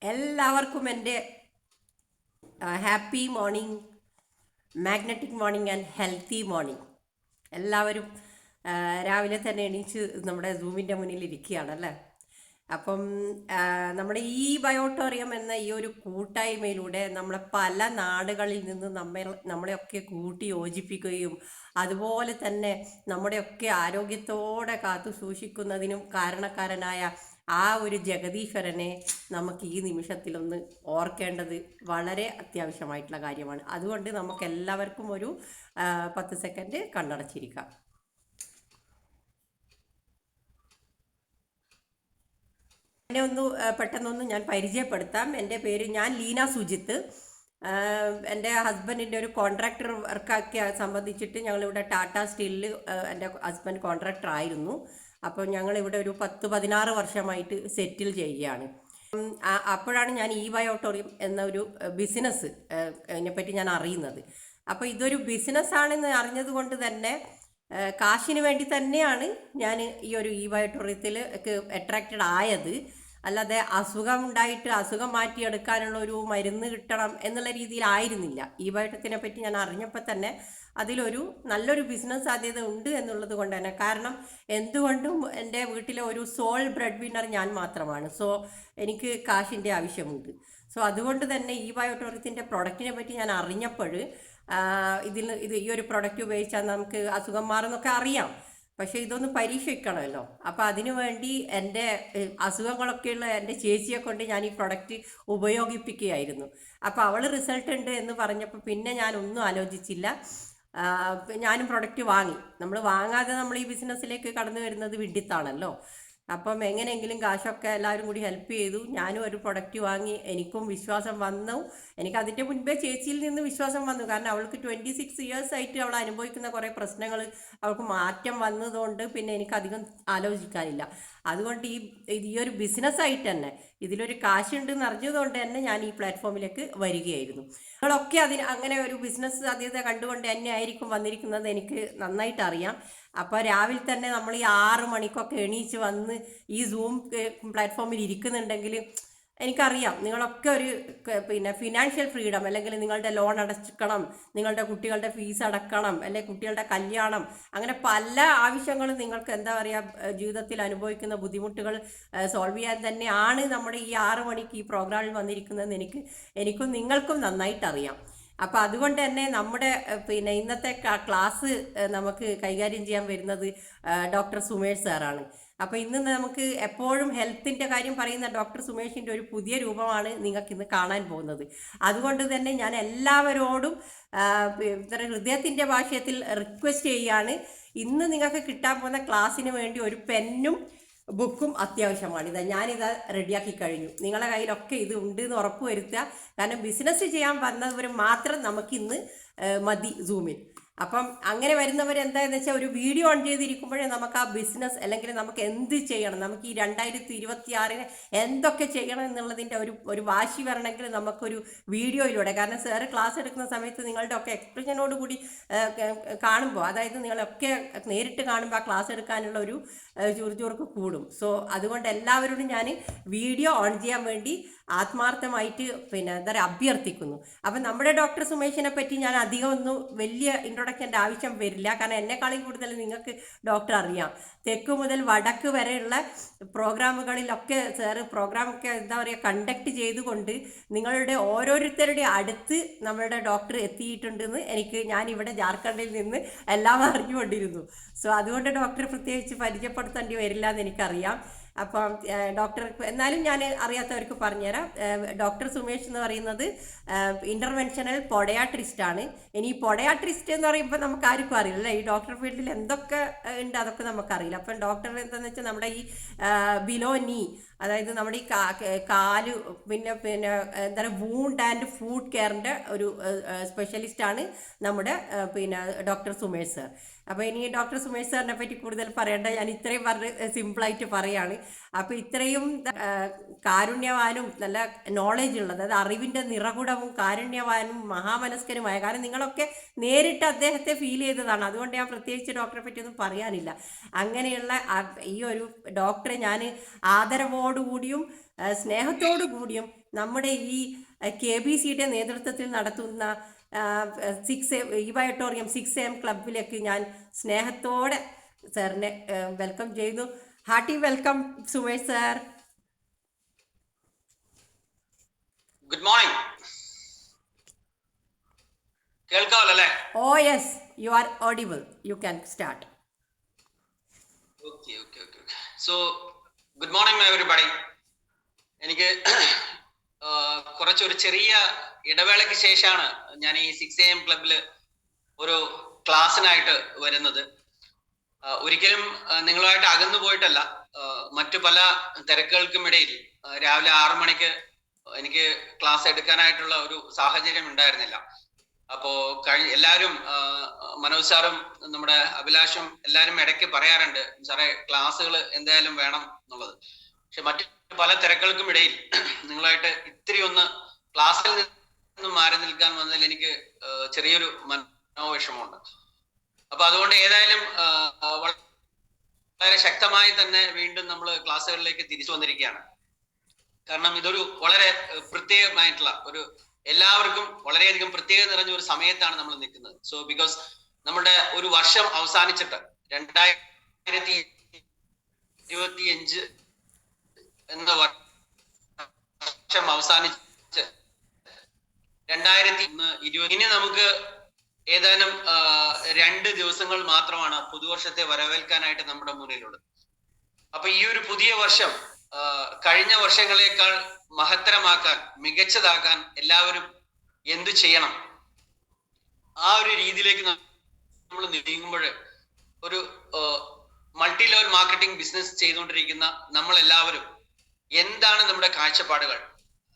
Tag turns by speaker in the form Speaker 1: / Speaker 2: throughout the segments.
Speaker 1: എല്ലാവർക്കും എൻ്റെ happy morning, magnetic morning and healthy morning. എല്ലാവരും രാവിലെ തന്നെ എണീച്ച് നമ്മുടെ സൂമിൻ്റെ മുന്നിൽ ഇരിക്കുകയാണല്ലേ. അപ്പം നമ്മുടെ ഈ ബയോട്ടോറിയം എന്ന ഈ ഒരു കൂട്ടായ്മയിലൂടെ നമ്മളെ പല നാടുകളിൽ നിന്ന് നമ്മളെയൊക്കെ കൂട്ടി യോജിപ്പിക്കുകയും അതുപോലെ തന്നെ നമ്മുടെയൊക്കെ ആരോഗ്യത്തോടെ കാത്തു സൂക്ഷിക്കുന്നതിനും കാരണക്കാരനായ ആ ഒരു ജഗദീശ്വരനെ നമുക്ക് ഈ നിമിഷത്തിലൊന്ന് ഓർക്കേണ്ടത് വളരെ അത്യാവശ്യമായിട്ടുള്ള കാര്യമാണ്. അതുകൊണ്ട് നമുക്ക് എല്ലാവർക്കും ഒരു 10 സെക്കൻഡ് കണ്ണടച്ചിരിക്കാം. എന്നെ ഒന്ന് പെട്ടെന്നൊന്ന് ഞാൻ പരിചയപ്പെടുത്താം. എൻ്റെ പേര് ഞാൻ ലീന സുജിത്ത്. എൻ്റെ ഹസ്ബൻഡിൻ്റെ ഒരു കോൺട്രാക്ടർ വർക്കൊക്കെ സംബന്ധിച്ചിട്ട് ഞങ്ങളിവിടെ ടാറ്റ സ്റ്റീലിൽ എൻ്റെ ഹസ്ബൻഡ് കോൺട്രാക്ടർ ആയിരുന്നു. അപ്പോൾ ഞങ്ങളിവിടെ ഒരു 10-16 വർഷമായിട്ട് സെറ്റിൽ ചെയ്യുകയാണ്. അപ്പോഴാണ് ഞാൻ ഈ ബയോട്ടോറിയം എന്ന ഒരു ബിസിനസ് അതിനെപ്പറ്റി ഞാൻ അറിയുന്നത്. അപ്പോൾ ഇതൊരു ബിസിനസ്സാണെന്ന് അറിഞ്ഞത് കൊണ്ട് തന്നെ കാശിന് വേണ്ടി തന്നെയാണ് ഞാൻ ഈ ഒരു ഈ ബയോട്ടോറിയത്തിൽ അട്രാക്റ്റഡ് ആയത്. അല്ലാതെ അസുഖം ഉണ്ടായിട്ട് അസുഖം മാറ്റിയെടുക്കാനുള്ള ഒരു മരുന്ന് കിട്ടണം എന്നുള്ള രീതിയിലായിരുന്നില്ല. ഈ ബയോട്ടത്തിനെ പറ്റി ഞാൻ അറിഞ്ഞപ്പോൾ തന്നെ അതിലൊരു നല്ലൊരു ബിസിനസ് സാധ്യത ഉണ്ട് എന്നുള്ളത് കൊണ്ട് തന്നെ. കാരണം എന്തുകൊണ്ടും എൻ്റെ വീട്ടിലെ ഒരു സോൾ ബ്രെഡ് വിന്നർ ഞാൻ മാത്രമാണ്. സോ എനിക്ക് കാശിൻ്റെ ആവശ്യമുണ്ട്. സോ അതുകൊണ്ട് തന്നെ ഈ ബയോട്ടോറിയത്തിൻ്റെ പ്രൊഡക്റ്റിനെ പറ്റി ഞാൻ അറിഞ്ഞപ്പോൾ ഈ ഒരു പ്രൊഡക്റ്റ് ഉപയോഗിച്ചാൽ നമുക്ക് അസുഖം മാറുന്നൊക്കെ അറിയാം. പക്ഷേ ഇതൊന്ന് പരീക്ഷിക്കണമല്ലോ. അപ്പോൾ അതിനു വേണ്ടി എൻ്റെ അസുഖങ്ങളൊക്കെയുള്ള എൻ്റെ ചേച്ചിയെ കൊണ്ട് ഞാൻ ഈ പ്രൊഡക്റ്റ് ഉപയോഗിപ്പിക്കുകയായിരുന്നു. അപ്പോൾ അവൾ റിസൾട്ട് ഉണ്ട് എന്ന് പറഞ്ഞപ്പോൾ പിന്നെ ഞാനൊന്നും ആലോചിച്ചില്ല, ഞാനും പ്രൊഡക്റ്റ് വാങ്ങി. നമ്മൾ വാങ്ങാതെ നമ്മൾ ഈ ബിസിനസ്സിലേക്ക് കടന്നു വരുന്നത് വിഡിത്താണല്ലോ. അപ്പം എങ്ങനെയെങ്കിലും കാശൊക്കെ എല്ലാവരും കൂടി ഹെൽപ്പ് ചെയ്തു. ഞാനും ഒരു പ്രൊഡക്റ്റ് വാങ്ങി. എനിക്കും വിശ്വാസം വന്നു. എനിക്ക് അതിൻ്റെ മുൻപേ ചേച്ചിയിൽ നിന്ന് വിശ്വാസം വന്നു. കാരണം അവൾക്ക് 26 ഇയേഴ്സ് ആയിട്ട് അവൾ അനുഭവിക്കുന്ന കുറേ പ്രശ്നങ്ങൾ അവൾക്ക് മാറ്റം വന്നതുകൊണ്ട് പിന്നെ എനിക്കധികം ആലോചിക്കാനില്ല. അതുകൊണ്ട് ഈ ഒരു ബിസിനസ്സായിട്ട് തന്നെ ഇതിലൊരു കാശുണ്ടെന്ന് അറിഞ്ഞതുകൊണ്ട് തന്നെ ഞാൻ ഈ പ്ലാറ്റ്ഫോമിലേക്ക് വരികയായിരുന്നു. നിങ്ങളൊക്കെ അങ്ങനെ ഒരു ബിസിനസ് സാധ്യത കണ്ടുകൊണ്ട് തന്നെ ആയിരിക്കും വന്നിരിക്കുന്നത്, എനിക്ക് നന്നായിട്ട് അറിയാം. അപ്പോൾ രാവിലെ തന്നെ നമ്മൾ ഈ 6 മണിക്കൊക്കെ എണീച്ച് വന്ന് ഈ സൂം പ്ലാറ്റ്ഫോമിൽ ഇരിക്കുന്നുണ്ടെങ്കിൽ എനിക്കറിയാം നിങ്ങളൊക്കെ ഒരു ഫിനാൻഷ്യൽ ഫ്രീഡം, അല്ലെങ്കിൽ നിങ്ങളുടെ ലോൺ അടച്ചിക്കണം, നിങ്ങളുടെ കുട്ടികളുടെ ഫീസ് അടക്കണം, അല്ലെങ്കിൽ കുട്ടികളുടെ കല്യാണം, അങ്ങനെ പല ആവശ്യങ്ങളും നിങ്ങൾക്ക് എന്താ പറയുക ജീവിതത്തിൽ അനുഭവിക്കുന്ന ബുദ്ധിമുട്ടുകൾ സോൾവ് ചെയ്യാൻ തന്നെയാണ് നമ്മുടെ ഈ 6 മണിക്ക് ഈ പ്രോഗ്രാമിൽ വന്നിരിക്കുന്നതെന്ന് എനിക്കും നിങ്ങൾക്കും നന്നായിട്ടറിയാം. അപ്പോൾ അതുകൊണ്ട് തന്നെ നമ്മുടെ ഇന്നത്തെ ക്ലാസ് നമുക്ക് കൈകാര്യം ചെയ്യാൻ വരുന്നത് ഡോക്ടർ സുമേഷ് സാറാണ്. അപ്പോൾ ഇന്ന് നമുക്ക് എപ്പോഴും ഹെൽത്തിൻ്റെ കാര്യം പറയുന്ന ഡോക്ടർ സുമേഷിൻ്റെ ഒരു പുതിയ രൂപമാണ് നിങ്ങൾക്ക് ഇന്ന് കാണാൻ പോകുന്നത്. അതുകൊണ്ട് തന്നെ ഞാൻ എല്ലാവരോടും ഹൃദയത്തിൻ്റെ ഭാഷയത്തിൽ റിക്വസ്റ്റ് ചെയ്യുകയാണ്, ഇന്ന് നിങ്ങൾക്ക് കിട്ടാൻ പോകുന്ന ക്ലാസ്സിന് വേണ്ടി ഒരു പെന്നും ബുക്കും അത്യാവശ്യമാണ്. ഞാനിത് റെഡിയാക്കി കഴിഞ്ഞു. നിങ്ങളുടെ കയ്യിലൊക്കെ ഇത് ഉണ്ട് എന്ന് ഉറപ്പ് വരുത്തുക. കാരണം ബിസിനസ് ചെയ്യാൻ വന്നവർ മാത്രം നമുക്കിന്ന് മതി സൂമിൽ. അപ്പം അങ്ങനെ വരുന്നവരെന്താണെന്ന് വെച്ചാൽ ഒരു വീഡിയോ ഓൺ ചെയ്തിരിക്കുമ്പോഴേ നമുക്ക് ആ ബിസിനസ് അല്ലെങ്കിൽ നമുക്ക് എന്ത് ചെയ്യണം, നമുക്ക് ഈ 2026 എന്തൊക്കെ ചെയ്യണം എന്നുള്ളതിൻ്റെ ഒരു വാശി വരണമെങ്കിൽ നമുക്കൊരു വീഡിയോയിലൂടെ, കാരണം സാറ് ക്ലാസ് എടുക്കുന്ന സമയത്ത് നിങ്ങളുടെ ഒക്കെ എക്സ്പ്രഷനോട് കൂടി കാണുമ്പോൾ, അതായത് നിങ്ങളൊക്കെ നേരിട്ട് കാണുമ്പോൾ ആ ക്ലാസ് എടുക്കാനുള്ള ഒരു ചുറുചുറുക്ക് കൂടും. സോ അതുകൊണ്ട് എല്ലാവരോടും ഞാൻ വീഡിയോ ഓൺ ചെയ്യാൻ വേണ്ടി ആത്മാർത്ഥമായിട്ട് അഭ്യർത്ഥിക്കുന്നു. അപ്പം നമ്മുടെ ഡോക്ടർ സുമേഷിനെ പറ്റി ഞാൻ അധികം ഒന്നും വലിയ ഇൻട്രൊഡക്ഷൻ്റെ ആവശ്യം വരില്ല. കാരണം എന്നെക്കാളും കൂടുതൽ നിങ്ങൾക്ക് ഡോക്ടർ അറിയാം. തെക്ക് മുതൽ വടക്ക് വരെയുള്ള പ്രോഗ്രാമുകളിലൊക്കെ സാറ് പ്രോഗ്രാമൊക്കെ എന്താ പറയുക കണ്ടക്ട് ചെയ്തുകൊണ്ട് നിങ്ങളുടെ ഓരോരുത്തരുടെ അടുത്ത് നമ്മളുടെ ഡോക്ടർ എത്തിയിട്ടുണ്ടെന്ന് ഞാനിവിടെ ജാർഖണ്ഡിൽ നിന്ന് എല്ലാം അറിഞ്ഞുകൊണ്ടിരുന്നു. സോ അതുകൊണ്ട് ഡോക്ടർ പ്രത്യേകിച്ച് പരിചയപ്പെടുത്തേണ്ടി വരില്ല എന്ന് എനിക്കറിയാം. അപ്പം ഡോക്ടർ എന്നാലും ഞാൻ അറിയാത്തവർക്ക് പറഞ്ഞുതരാം. ഡോക്ടർ സുമേഷ് എന്ന് പറയുന്നത് ഇൻ്റർവെൻഷണൽ പൊഡയാട്രിസ്റ്റ് ആണ്. ഇനി പൊഡയാട്രിസ്റ്റ് എന്ന് പറയുമ്പോൾ നമുക്ക് ആർക്കും അറിയില്ല, ഈ ഡോക്ടർ ഫീൽഡിൽ എന്തൊക്കെ ഉണ്ട് അതൊക്കെ നമുക്കറിയില്ല. അപ്പം ഡോക്ടർ എന്താണെന്ന് വെച്ചാൽ നമ്മുടെ ഈ ബിലോ നീ, അതായത് നമ്മുടെ ഈ കാല് എന്താ പറയുക വൂണ്ട് ആൻഡ് ഫുഡ് കെയറിൻ്റെ ഒരു സ്പെഷ്യലിസ്റ്റാണ് നമ്മുടെ ഡോക്ടർ സുമേഷ് സർ. അപ്പോൾ ഇനി ഡോക്ടർ സുമേഷ് സാറിനെ പറ്റി കൂടുതൽ പറയേണ്ട, ഞാൻ ഇത്രയും പറഞ്ഞ് സിമ്പിളായിട്ട് പറയാണ്. അപ്പോൾ ഇത്രയും കാരുണ്യവാനും നല്ല നോളജ് ഉള്ളത്, അതായത് അറിവിൻ്റെ നിറകുടവും കാരുണ്യവാനും മഹാമനസ്കനുമായ, കാരണം നിങ്ങളൊക്കെ നേരിട്ട് അദ്ദേഹത്തെ ഫീൽ ചെയ്തതാണ്, അതുകൊണ്ട് ഞാൻ പ്രത്യേകിച്ച് ഡോക്ടറെ പറ്റിയൊന്നും പറയാനില്ല. അങ്ങനെയുള്ള ഈ ഒരു ഡോക്ടറെ ഞാൻ ആദരവോടുകൂടിയും സ്നേഹത്തോടു കൂടിയും നമ്മുടെ ഈ KBCയുടെ നേതൃത്വത്തിൽ നടത്തുന്ന 6 ഇവയോട്ടോറിയം 6am ക്ലബിലേക്ക് ഞാൻ സ്നേഹത്തോടെ സാറിനെ വെൽക്കം ചെയ്യുന്നു. Hearty welcome Sumesh sir.
Speaker 2: Good morning. കേൾക്കാവല്ലേ?
Speaker 1: Oh yes, you are audible, you can start.
Speaker 2: Okay. So good morning everybody. എനിക്ക് കുറച്ചൊരു ചെറിയ ഇടവേളയ്ക്ക് ശേഷമാണ് ഞാൻ ഈ 6am ക്ലബില് ഒരു ക്ലാസ്സിനായിട്ട് വരുന്നത്. ഒരിക്കലും നിങ്ങളുമായിട്ട് അകന്നു പോയിട്ടല്ല, മറ്റു പല തിരക്കുകൾക്കും ഇടയിൽ രാവിലെ 6 മണിക്ക് എനിക്ക് ക്ലാസ് എടുക്കാനായിട്ടുള്ള ഒരു സാഹചര്യം ഉണ്ടായിരുന്നില്ല. അപ്പോ എല്ലാവരും, മനോജ് സാറും നമ്മുടെ അഭിലാഷും എല്ലാവരും ഇടയ്ക്ക് പറയാറുണ്ട്, സാറേ ക്ലാസ്സുകൾ എന്തായാലും വേണം എന്നുള്ളത്. പക്ഷെ മറ്റു പല തിരക്കുകൾക്കും ഇടയിൽ നിങ്ങളായിട്ട് ഇത്തിരി ഒന്ന് ക്ലാസ്സിൽ നിന്നും മാറി നിൽക്കാൻ വന്നതിൽ എനിക്ക് ചെറിയൊരു മനോവിഷമമുണ്ട്. അപ്പൊ അതുകൊണ്ട് ഏതായാലും വളരെ ശക്തമായി തന്നെ വീണ്ടും നമ്മൾ ക്ലാസ്സുകളിലേക്ക് തിരിച്ചു വന്നിരിക്കുകയാണ്. കാരണം ഇതൊരു വളരെ പ്രത്യേകമായിട്ടുള്ള ഒരു, എല്ലാവർക്കും വളരെയധികം പ്രത്യേകത നിറഞ്ഞ ഒരു സമയത്താണ് നമ്മൾ നിൽക്കുന്നത്. സോ ബിക്കോസ് നമ്മുടെ ഒരു വർഷം അവസാനിച്ചിട്ട് 2025 എന്ന വർഷം അവസാനിച്ച് 2020 ഇനി നമുക്ക് ഏതാനും 2 ദിവസങ്ങൾ മാത്രമാണ് പുതുവർഷത്തെ വരവേൽക്കാനായിട്ട് നമ്മുടെ മുന്നിലുള്ളത്. അപ്പൊ ഈ ഒരു പുതിയ വർഷം കഴിഞ്ഞ വർഷങ്ങളെക്കാൾ മഹത്തരമാക്കാൻ, മികച്ചതാക്കാൻ എല്ലാവരും എന്തു ചെയ്യണം, ആ ഒരു രീതിയിലേക്ക് നമ്മൾ നീങ്ങുമ്പോൾ ഒരു മൾട്ടി ലെവൽ മാർക്കറ്റിംഗ് ബിസിനസ് ചെയ്തുകൊണ്ടിരിക്കുന്ന നമ്മൾ എല്ലാവരും എന്താണ് നമ്മുടെ കാഴ്ചപ്പാടുകൾ,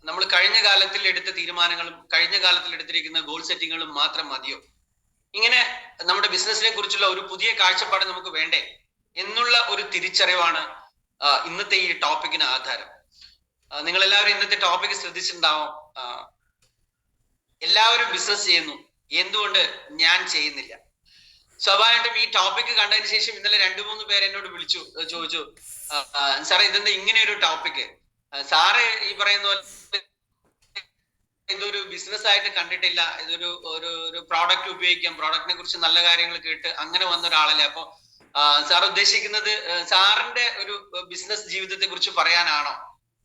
Speaker 2: നമ്മൾ കഴിഞ്ഞ കാലത്തിൽ എടുത്ത തീരുമാനങ്ങളും കഴിഞ്ഞ കാലത്തിൽ എടുത്തിരിക്കുന്ന ഗോൾ സെറ്റിങ്ങുകളും മാത്രം മതിയോ, ഇങ്ങനെ നമ്മുടെ ബിസിനസിനെ കുറിച്ചുള്ള ഒരു പുതിയ കാഴ്ചപ്പാട് നമുക്ക് വേണ്ടേ എന്നുള്ള ഒരു തിരിച്ചറിവാണ് ഇന്നത്തെ ഈ ടോപ്പിക്കിന് ആധാരം. നിങ്ങൾ എല്ലാവരും ഇന്നത്തെ ടോപ്പിക് ശ്രദ്ധിച്ചിട്ടുണ്ടാവും. എല്ലാവരും ബിസിനസ് ചെയ്യുന്നു, എന്തുകൊണ്ട് ഞാൻ ചെയ്യുന്നില്ല? സ്വാഭാവികമായിട്ടും ഈ ടോപ്പിക് കണ്ടതിന് ശേഷം ഇന്നലെ 2-3 പേര് എന്നോട് ചോദിച്ചു, സാറേ ഇതെന്താ ഇങ്ങനെ ഒരു ടോപ്പിക്, സാറ് ഈ പറയുന്ന പോലെ ഇതൊരു ബിസിനസ് ആയിട്ട് കണ്ടിട്ടില്ല, ഇതൊരു ഒരു പ്രോഡക്റ്റ് ഉപയോഗിക്കാം, പ്രോഡക്റ്റിനെ കുറിച്ച് നല്ല കാര്യങ്ങൾ കേട്ട് അങ്ങനെ വന്ന ഒരാളല്ലേ, അപ്പൊ സാർ ഉദ്ദേശിക്കുന്നത് സാറിന്റെ ഒരു ബിസിനസ് ജീവിതത്തെ കുറിച്ച് പറയാനാണോ,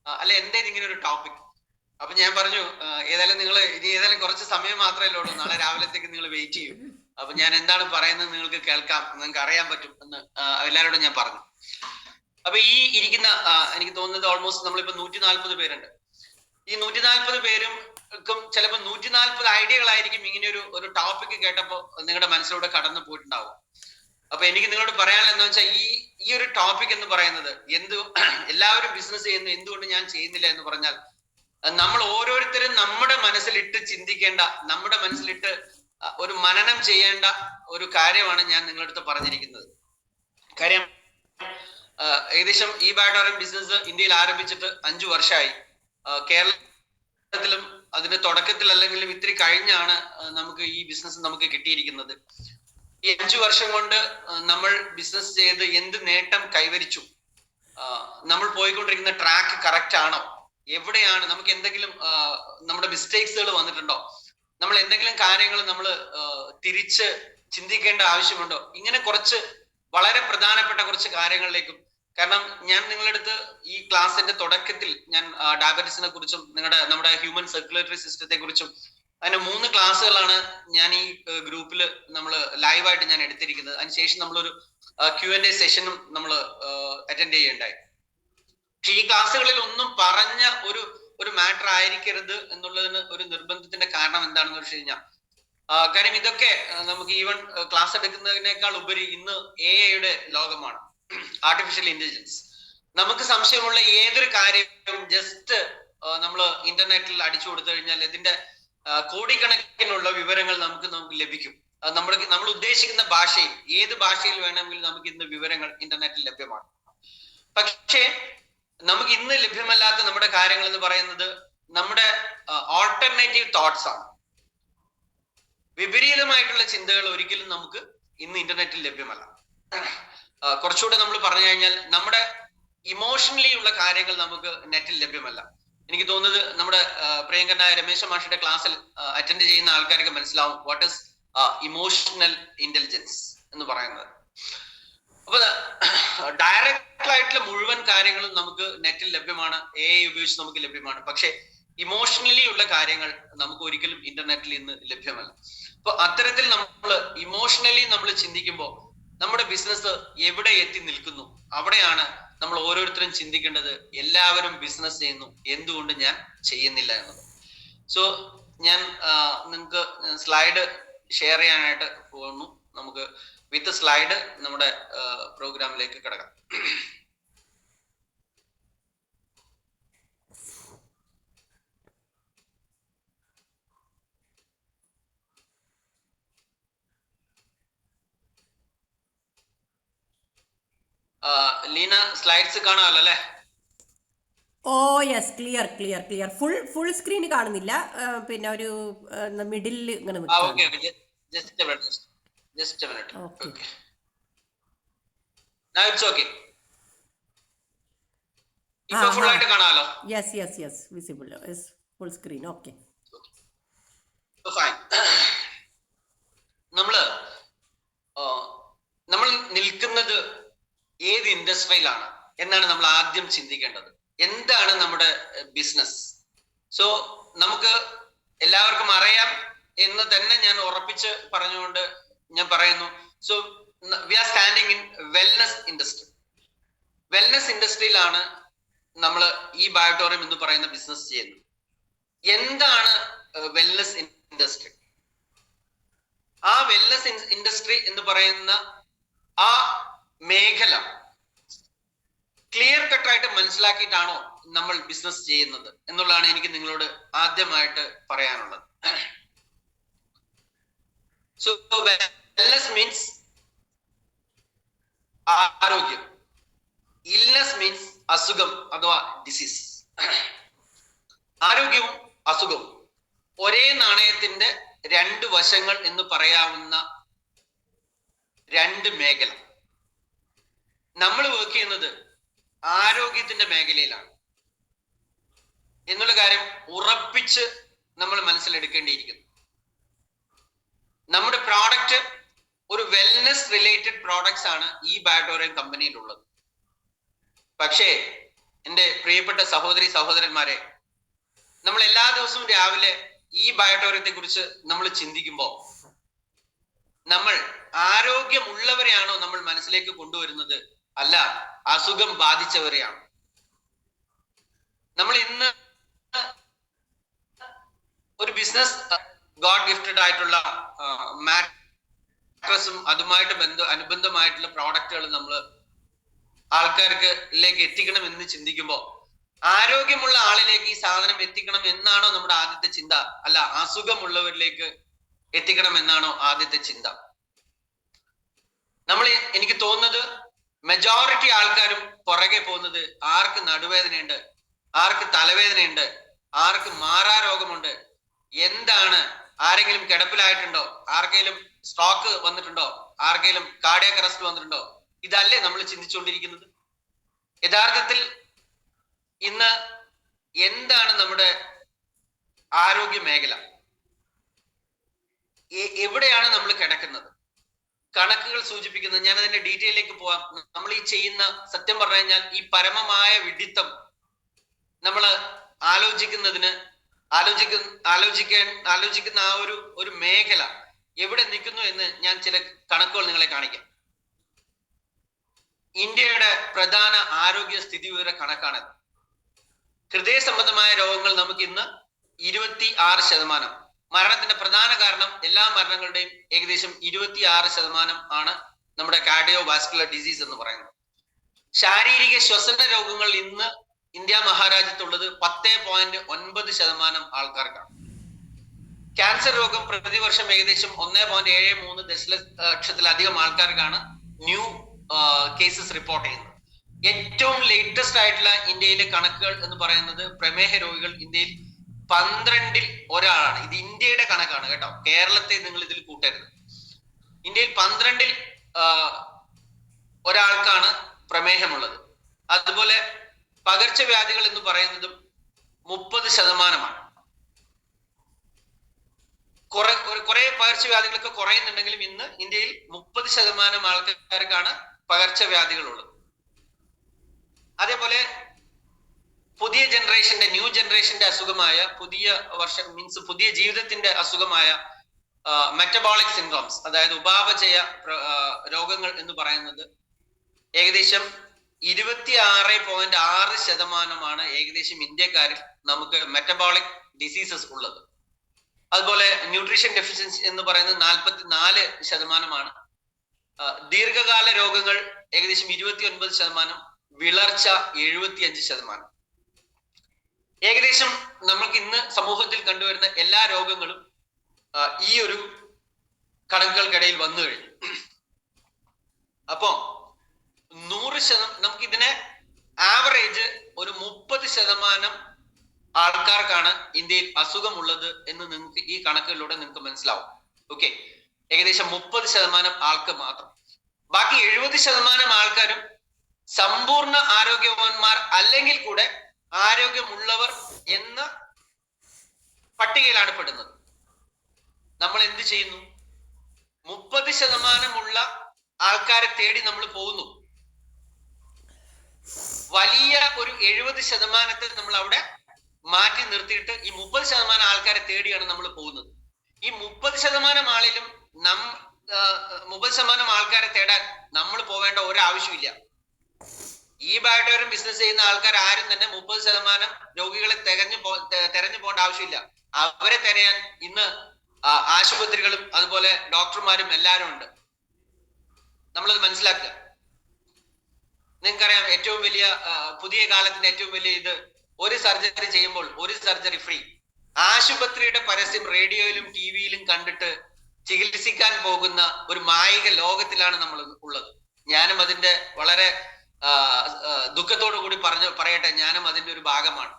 Speaker 2: അല്ലെ എന്തേലും ഇങ്ങനെ ഒരു ടോപ്പിക്? അപ്പൊ ഞാൻ പറഞ്ഞു, ഏതായാലും നിങ്ങൾ ഇനി ഏതായാലും കുറച്ച് സമയം മാത്രമല്ലേ ഉള്ളൂ, നാളെ രാവിലത്തേക്ക് നിങ്ങൾ വെയിറ്റ് ചെയ്യും, അപ്പൊ ഞാൻ എന്താണ് പറയുന്നത് നിങ്ങൾക്ക് കേൾക്കാം, നിങ്ങൾക്ക് അറിയാൻ പറ്റും എന്ന് എല്ലാവരോടും ഞാൻ പറഞ്ഞു. അപ്പൊ ഈ ഇരിക്കുന്ന എനിക്ക് തോന്നുന്നത് ഓൾമോസ്റ്റ് നമ്മളിപ്പോ 140 പേരുണ്ട്. ഈ 140 പേരും ചിലപ്പോൾ 140 ഐഡിയകളായിരിക്കും ഇങ്ങനെ ഒരു ടോപ്പിക് കേട്ടപ്പോ നിങ്ങളുടെ മനസ്സിലൂടെ കടന്നു പോയിട്ടുണ്ടാവും. അപ്പൊ എനിക്ക് നിങ്ങളോട് പറയാനുള്ള എന്താ വെച്ചാൽ ഈ ഒരു ടോപ്പിക് എന്ന് പറയുന്നത് എല്ലാവരും ബിസിനസ് ചെയ്യുന്നു, എന്തുകൊണ്ട് ഞാൻ ചെയ്യുന്നില്ല എന്ന് പറഞ്ഞാൽ, നമ്മൾ ഓരോരുത്തരും നമ്മുടെ മനസ്സിലിട്ട് ചിന്തിക്കേണ്ട, നമ്മുടെ മനസ്സിലിട്ട് ഒരു മനനം ചെയ്യേണ്ട ഒരു കാര്യമാണ് ഞാൻ നിങ്ങളുടെ അടുത്ത് പറഞ്ഞിരിക്കുന്നത്. കാര്യം ഏകദേശം ഈ ബാറ്റോറിയം ബിസിനസ് ഇന്ത്യയിൽ ആരംഭിച്ചിട്ട് 5 വർഷമായി. കേരളത്തിലും അതിന്റെ തുടക്കത്തിൽ അല്ലെങ്കിലും ഇത്തിരി കഴിഞ്ഞാണ് നമുക്ക് ഈ ബിസിനസ് നമുക്ക് കിട്ടിയിരിക്കുന്നത്. ഈ 5 വർഷം കൊണ്ട് നമ്മൾ ബിസിനസ് ചെയ്ത് എന്ത് നേട്ടം കൈവരിച്ചു, നമ്മൾ പോയിക്കൊണ്ടിരിക്കുന്ന ട്രാക്ക് കറക്റ്റ് ആണോ, എവിടെയാണ് നമുക്ക് എന്തെങ്കിലും നമ്മുടെ മിസ്റ്റേക്സുകൾ വന്നിട്ടുണ്ടോ, നമ്മൾ എന്തെങ്കിലും കാര്യങ്ങൾ നമ്മൾ തിരിച്ച് ചിന്തിക്കേണ്ട ആവശ്യമുണ്ടോ, ഇങ്ങനെ കുറച്ച് വളരെ പ്രധാനപ്പെട്ട കുറച്ച് കാര്യങ്ങളിലേക്കും. കാരണം ഞാൻ നിങ്ങളുടെ അടുത്ത് ഈ ക്ലാസ്സിന്റെ തുടക്കത്തിൽ ഞാൻ ഡയബറ്റീസിനെ കുറിച്ചും നമ്മുടെ ഹ്യൂമൻ സർക്കുലേറ്ററി സിസ്റ്റത്തെ കുറിച്ചും അതിന്റെ 3 ക്ലാസ്സുകളാണ് ഞാൻ ഈ ഗ്രൂപ്പിൽ നമ്മൾ ലൈവായിട്ട് ഞാൻ എടുത്തിരിക്കുന്നത്. അതിനുശേഷം നമ്മളൊരു Q&A സെഷനും നമ്മൾ അറ്റൻഡ് ചെയ്യുകയുണ്ടായി. പക്ഷെ ഈ ക്ലാസ്സുകളിൽ ഒന്നും പറഞ്ഞ ഒരു മാറ്റർ ആയിരിക്കരുത് എന്നുള്ളതിന് ഒരു നിർബന്ധത്തിന്റെ കാരണം എന്താണെന്ന് വെച്ച് കഴിഞ്ഞാൽ, കാര്യം ഇതൊക്കെ നമുക്ക് ഈവൻ ക്ലാസ് എടുക്കുന്നതിനേക്കാൾ ഉപരി ഇന്ന് AI ലോകമാണ്, ആർട്ടിഫിഷ്യൽ ഇന്റലിജൻസ്. നമുക്ക് സംശയമുള്ള ഏതൊരു കാര്യവും ജസ്റ്റ് നമ്മൾ ഇന്റർനെറ്റിൽ അടിച്ചു കൊടുത്തു കഴിഞ്ഞാൽ ഇതിന്റെ കോടിക്കണക്കിനുള്ള വിവരങ്ങൾ നമുക്ക് ലഭിക്കും. നമ്മൾ ഉദ്ദേശിക്കുന്ന ഭാഷയിൽ, ഏത് ഭാഷയിൽ വേണമെങ്കിലും നമുക്ക് ഇന്ന് വിവരങ്ങൾ ഇന്റർനെറ്റിൽ ലഭ്യമാണ്. പക്ഷേ നമുക്ക് ഇന്ന് ലഭ്യമല്ലാത്ത നമ്മുടെ കാര്യങ്ങൾ എന്ന് പറയുന്നത് നമ്മുടെ ഓൾട്ടർനേറ്റീവ് തോട്ട്സ് ആണ്. വിപരീതമായിട്ടുള്ള ചിന്തകൾ ഒരിക്കലും നമുക്ക് ഇന്ന് ഇന്റർനെറ്റിൽ ലഭ്യമല്ല. കുറച്ചുകൂടെ നമ്മൾ പറഞ്ഞു കഴിഞ്ഞാൽ നമ്മുടെ ഇമോഷണലി ഉള്ള കാര്യങ്ങൾ നമുക്ക് നെറ്റിൽ ലഭ്യമല്ല. എനിക്ക് തോന്നുന്നത് നമ്മുടെ പ്രിയങ്കരനായ രമേശ മാഷിന്റെ ക്ലാസ്സിൽ അറ്റൻഡ് ചെയ്യുന്ന ആൾക്കാർക്ക് മനസ്സിലാവും വാട്ട് ഇസ് ഇമോഷണൽ ഇന്റലിജൻസ് എന്ന് പറയുന്നത്. അപ്പൊ ഡയറക്റ്റ് ആയിട്ടുള്ള മുഴുവൻ കാര്യങ്ങളും നമുക്ക് നെറ്റിൽ ലഭ്യമാണ്, AI ഉപയോഗിച്ച് നമുക്ക് ലഭ്യമാണ്. പക്ഷെ ഇമോഷണലി ഉള്ള കാര്യങ്ങൾ നമുക്ക് ഒരിക്കലും ഇന്റർനെറ്റിൽ ഇന്ന് ലഭ്യമല്ല. അപ്പൊ അത്തരത്തിൽ നമ്മൾ ഇമോഷണലി നമ്മൾ ചിന്തിക്കുമ്പോൾ നമ്മുടെ ബിസിനസ് എവിടെ എത്തി നിൽക്കുന്നു, അവിടെയാണ് നമ്മൾ ഓരോരുത്തരും ചിന്തിക്കേണ്ടത്. എല്ലാവരും ബിസിനസ് ചെയ്യുന്നു, എന്തുകൊണ്ട് ഞാൻ ചെയ്യുന്നില്ല എന്നത്. സോ ഞാൻ നിങ്ങൾക്ക് സ്ലൈഡ് ഷെയർ ചെയ്യാനായിട്ട് പോകുന്നു. നമുക്ക് വിത്ത് സ്ലൈഡ് നമ്മുടെ പ്രോഗ്രാമിലേക്ക് കിടക്കാം. ലീന സ്ലൈഡ്സ് കാണാമല്ലോ അല്ലേ?
Speaker 1: Oh yes, clear clear clear. Full screen കാണുന്നില്ല, പിന്നെ ഒരു മിഡിലിൽ ഇങ്ങനെ yes yes yes visible, full screen. Okay,
Speaker 2: നമ്മൾ നിൽക്കുന്നത് ഏത് ഇൻഡസ്ട്രിയിലാണ് എന്നാണ് നമ്മൾ ആദ്യം ചിന്തിക്കേണ്ടത്. എന്താണ് നമ്മുടെ ബിസിനസ്? സോ നമുക്ക് എല്ലാവർക്കും അറിയാം എന്ന് തന്നെ ഞാൻ ഉറപ്പിച്ച് പറഞ്ഞുകൊണ്ട് ഞാൻ പറയുന്നു. So we are standing in wellness industry. Wellness ഇൻഡസ്ട്രിയിലാണ് നമ്മൾ ഈ ബയോട്ടോറിയം എന്ന് പറയുന്ന ബിസിനസ് ചെയ്യുന്നത്. എന്താണ് വെൽനസ് ഇൻഡസ്ട്രി? ആ വെൽനസ് ഇൻഡസ്ട്രി എന്ന് പറയുന്ന ആ മേഖല ക്ലിയർ കട്ടായിട്ട് മനസ്സിലാക്കിയിട്ടാണോ നമ്മൾ ബിസിനസ് ചെയ്യുന്നത് എന്നുള്ളതാണ് എനിക്ക് നിങ്ങളോട് ആദ്യമായിട്ട് പറയാനുള്ളത്. സോ വെൽനസ് മീൻസ് ആരോഗ്യം, ഇൽനെസ് മീൻസ് അസുഖം അഥവാ ഡിസീസ്. ആരോഗ്യവും അസുഖവും ഒരേ നാണയത്തിന്റെ രണ്ട് വശങ്ങൾ എന്ന് പറയാവുന്ന രണ്ട് മേഖല. നമ്മൾ വർക്ക് ചെയ്യുന്നത് ആരോഗ്യത്തിന്റെ മേഖലയിലാണ് എന്നുള്ള കാര്യം ഉറപ്പിച്ച് നമ്മൾ മനസ്സിലെടുക്കേണ്ടിയിരിക്കുന്നു. നമ്മുടെ പ്രോഡക്റ്റ് ഒരു വെൽനെസ് റിലേറ്റഡ് പ്രോഡക്ട്സ് ആണ് ഈ ബയോട്ടോറിയം കമ്പനിയിലുള്ളത്. പക്ഷേ എൻ്റെ പ്രിയപ്പെട്ട സഹോദരി സഹോദരന്മാരെ, നമ്മൾ എല്ലാ ദിവസവും രാവിലെ ഈ ബയോട്ടോറിയത്തെ കുറിച്ച് നമ്മൾ ചിന്തിക്കുമ്പോൾ നമ്മൾ ആരോഗ്യമുള്ളവരെയാണോ നമ്മൾ മനസ്സിലേക്ക് കൊണ്ടുവരുന്നത്, അല്ല അസുഖം ബാധിച്ചവരെയാണ്? നമ്മൾ ഇന്ന് ഒരു ബിസിനസ് ഗോഡ് ഗിഫ്റ്റഡ് ആയിട്ടുള്ള മാട്രസും അതുമായിട്ട് അനുബന്ധമായിട്ടുള്ള പ്രോഡക്റ്റുകൾ നമ്മൾ ആൾക്കാർക്ക് എത്തിക്കണം എന്ന് ചിന്തിക്കുമ്പോൾ ആരോഗ്യമുള്ള ആളിലേക്ക് ഈ സാധനം എത്തിക്കണം എന്നാണോ നമ്മുടെ ആദ്യത്തെ ചിന്ത, അല്ല അസുഖമുള്ളവരിലേക്ക് എത്തിക്കണം എന്നാണോ ആദ്യത്തെ ചിന്ത? എനിക്ക് തോന്നുന്നത് മെജോറിറ്റി ആൾക്കാരും പുറകെ പോകുന്നത് ആർക്ക് നടുവേദനയുണ്ട്, ആർക്ക് തലവേദനയുണ്ട്, ആർക്ക് മാറാരോഗമുണ്ട്, എന്താണ്, ആരെങ്കിലും കിടപ്പിലായിട്ടുണ്ടോ, ആർക്കെങ്കിലും സ്ട്രോക്ക് വന്നിട്ടുണ്ടോ, ആർക്കെങ്കിലും കാർഡിയാക് അറസ്റ്റ് വന്നിട്ടുണ്ടോ, ഇതല്ലേ നമ്മൾ ചിന്തിച്ചുകൊണ്ടിരിക്കുന്നത്. യഥാർത്ഥത്തിൽ ഇന്ന് എന്താണ് നമ്മുടെ ആരോഗ്യ മേഖല, എവിടെയാണ് നമ്മൾ കിടക്കുന്നത്? കണക്കുകൾ സൂചിപ്പിക്കുന്നത്, ഞാൻ അതിന്റെ ഡീറ്റെയിലേക്ക് പോവാം. നമ്മൾ ഈ ചെയ്യുന്ന, സത്യം പറഞ്ഞു കഴിഞ്ഞാൽ ഈ പരമമായ വിഡിത്തം നമ്മൾ ആലോചിക്കുന്ന ആ ഒരു മേഖല എവിടെ നിൽക്കുന്നു എന്ന് ഞാൻ ചില കണക്കുകൾ നിങ്ങളെ കാണിക്കാം. ഇന്ത്യയുടെ പ്രധാന ആരോഗ്യ സ്ഥിതിവിവര കണക്കാണത്. ഹൃദയ സംബന്ധമായ രോഗങ്ങൾ നമുക്ക് ഇന്ന് 26%. മരണത്തിന്റെ പ്രധാന കാരണം, എല്ലാ മരണങ്ങളുടെയും ഏകദേശം 26% ആണ് നമ്മുടെ കാർഡിയോ വാസ്കുലർ ഡിസീസ് എന്ന് പറയുന്നത്. ശാരീരിക ശ്വസന രോഗങ്ങൾ ഇന്ന് ഇന്ത്യ മഹാരാജ്യത്തുള്ളത് 10.9% ആൾക്കാർക്കാണ്. ക്യാൻസർ രോഗം പ്രതിവർഷം ഏകദേശം 1.73 ദശലക്ഷത്തിലധികം ആൾക്കാർക്കാണ് ന്യൂ കേസസ് റിപ്പോർട്ട് ചെയ്യുന്നത്. ഏറ്റവും ലേറ്റസ്റ്റ് ആയിട്ടുള്ള ഇന്ത്യയിലെ കണക്കുകൾ എന്ന് പറയുന്നത് പ്രമേഹ രോഗികൾ ഇന്ത്യയിൽ 12ൽ ഒരാളാണ്. ഇത് ഇന്ത്യയുടെ കണക്കാണ് കേട്ടോ, കേരളത്തെ നിങ്ങൾ ഇതിൽ കൂട്ടരുത്. ഇന്ത്യയിൽ 12ൽ ഒരാൾക്കാണ് പ്രമേഹമുള്ളത്. അതുപോലെ പകർച്ചവ്യാധികൾ എന്ന് പറയുന്നതും 30%. കുറെ പകർച്ചവ്യാധികളൊക്കെ കുറയുന്നുണ്ടെങ്കിലും ഇന്ന് ഇന്ത്യയിൽ 30% ആൾക്കാർക്കാണ് പകർച്ചവ്യാധികൾ ഉള്ളത്. അതേപോലെ പുതിയ ന്യൂ ജനറേഷന്റെ അസുഖമായ പുതിയ ജീവിതത്തിന്റെ അസുഖമായ മെറ്റബോളിക് സിൻഡ്രോംസ്, അതായത് ഉപാപചയ രോഗങ്ങൾ എന്ന് പറയുന്നത് ഏകദേശം 26.6% ഏകദേശം ഇന്ത്യക്കാരിൽ നമുക്ക് മെറ്റബോളിക് ഡിസീസസ് ഉള്ളത്. അതുപോലെ ന്യൂട്രീഷൻ ഡെഫിഷ്യൻസി എന്ന് പറയുന്നത് 44%. ദീർഘകാല രോഗങ്ങൾ ഏകദേശം 29%, വിളർച്ച 75%. ഏകദേശം നമുക്ക് ഇന്ന് സമൂഹത്തിൽ കണ്ടുവരുന്ന എല്ലാ രോഗങ്ങളും ഈ ഒരു കണക്കുകൾക്കിടയിൽ വന്നു കഴിഞ്ഞു. അപ്പോ 100% നമുക്ക് ഇതിനെ ആവറേജ് ഒരു 30% ആൾക്കാർക്കാണ് ഇന്ത്യയിൽ അസുഖമുള്ളത് എന്ന് നിങ്ങൾക്ക് ഈ കണക്കുകളിലൂടെ നിങ്ങൾക്ക് മനസ്സിലാവും. ഓക്കെ, ഏകദേശം 30% ആൾക്ക് മാത്രം. ബാക്കി 70% ആൾക്കാരും സമ്പൂർണ്ണ ആരോഗ്യവാന്മാർ അല്ലെങ്കിൽ കൂടെ ആരോഗ്യമുള്ളവർ എന്ന പട്ടികയിലാണ് പെടുന്നത്. നമ്മൾ എന്ത് ചെയ്യുന്നു? 30% ആൾക്കാരെ തേടി നമ്മൾ പോകുന്നു. വലിയ ഒരു 70% നമ്മൾ അവിടെ മാറ്റി നിർത്തിയിട്ട് ഈ 30% ആൾക്കാരെ തേടിയാണ് നമ്മൾ പോകുന്നത്. ഈ 30% ആളിലും 30% ആൾക്കാരെ തേടാൻ നമ്മൾ പോവേണ്ട ഒരാവശ്യമില്ല. ഈ ബയോടെക്നോളജി ബിസിനസ് ചെയ്യുന്ന ആൾക്കാർ ആരും തന്നെ 30% രോഗികളെ തെരഞ്ഞു പോകേണ്ട ആവശ്യമില്ല. അവരെ തിരയാൻ ഇന്ന് ആശുപത്രികളും അതുപോലെ ഡോക്ടർമാരും എല്ലാവരും ഉണ്ട്. നമ്മളത് മനസ്സിലാക്കുക. നിങ്ങൾക്കറിയാം, ഏറ്റവും വലിയ പുതിയ കാലത്തിന്റെ ഏറ്റവും വലിയ ഇത്, ഒരു സർജറി ചെയ്യുമ്പോൾ ഒരു സർജറി ഫ്രീ. ആശുപത്രിയുടെ പരസ്യം റേഡിയോയിലും ടിവിയിലും കണ്ടിട്ട് ചികിത്സിക്കാൻ പോകുന്ന ഒരു മായിക ലോകത്തിലാണ് നമ്മൾ ഉള്ളത്. ഞാനും അതിന്റെ വളരെ ദുഃഖത്തോടു കൂടി പറയട്ടെ, ഞാനും അതിന്റെ ഒരു ഭാഗമാണ്.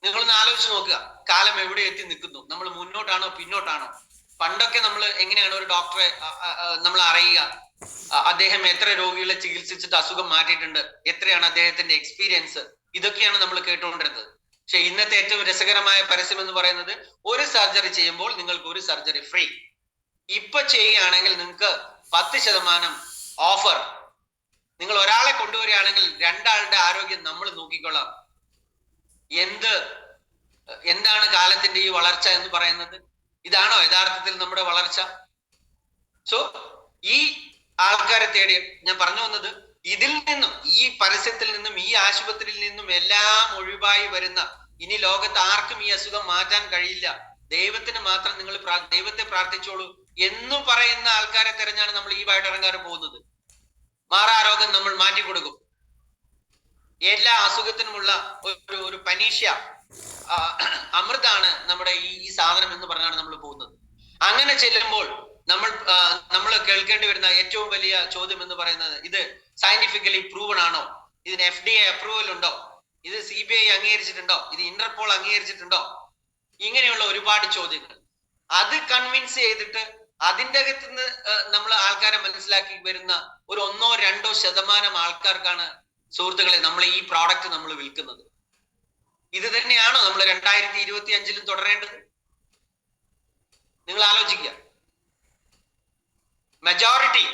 Speaker 2: നിങ്ങളൊന്ന് ആലോചിച്ച് നോക്കുക, കാലം എവിടെ എത്തി നിൽക്കുന്നു? നമ്മൾ മുന്നോട്ടാണോ പിന്നോട്ടാണോ? പണ്ടൊക്കെ നമ്മൾ എങ്ങനെയാണ് ഒരു ഡോക്ടറെ നമ്മൾ അറിയുക? അദ്ദേഹം എത്ര രോഗികളെ ചികിത്സിച്ചിട്ട് അസുഖം മാറ്റിയിട്ടുണ്ട്, എത്രയാണ് അദ്ദേഹത്തിന്റെ എക്സ്പീരിയൻസ്, ഇതൊക്കെയാണ് നമ്മൾ കേട്ടുകൊണ്ടിരുന്നത്. പക്ഷെ ഇന്നത്തെ ഏറ്റവും രസകരമായ പരസ്യം എന്ന് പറയുന്നത്, ഒരു സർജറി ചെയ്യുമ്പോൾ നിങ്ങൾക്ക് ഒരു സർജറി ഫ്രീ. ഇപ്പൊ ചെയ്യുകയാണെങ്കിൽ നിങ്ങൾക്ക് 10% ഓഫർ. നിങ്ങൾ ഒരാളെ കൊണ്ടുവരികയാണെങ്കിൽ 2 ആളുടെ ആരോഗ്യം നമ്മൾ നോക്കിക്കൊള്ളാം. എന്താണ് കാലത്തിന്റെ ഈ വളർച്ച എന്ന് പറയുന്നത്? ഇതാണോ യഥാർത്ഥത്തിൽ നമ്മുടെ വളർച്ച? സോ ഈ ആൾക്കാരെ തേടി ഞാൻ പറഞ്ഞു വന്നത്, ഇതിൽ നിന്നും, ഈ പരസ്യത്തിൽ നിന്നും, ഈ ആശുപത്രിയിൽ നിന്നും എല്ലാം ഒഴിവായി വരുന്ന, ഇനി ലോകത്ത് ആർക്കും ഈ അസുഖം മാറ്റാൻ കഴിയില്ല, ദൈവത്തിന് മാത്രം നിങ്ങൾ ദൈവത്തെ പ്രാർത്ഥിച്ചോളൂ എന്നു പറയുന്ന ആൾക്കാരെ തെരഞ്ഞാണ് നമ്മൾ ഈ ബയോടെക്നോളജിക്കാർ പോകുന്നത്. മാറാരോഗം നമ്മൾ മാറ്റിക്കൊടുക്കും. എല്ലാ അസുഖത്തിനുമുള്ള ഒരു പനീഷ്യ അമൃതാണ് നമ്മുടെ ഈ സാധനം എന്ന് പറഞ്ഞാണ് നമ്മൾ പോകുന്നത്. അങ്ങനെ ചെല്ലുമ്പോൾ നമ്മൾ കേൾക്കേണ്ടി വരുന്ന ഏറ്റവും വലിയ ചോദ്യം എന്ന് പറയുന്നത്, ഇത് സയന്റിഫിക്കലി പ്രൂവൺ ആണോ? ഇതിന് FDA അപ്രൂവൽ ഉണ്ടോ? ഇത് CBI അംഗീകരിച്ചിട്ടുണ്ടോ? ഇത് ഇന്റർപോൾ അംഗീകരിച്ചിട്ടുണ്ടോ? ഇങ്ങനെയുള്ള ഒരുപാട് ചോദ്യങ്ങൾ. അത് കൺവിൻസ് ചെയ്തിട്ട് അതിൻ്റെ അകത്തുനിന്ന് നമ്മൾ ആൾക്കാരെ മനസ്സിലാക്കി വരുന്ന ഒരു 1-2% ആൾക്കാർക്കാണ് സുഹൃത്തുക്കളെ നമ്മൾ ഈ പ്രോഡക്റ്റ് നമ്മൾ വിൽക്കുന്നത്. ഇത് തന്നെയാണോ നമ്മൾ 2025 തുടരേണ്ടത്? നിങ്ങൾ ആലോചിക്കുക. മെജോറിറ്റി,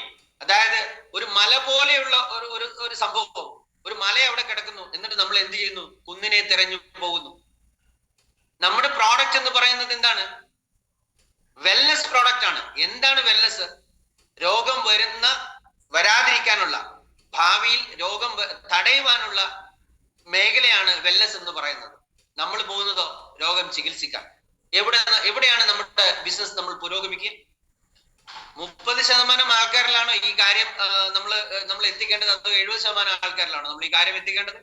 Speaker 2: അതായത് ഒരു മല പോലെയുള്ള ഒരു സംഭവം, ഒരു മല അവിടെ കിടക്കുന്നു, എന്നിട്ട് നമ്മൾ എന്ത് ചെയ്യുന്നു? കുന്നിനെ തിരഞ്ഞു പോകുന്നു. നമ്മുടെ പ്രോഡക്റ്റ് എന്ന് പറയുന്നത് എന്താണ്? വെൽനസ് പ്രോഡക്റ്റ് ആണ്. എന്താണ് വെൽനസ്? രോഗം വരാതിരിക്കാനുള്ള, ഭാവിയിൽ രോഗം തടയുവാനുള്ള മേഖലയാണ് വെൽനസ് എന്ന് പറയുന്നത്. നമ്മൾ പോകുന്നതോ രോഗം ചികിത്സിക്കാൻ. എവിടെയാണ് നമ്മുടെ ബിസിനസ് നമ്മൾ പുരോഗമിക്കുക? 30% ആൾക്കാരിലാണോ ഈ കാര്യം നമ്മൾ എത്തിക്കേണ്ടത്? അതോ 70% ആൾക്കാരിലാണോ നമ്മൾ ഈ കാര്യം എത്തിക്കേണ്ടത്?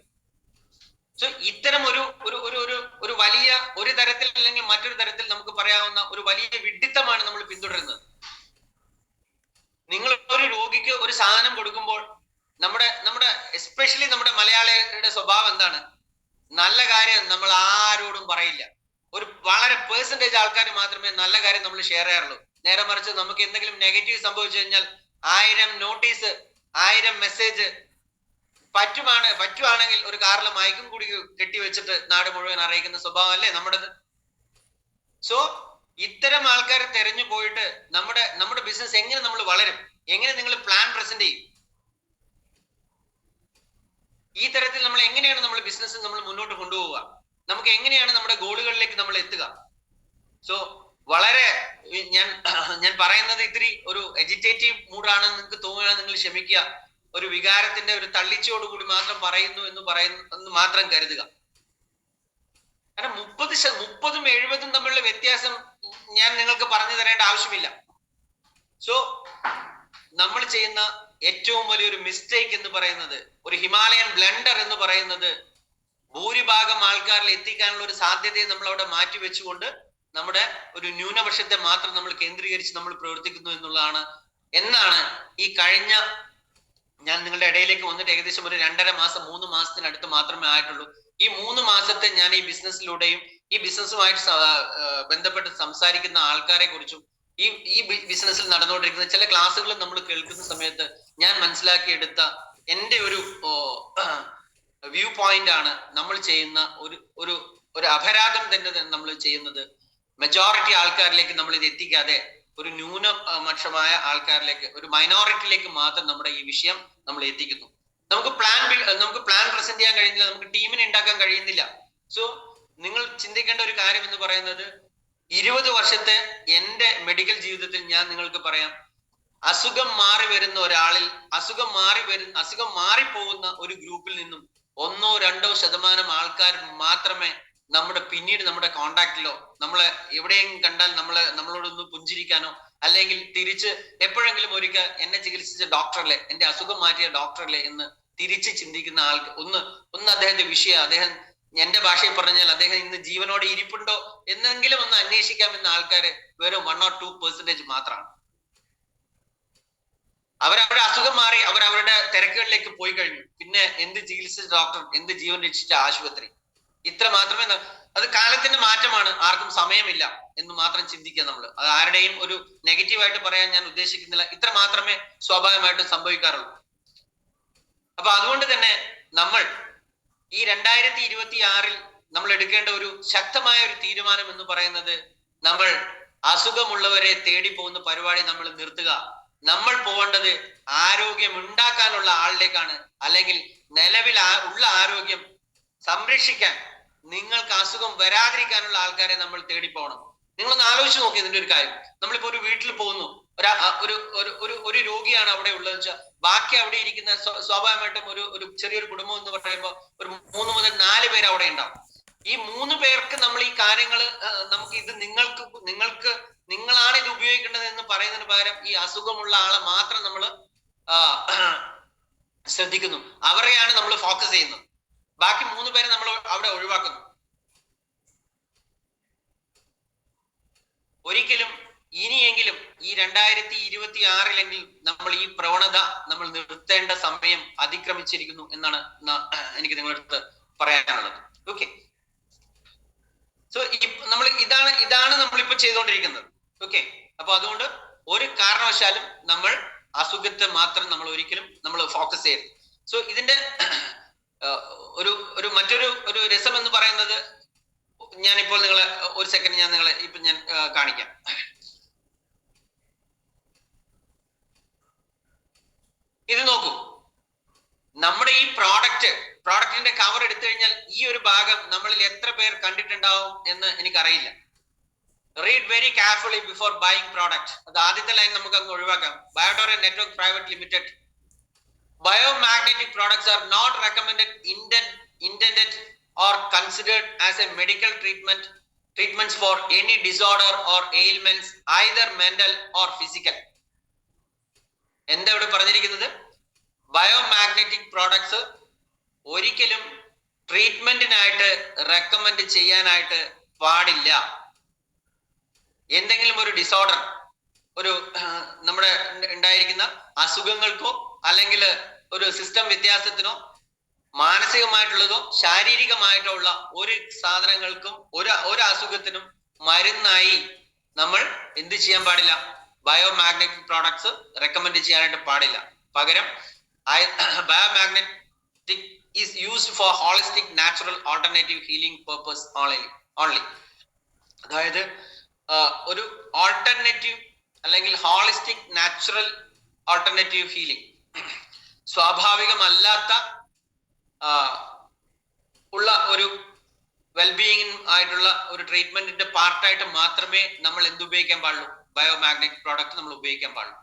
Speaker 2: സോ ഇത്തരം ഒരു ഒരു ഒരു ഒരു ഒരു വലിയ ഒരു തരത്തിൽ അല്ലെങ്കിൽ മറ്റൊരു തരത്തിൽ നമുക്ക് പറയാവുന്ന ഒരു വലിയ വിഡ്ഢിത്തമാണ് നമ്മൾ പിന്തുടരുന്നത്. നിങ്ങൾ ഒരു രോഗിക്ക് ഒരു സാധനം കൊടുക്കുമ്പോൾ നമ്മുടെ നമ്മുടെ എസ്പെഷ്യലി നമ്മുടെ മലയാളിയുടെ സ്വഭാവം എന്താണ്? നല്ല കാര്യം നമ്മൾ ആരോടും പറയില്ല. ഒരു വളരെ പേഴ്സൻറ്റേജ് ആൾക്കാർ മാത്രമേ നല്ല കാര്യം നമ്മൾ ഷെയർ ചെയ്യാറുള്ളൂ. നേരെ മറിച്ച് നമുക്ക് എന്തെങ്കിലും നെഗറ്റീവ് സംഭവിച്ചു കഴിഞ്ഞാൽ 1000 നോട്ടീസ്, 1000 മെസ്സേജ്, പറ്റുവാണെങ്കിൽ ഒരു കാറിൽ മയക്കും കൂടി കെട്ടിവെച്ചിട്ട് നാട് മുഴുവൻ അറിയിക്കുന്ന സ്വഭാവം അല്ലേ നമ്മുടേത്? സോ ഇത്തരം ആൾക്കാരെ തെരഞ്ഞു പോയിട്ട് നമ്മുടെ ബിസിനസ് എങ്ങനെ നമ്മൾ വളരും, എങ്ങനെ നിങ്ങൾ പ്ലാൻ പ്രസന്റ് ചെയ്യും, ഈ തരത്തിൽ നമ്മൾ എങ്ങനെയാണ് നമ്മൾ ബിസിനസ് നമ്മൾ മുന്നോട്ട് കൊണ്ടുപോവുക, നമുക്ക് എങ്ങനെയാണ് നമ്മുടെ ഗോളുകളിലേക്ക് നമ്മൾ എത്തുക? സോ വളരെ ഞാൻ പറയുന്നത് ഇത്തിരി ഒരു എജിറ്റേറ്റീവ് മൂഡാണെന്ന് നിങ്ങൾക്ക് തോന്നുകയാണെങ്കിൽ നിങ്ങൾ ക്ഷമിക്കുക. ഒരു വികാരത്തിന്റെ ഒരു തള്ളിച്ചോടുകൂടി മാത്രം പറയുന്നു എന്ന് മാത്രം കരുതുക. കാരണം 30-ഉം 70-ഉം തമ്മിലുള്ള വ്യത്യാസം ഞാൻ നിങ്ങൾക്ക് പറഞ്ഞു തരേണ്ട ആവശ്യമില്ല. സോ നമ്മൾ ചെയ്യുന്ന ഏറ്റവും വലിയൊരു മിസ്റ്റേക്ക് എന്ന് പറയുന്നത്, ഒരു ഹിമാലയൻ ബ്ലണ്ടർ എന്ന് പറയുന്നത്, ഭൂരിഭാഗം ആൾക്കാരിൽ എത്തിക്കാനുള്ള ഒരു സാധ്യതയെ നമ്മൾ അവിടെ മാറ്റി വെച്ചുകൊണ്ട് നമ്മുടെ ഒരു ന്യൂനപക്ഷത്തെ മാത്രം നമ്മൾ കേന്ദ്രീകരിച്ച് നമ്മൾ പ്രവർത്തിക്കുന്നു എന്നാണ് ഈ കഴിഞ്ഞ ഞാൻ നിങ്ങളുടെ ഇടയിലേക്ക് വന്നിട്ട് ഏകദേശം ഒരു 2.5 മാസം 3 മാസത്തിനടുത്ത് മാത്രമേ ആയിട്ടുള്ളൂ. ഈ 3 മാസത്തെ ഞാൻ ഈ ബിസിനസ്സിലൂടെയും ഈ ബിസിനസ്സുമായിട്ട് ബന്ധപ്പെട്ട് സംസാരിക്കുന്ന ആൾക്കാരെ കുറിച്ചും ഈ ബിസിനസ്സിൽ നടന്നുകൊണ്ടിരിക്കുന്ന ചില ക്ലാസ്സുകൾ നമ്മൾ കേൾക്കുന്ന സമയത്ത് ഞാൻ മനസ്സിലാക്കിയെടുത്ത എന്റെ ഒരു വ്യൂ പോയിന്റ് ആണ്, നമ്മൾ ചെയ്യുന്ന ഒരു അപരാധം തന്നെ നമ്മൾ ചെയ്യുന്നത് മെജോറിറ്റി ആൾക്കാരിലേക്ക് നമ്മൾ ഇത് എത്തിക്കാതെ ഒരു ന്യൂനപക്ഷമായ ആൾക്കാരിലേക്ക്, ഒരു മൈനോറിറ്റിയിലേക്ക് മാത്രം നമ്മുടെ ഈ വിഷയം നമ്മൾ എത്തിക്കുന്നു. നമുക്ക് പ്ലാൻ പ്രസന്റ് ചെയ്യാൻ കഴിയുന്നില്ല, നമുക്ക് ടീമിനെ ഉണ്ടാക്കാൻ കഴിയുന്നില്ല. സോ നിങ്ങൾ ചിന്തിക്കേണ്ട ഒരു കാര്യം എന്ന് പറയുന്നത്, 20 വർഷത്തെ എന്റെ മെഡിക്കൽ ജീവിതത്തിൽ ഞാൻ നിങ്ങൾക്ക് പറയാം, അസുഖം മാറി വരുന്ന ഒരാളിൽ അസുഖം മാറിപ്പോകുന്ന ഒരു ഗ്രൂപ്പിൽ നിന്നും 1-2% ആൾക്കാർ മാത്രമേ പിന്നീട് നമ്മുടെ കോണ്ടാക്റ്റിലോ നമ്മളെ എവിടെയെങ്കിലും കണ്ടാൽ നമ്മളോടൊന്ന് പുഞ്ചിരിക്കാനോ അല്ലെങ്കിൽ തിരിച്ച് എപ്പോഴെങ്കിലും ഒരിക്കൽ എന്നെ ചികിത്സിച്ച ഡോക്ടറല്ലേ, എന്റെ അസുഖം മാറ്റിയ ഡോക്ടറല്ലേ എന്ന് തിരിച്ച് ചിന്തിക്കുന്ന ആൾക്ക് ഒന്ന് അദ്ദേഹത്തെ അദ്ദേഹം എന്റെ ഭാഷയിൽ പറഞ്ഞാൽ അദ്ദേഹം ഇന്ന് ജീവനോടെ ഇരിപ്പുണ്ടോ എന്നെങ്കിലും ഒന്ന് അന്വേഷിക്കാമെന്ന ആൾക്കാര് വെറും 1-2% മാത്രമാണ്. അവരവരുടെ അസുഖം മാറി അവരവരുടെ തിരക്കുകളിലേക്ക് പോയി കഴിഞ്ഞു. പിന്നെ എന്ത് ചികിത്സിച്ച ഡോക്ടർ, എന്ത് ജീവൻ രക്ഷിച്ച ആശുപത്രി, ഇത്ര മാത്രമേ. അത് കാലത്തിന്റെ മാറ്റമാണ്, ആർക്കും സമയമില്ല എന്ന് മാത്രം ചിന്തിക്കുക നമ്മൾ. അത് ആരുടെയും ഒരു നെഗറ്റീവായിട്ട് പറയാൻ ഞാൻ ഉദ്ദേശിക്കുന്നില്ല, ഇത്ര മാത്രമേ സ്വാഭാവികമായിട്ടും സംഭവിക്കാറുള്ളൂ. അപ്പൊ അതുകൊണ്ട് തന്നെ നമ്മൾ ഈ 2026-ൽ നമ്മൾ എടുക്കേണ്ട ഒരു ശക്തമായ ഒരു തീരുമാനം എന്ന് പറയുന്നത്, നമ്മൾ അസുഖമുള്ളവരെ തേടി പോകുന്ന പരിപാടി നമ്മൾ നിർത്തുക. നമ്മൾ പോകേണ്ടത് ആരോഗ്യം ഉണ്ടാക്കാനുള്ള ആളിലേക്കാണ്, അല്ലെങ്കിൽ നിലവിൽ ഉള്ള ആരോഗ്യം സംരക്ഷിക്കാൻ, നിങ്ങൾക്ക് അസുഖം വരാതിരിക്കാനുള്ള ആൾക്കാരെ നമ്മൾ തേടി പോകണം. നിങ്ങളൊന്ന് ആലോചിച്ച് നോക്കി ഇതിന്റെ ഒരു കാര്യം. നമ്മളിപ്പോ ഒരു വീട്ടിൽ പോകുന്നു, ഒരു രോഗിയാണ് അവിടെ ഉള്ളതെന്ന് വെച്ചാൽ ബാക്കി അവിടെ ഇരിക്കുന്ന സ്വാഭാവികമായിട്ടും ഒരു ചെറിയൊരു കുടുംബം എന്ന് പറയുമ്പോൾ ഒരു 3 മുതൽ 4 പേര് അവിടെ ഉണ്ടാവും. ഈ 3 പേർക്ക് നമ്മൾ ഈ കാര്യങ്ങൾ നമുക്ക് ഇത് നിങ്ങളാണ് ഇത് ഉപയോഗിക്കേണ്ടത് എന്ന് പറയുന്നതിന് പകരം ഈ അസുഖമുള്ള ആളെ മാത്രം നമ്മൾ ശ്രദ്ധിക്കുന്നു, അവരെയാണ് നമ്മൾ ഫോക്കസ് ചെയ്യുന്നത്. ബാക്കി 3 പേരെ നമ്മൾ അവിടെ ഒഴിവാക്കുന്നു. ഒരിക്കലും ഇനിയെങ്കിലും ഈ 2026-ലെങ്കിൽ നമ്മൾ ഈ പ്രവണത നമ്മൾ നിർത്തേണ്ട സമയം അതിക്രമിച്ചിരിക്കുന്നു എന്നാണ് എനിക്ക് നിങ്ങളുടെ അടുത്ത് പറയാനുള്ളത്. ഓക്കെ, സോ നമ്മൾ ഇതാണ് നമ്മളിപ്പോ ചെയ്തുകൊണ്ടിരിക്കുന്നത്. ഓക്കെ, അപ്പൊ അതുകൊണ്ട് ഒരു കാരണവശാലും നമ്മൾ അസുഖത്തെ മാത്രം നമ്മൾ ഒരിക്കലും നമ്മൾ ഫോക്കസ് ചെയ്യരുത്. സോ ഇതിന്റെ മറ്റൊരു രസം എന്ന് പറയുന്നത്, ഞാനിപ്പോൾ നിങ്ങളെ ഒരു സെക്കൻഡ് ഞാൻ കാണിക്കാം. ഇത് നോക്കൂ, നമ്മുടെ ഈ പ്രോഡക്റ്റിന്റെ കവർ എടുത്തു കഴിഞ്ഞാൽ ഈ ഒരു ഭാഗം നമ്മളിൽ എത്ര പേർ കണ്ടിട്ടുണ്ടാവും എന്ന് എനിക്കറിയില്ല. Read very carefully before buying product. അത് ആദ്യത്തെ ലൈൻ നമുക്ക് അങ്ങ് ഒഴിവാക്കാം. ബയോഡോർ network private limited. Biomagnetic products are not recommended, intended or considered as a medical treatments for any disorder or ailments, either mental or physical. എന്താ ഇവിടെ പറഞ്ഞിരിക്കുന്നത്? Biomagnetic products ഒരിക്കലും ട്രീറ്റ്മെന്റിനായിട്ട് റെക്കമെൻഡ് ചെയ്യാനായിട്ട് പാടില്ല. എന്തെങ്കിലും ഒരു ഡിസോർഡർ, ഒരു നമ്മുടെ ഉണ്ടായിരിക്കുന്ന അസുഖങ്ങൾക്കോ അല്ലെങ്കിൽ ഒരു സിസ്റ്റം വ്യത്യാസത്തിനോ മാനസികമായിട്ടുള്ളതോ ശാരീരികമായിട്ടോ ഉള്ള ഒരു സാധനങ്ങൾക്കും ഒരു അസുഖത്തിനും മരുന്നായി നമ്മൾ എന്ത് ചെയ്യാൻ പാടില്ല? ബയോമാഗ്നറ്റിക് പ്രോഡക്ട്സ് റെക്കമെൻഡ് ചെയ്യാനായിട്ട് പാടില്ല. പകരം biomagnetic is used for holistic natural alternative healing purpose only. അതായത് ഒരു ഓൾട്ടർനേറ്റീവ് അല്ലെങ്കിൽ ഹോളിസ്റ്റിക് നാച്ചുറൽ ഓൾട്ടർനേറ്റീവ് ഹീലിംഗ്, സ്വാഭാവികമല്ലാത്ത ഉള്ള ഒരു വെൽബീയിങ് ആയിട്ടുള്ള ഒരു ട്രീറ്റ്മെന്റിന്റെ പാർട്ടായിട്ട് മാത്രമേ നമ്മൾ ഉപയോഗിക്കാൻ പാടുള്ളൂ. ബയോമാഗ്നറ്റിക് പ്രോഡക്റ്റ് നമ്മൾ ഉപയോഗിക്കാൻ പാടുള്ളൂ.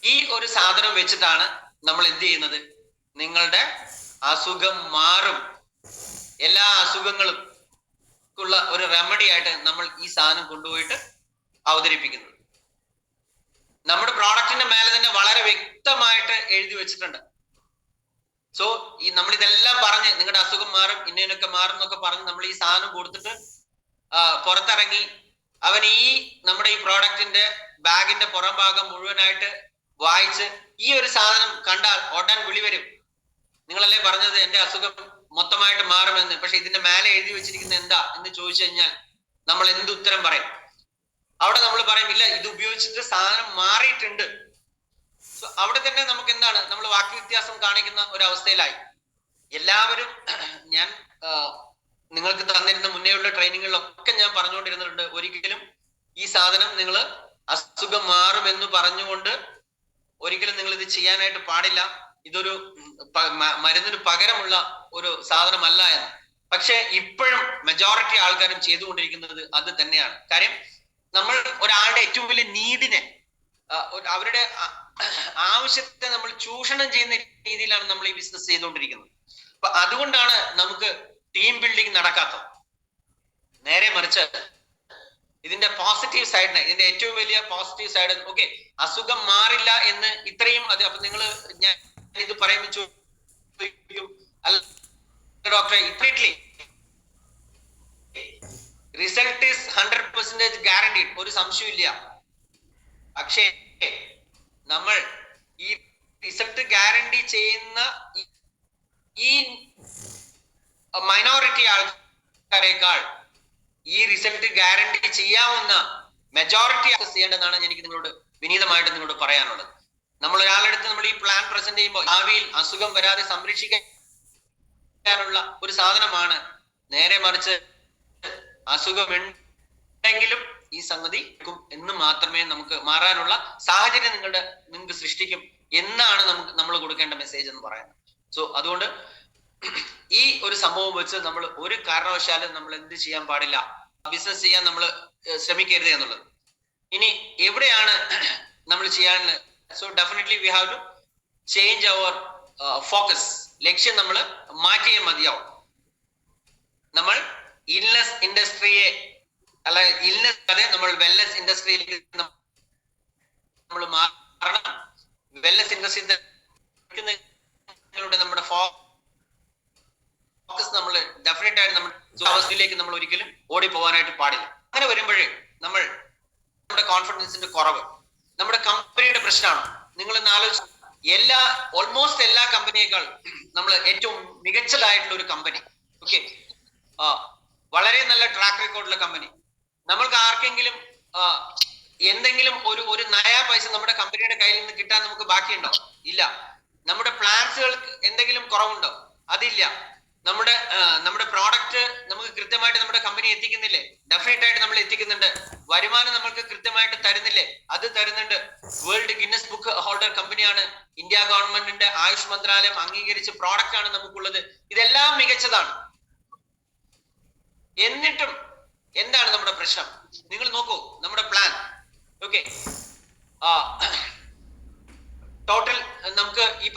Speaker 2: ഈ ഒരു സാധനം വെച്ചിട്ടാണ് നമ്മൾ എന്ത് ചെയ്യുന്നത്? നിങ്ങളുടെ അസുഖം മാറും, എല്ലാ അസുഖങ്ങളും ഉള്ള ഒരു റെമഡി ആയിട്ട് നമ്മൾ ഈ സാധനം കൊണ്ടുപോയിട്ട് അവതരിപ്പിക്കുന്നത്. നമ്മുടെ പ്രോഡക്റ്റിന്റെ മേലെ തന്നെ വളരെ വ്യക്തമായിട്ട് എഴുതി വെച്ചിട്ടുണ്ട്. സോ നമ്മൾ ഇതെല്ലാം പറഞ്ഞ് നിങ്ങളുടെ അസുഖം മാറും, ഇന്നൊക്കെ മാറും എന്നൊക്കെ പറഞ്ഞ് നമ്മൾ ഈ സാധനം കൊടുത്തിട്ട് പുറത്തിറങ്ങി അവൻ ഈ നമ്മുടെ ഈ പ്രോഡക്റ്റിന്റെ ബാഗിന്റെ പുറം ഭാഗം മുഴുവനായിട്ട് വായിച്ച് ഈ ഒരു സാധനം കണ്ടാൽ ഉടൻ വിളി വരും. നിങ്ങളല്ലേ പറഞ്ഞത് എന്റെ അസുഖം മൊത്തമായിട്ട് മാറുമെന്ന്, പക്ഷെ ഇതിന്റെ മേലെ എഴുതി വെച്ചിരിക്കുന്ന എന്താ എന്ന് ചോദിച്ചു കഴിഞ്ഞാൽ നമ്മൾ എന്ത് ഉത്തരം പറയും? അവിടെ നമ്മൾ പറയും ഇല്ല, ഇത് ഉപയോഗിച്ചിട്ട് സാധനം മാറിയിട്ടുണ്ട്. അവിടെ തന്നെ നമുക്ക് എന്താണ്, നമ്മൾ വാക്യ വ്യത്യാസം കാണിക്കുന്ന ഒരു അവസ്ഥയിലായി. എല്ലാവരും ഞാൻ നിങ്ങൾക്ക് തന്നിരുന്ന മുന്നേയുള്ള ട്രെയിനിങ്ങുകളിലൊക്കെ ഞാൻ പറഞ്ഞുകൊണ്ടിരുന്നുണ്ട്, ഒരിക്കലും ഈ സാധനം നിങ്ങൾ അസുഖം മാറുമെന്ന് പറഞ്ഞുകൊണ്ട് ഒരിക്കലും നിങ്ങൾ ഇത് ചെയ്യാനായിട്ട് പാടില്ല. ഇതൊരു മരുന്നിന് പകരമുള്ള ഒരു സാധനമല്ല എന്ന്. പക്ഷെ ഇപ്പോഴും മെജോറിറ്റി ആൾക്കാരും ചെയ്തുകൊണ്ടിരിക്കുന്നത് അത് തന്നെയാണ്. കാര്യം നമ്മൾ ഒരാളുടെ ഏറ്റവും വലിയ നീഡിനെ, അവരുടെ ആവശ്യത്തെ നമ്മൾ ചൂഷണം ചെയ്യുന്ന രീതിയിലാണ് നമ്മൾ ഈ ബിസിനസ് ചെയ്തുകൊണ്ടിരിക്കുന്നത്. അപ്പൊ അതുകൊണ്ടാണ് നമുക്ക് ടീം ബിൽഡിംഗ് നടക്കാത്തത്. നേരെ മറിച്ച് ഇതിന്റെ പോസിറ്റീവ് സൈഡിനെ, ഇതിന്റെ ഏറ്റവും വലിയ പോസിറ്റീവ് സൈഡ്, ഓക്കെ, അസുഖം മാറില്ല എന്ന് ഇത്രയും അപ്പൊ നിങ്ങൾ ഞാൻ ഇത് പറയുമ്പോൾ ചോദിക്കും, അല്ല ഡോക്ടറെ, ഇത്രയും റിസൾട്ട് ഈസ് 100% ഗ്യാരണ്ടീഡ്, ഒരു സംശയമില്ല. പക്ഷേ നമ്മൾ ഈ റിസൾട്ട് ഗ്യാരണ്ടി ചെയ്യുന്ന ഈ മൈനോറിറ്റി ആൾക്കാരെക്കാൾ ഈ റിസൾട്ട് ഗ്യാരണ്ടി ചെയ്യാവുന്ന മെജോറിറ്റി ചെയ്യേണ്ടതാണ് എനിക്ക് നിങ്ങളോട് വിനീതമായിട്ട് നിങ്ങളോട് പറയാനുള്ളത്. നമ്മൾ ഒരാളെടുത്ത് നമ്മൾ ഈ പ്ലാൻ പ്രസന്റ് ചെയ്യുമ്പോൾ ഭാവിയിൽ അസുഖം വരാതെ സംരക്ഷിക്കാനുള്ള ഒരു സാധനമാണ്. നേരെ മറിച്ച് അസുഖമുണ്ടെങ്കിലും ഈ സംഗതി എന്ന് മാത്രമേ നമുക്ക് മാറാനുള്ള സാഹചര്യം നിങ്ങൾക്ക് സൃഷ്ടിക്കും എന്നാണ് നമ്മൾ കൊടുക്കേണ്ട മെസ്സേജ് എന്ന് പറയുന്നത്. സോ അതുകൊണ്ട് ഈ ഒരു സംഭവം വെച്ച് നമ്മൾ ഒരു കാരണവശാലും നമ്മൾ എന്ത് ചെയ്യാൻ പാടില്ല, ബിസിനസ് ചെയ്യാൻ നമ്മൾ ശ്രമിക്കരുത് എന്നുള്ളത്. ഇനി എവിടെയാണ് നമ്മൾ ചെയ്യാനുള്ളത്? So definitely we have to change our focus. ലക്ഷ്യം നമ്മൾ മാറ്റിയേ മതിയാവും. നമ്മൾ ഇൽനെസ് ഇൻഡസ്ട്രിയെ അല്ല, ഇൽനെസ് അതെ, നമ്മൾ വെൽനെസ് ഇൻഡസ്ട്രിയിലേക്ക് നമ്മൾ മാറണം. വെൽനെസ് ഇൻഡസ്ട്രി നമ്മുടെ ഫോക്കസ് നമ്മൾ ഡെഫിനറ്റ് ആയിട്ട് നമ്മുടെ അവസ്ഥയിലേക്ക് നമ്മൾ ഒരിക്കലും ഓടി പോകാനായിട്ട് പാടില്ല. അങ്ങനെ വരുമ്പോഴേ നമ്മുടെ കോൺഫിഡൻസിന്റെ കുറവ് നമ്മുടെ കമ്പനിയുടെ പ്രശ്നമാണ്. നിങ്ങൾ ഇന്ന് ആലോചിച്ച്, ഓൾമോസ്റ്റ് എല്ലാ കമ്പനിയേക്കാൾ നമ്മൾ ഏറ്റവും മികച്ചതായിട്ടുള്ള ഒരു കമ്പനി, ഓക്കെ, വളരെ നല്ല ട്രാക്ക് റെക്കോർഡുള്ള കമ്പനി, നമ്മൾക്ക് ആർക്കെങ്കിലും എന്തെങ്കിലും ഒരു നയാ പൈസ നമ്മുടെ കമ്പനിയുടെ കയ്യിൽ നിന്ന് കിട്ടാൻ നമുക്ക് ബാക്കിയുണ്ടോ? ഇല്ല. നമ്മുടെ പ്ലാൻസുകൾക്ക് എന്തെങ്കിലും കുറവുണ്ടോ? അതില്ല. നമ്മുടെ പ്രോഡക്റ്റ് നമുക്ക് കൃത്യമായിട്ട് നമ്മുടെ കമ്പനി എത്തിക്കുന്നില്ലേ? ഡെഫിനറ്റ് ആയിട്ട് നമ്മൾ എത്തിക്കുന്നുണ്ട്. വരുമാനം നമുക്ക് കൃത്യമായിട്ട് തരുന്നില്ലേ? അത് തരുന്നുണ്ട്. വേൾഡ് ഗിന്നസ് ബുക്ക് ഹോൾഡർ കമ്പനിയാണ്. ഇന്ത്യ ഗവൺമെന്റിന്റെ ആയുഷ് മന്ത്രാലയം അംഗീകരിച്ച പ്രോഡക്റ്റ് ആണ് നമുക്കുള്ളത്. ഇതെല്ലാം മികച്ചതാണ്. എന്നിട്ടും എന്താണ് നമ്മുടെ പ്രശ്നം? നിങ്ങൾ നോക്കൂ, നമ്മുടെ പ്ലാൻ, ഓക്കെ, ടോട്ടൽ നമുക്ക് ഈ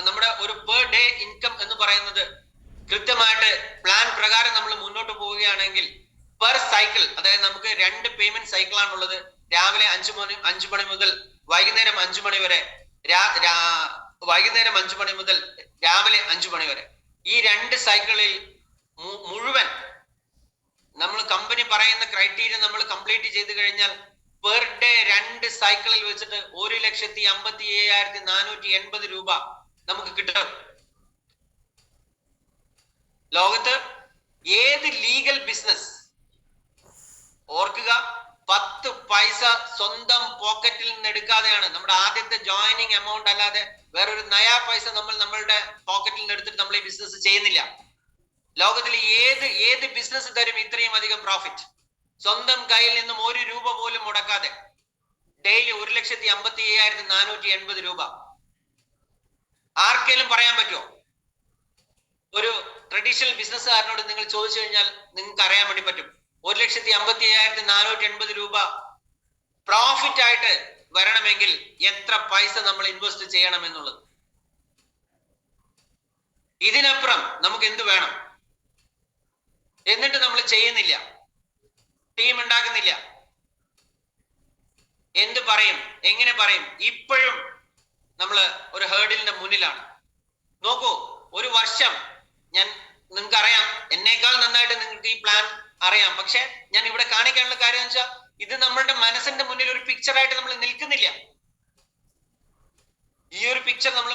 Speaker 2: നമ്മുടെ ഒരു പെർ ഡേ ഇൻകം എന്ന് പറയുന്നത് കൃത്യമായിട്ട് പ്ലാൻ പ്രകാരം നമ്മൾ മുന്നോട്ട് പോവുകയാണെങ്കിൽ പെർ സൈക്കിൾ, അതായത് നമുക്ക് 2 പേയ്മെന്റ് സൈക്കിൾ ആണുള്ളത്. രാവിലെ 5 മണി മുതൽ വൈകുന്നേരം 5 മണി വരെ, വൈകുന്നേരം 5 മണി മുതൽ രാവിലെ 5 മണി വരെ. ഈ 2 സൈക്കിളിൽ മുഴുവൻ നമ്മൾ കമ്പനി പറയുന്ന ക്രൈറ്റീരിയ നമ്മൾ കംപ്ലീറ്റ് ചെയ്ത് കഴിഞ്ഞാൽ പെർ ഡേ 2 സൈക്കിളിൽ വെച്ചിട്ട് 1,57,480 രൂപ നമുക്ക് കിട്ടും. ലോകത്ത് ഏത് ലീഗൽ ബിസിനസ്, ഓർക്കുക, 10 പൈസ സ്വന്തം പോക്കറ്റിൽ നിന്ന് എടുക്കാതെയാണ്, നമ്മുടെ ആദ്യത്തെ ജോയിനിങ് എമൗണ്ട് അല്ലാതെ വേറൊരു നയാ പൈസ നമ്മൾ നമ്മളുടെ പോക്കറ്റിൽ നിന്ന് എടുത്തിട്ട് നമ്മൾ ഈ ബിസിനസ് ചെയ്യുന്നില്ല. ലോകത്തിൽ ഏത് ബിസിനസ് തരും ഇത്രയും അധികം പ്രോഫിറ്റ്? സ്വന്തം കയ്യിൽ നിന്നും 1 രൂപ പോലും മുടക്കാതെ ഡെയിലി 1,57,480 രൂപ. ആർക്കെങ്കിലും പറയാൻ പറ്റുമോ? ഒരു ട്രഡീഷണൽ ബിസിനസ്സുകാരനോട് നിങ്ങൾ ചോദിച്ചു കഴിഞ്ഞാൽ നിങ്ങൾക്ക് അറിയാൻ വേണ്ടി പറ്റും 1,57,480 രൂപ പ്രോഫിറ്റ് ആയിട്ട് വരണമെങ്കിൽ എത്ര പൈസ നമ്മൾ ഇൻവെസ്റ്റ് ചെയ്യണം എന്നുള്ളത്. ഇതിനപ്പുറം നമുക്ക് എന്ത് വേണം? എന്നിട്ട് നമ്മൾ ചെയ്യുന്നില്ല, ടീം ഉണ്ടാക്കുന്നില്ല. എന്ത് പറയും, എങ്ങനെ പറയും? ഇപ്പോഴും നമ്മൾ ഒരു ഹേർഡിലിന്റെ മുന്നിലാണ്. നോക്കൂ, ഒരു വർഷം, ഞാൻ നിങ്ങൾക്ക് അറിയാം, എന്നേക്കാൾ നന്നായിട്ട് നിങ്ങൾക്ക് ഈ പ്ലാൻ അറിയാം. പക്ഷെ ഞാൻ ഇവിടെ കാണിക്കാനുള്ള കാര്യം എന്ന് വെച്ചാൽ ഇത് നമ്മളുടെ മനസ്സിന്റെ മുന്നിൽ ഒരു പിക്ചറായിട്ട് നമ്മൾ നിൽക്കുന്നില്ല. ഈ ഒരു പിക്ചർ നമ്മൾ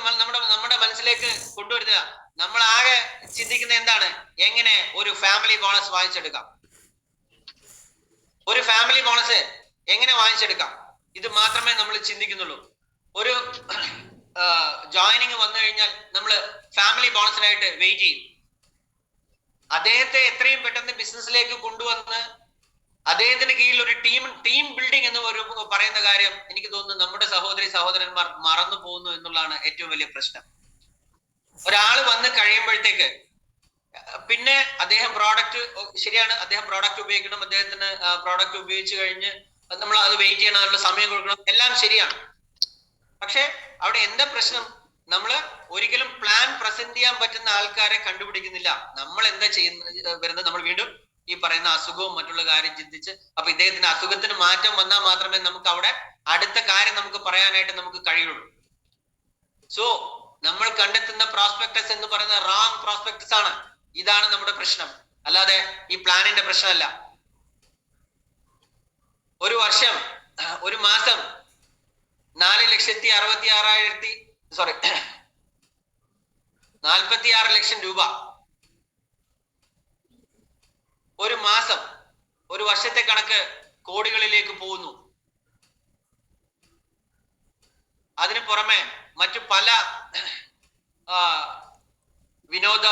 Speaker 2: നമ്മുടെ മനസ്സിലേക്ക് കൊണ്ടുവരുക. നമ്മൾ ആകെ ചിന്തിക്കുന്ന എന്താണ്? എങ്ങനെ ഒരു ഫാമിലി ബോണസ് വാങ്ങിച്ചെടുക്കാം, ഒരു ഫാമിലി ബോണസ് എങ്ങനെ വാങ്ങിച്ചെടുക്കാം, ഇത് മാത്രമേ നമ്മൾ ചിന്തിക്കുന്നുള്ളൂ. ഒരു ജോയിനിങ് വന്നു കഴിഞ്ഞാൽ നമ്മൾ ഫാമിലി ബോണസിനായിട്ട് വെയിറ്റ് ചെയ്യും. അദ്ദേഹത്തെ എത്രയും പെട്ടെന്ന് ബിസിനസ്സിലേക്ക് കൊണ്ടുവന്ന് അദ്ദേഹത്തിന് കീഴിൽ ഒരു ടീം ബിൽഡിംഗ് എന്ന് പറയുന്ന കാര്യം എനിക്ക് തോന്നുന്നു നമ്മുടെ സഹോദരന്മാർ മറന്നു പോകുന്നു എന്നുള്ളതാണ് ഏറ്റവും വലിയ പ്രശ്നം. ഒരാൾ വന്ന് കഴിയുമ്പോഴത്തേക്ക് പിന്നെ അദ്ദേഹം പ്രോഡക്റ്റ്, ശരിയാണ്, അദ്ദേഹം പ്രോഡക്റ്റ് ഉപയോഗിക്കണം, അദ്ദേഹത്തിന് പ്രോഡക്റ്റ് ഉപയോഗിച്ച് കഴിഞ്ഞ് നമ്മൾ അത് വെയിറ്റ് ചെയ്യണം, അതിനുള്ള സമയം കൊടുക്കണം, എല്ലാം ശരിയാണ്. പക്ഷെ അവിടെ എന്താ പ്രശ്നം? നമ്മൾ ഒരിക്കലും പ്ലാൻ പ്രസന്റ് ചെയ്യാൻ പറ്റുന്ന ആൾക്കാരെ കണ്ടുപിടിക്കുന്നില്ല. നമ്മൾ എന്താ വരുന്നത്? നമ്മൾ വീണ്ടും ഈ പറയുന്ന അസുഖവും മറ്റുള്ള കാര്യം ചിന്തിച്ച്, അപ്പൊ ഇദ്ദേഹത്തിന് അസുഖത്തിന് മാറ്റം വന്നാൽ മാത്രമേ നമുക്ക് അവിടെ അടുത്ത കാര്യം നമുക്ക് പറയാനായിട്ട് നമുക്ക് കഴിയുള്ളൂ. സോ നമ്മൾ കണ്ടെത്തുന്ന പ്രോസ്പെക്ടസ് എന്ന് പറയുന്ന റോങ് പ്രോസ്പെക്ടസ് ആണ്. ഇതാണ് നമ്മുടെ പ്രശ്നം, അല്ലാതെ ഈ പ്ലാനിന്റെ പ്രശ്നമല്ല. ഒരു വർഷം, ഒരു മാസം 46 ലക്ഷം രൂപ. ഒരു മാസം, ഒരു വർഷത്തെ കണക്ക് കോടികളിലേക്ക് പോകുന്നു. അതിനു പുറമെ മറ്റു പല വിനോദ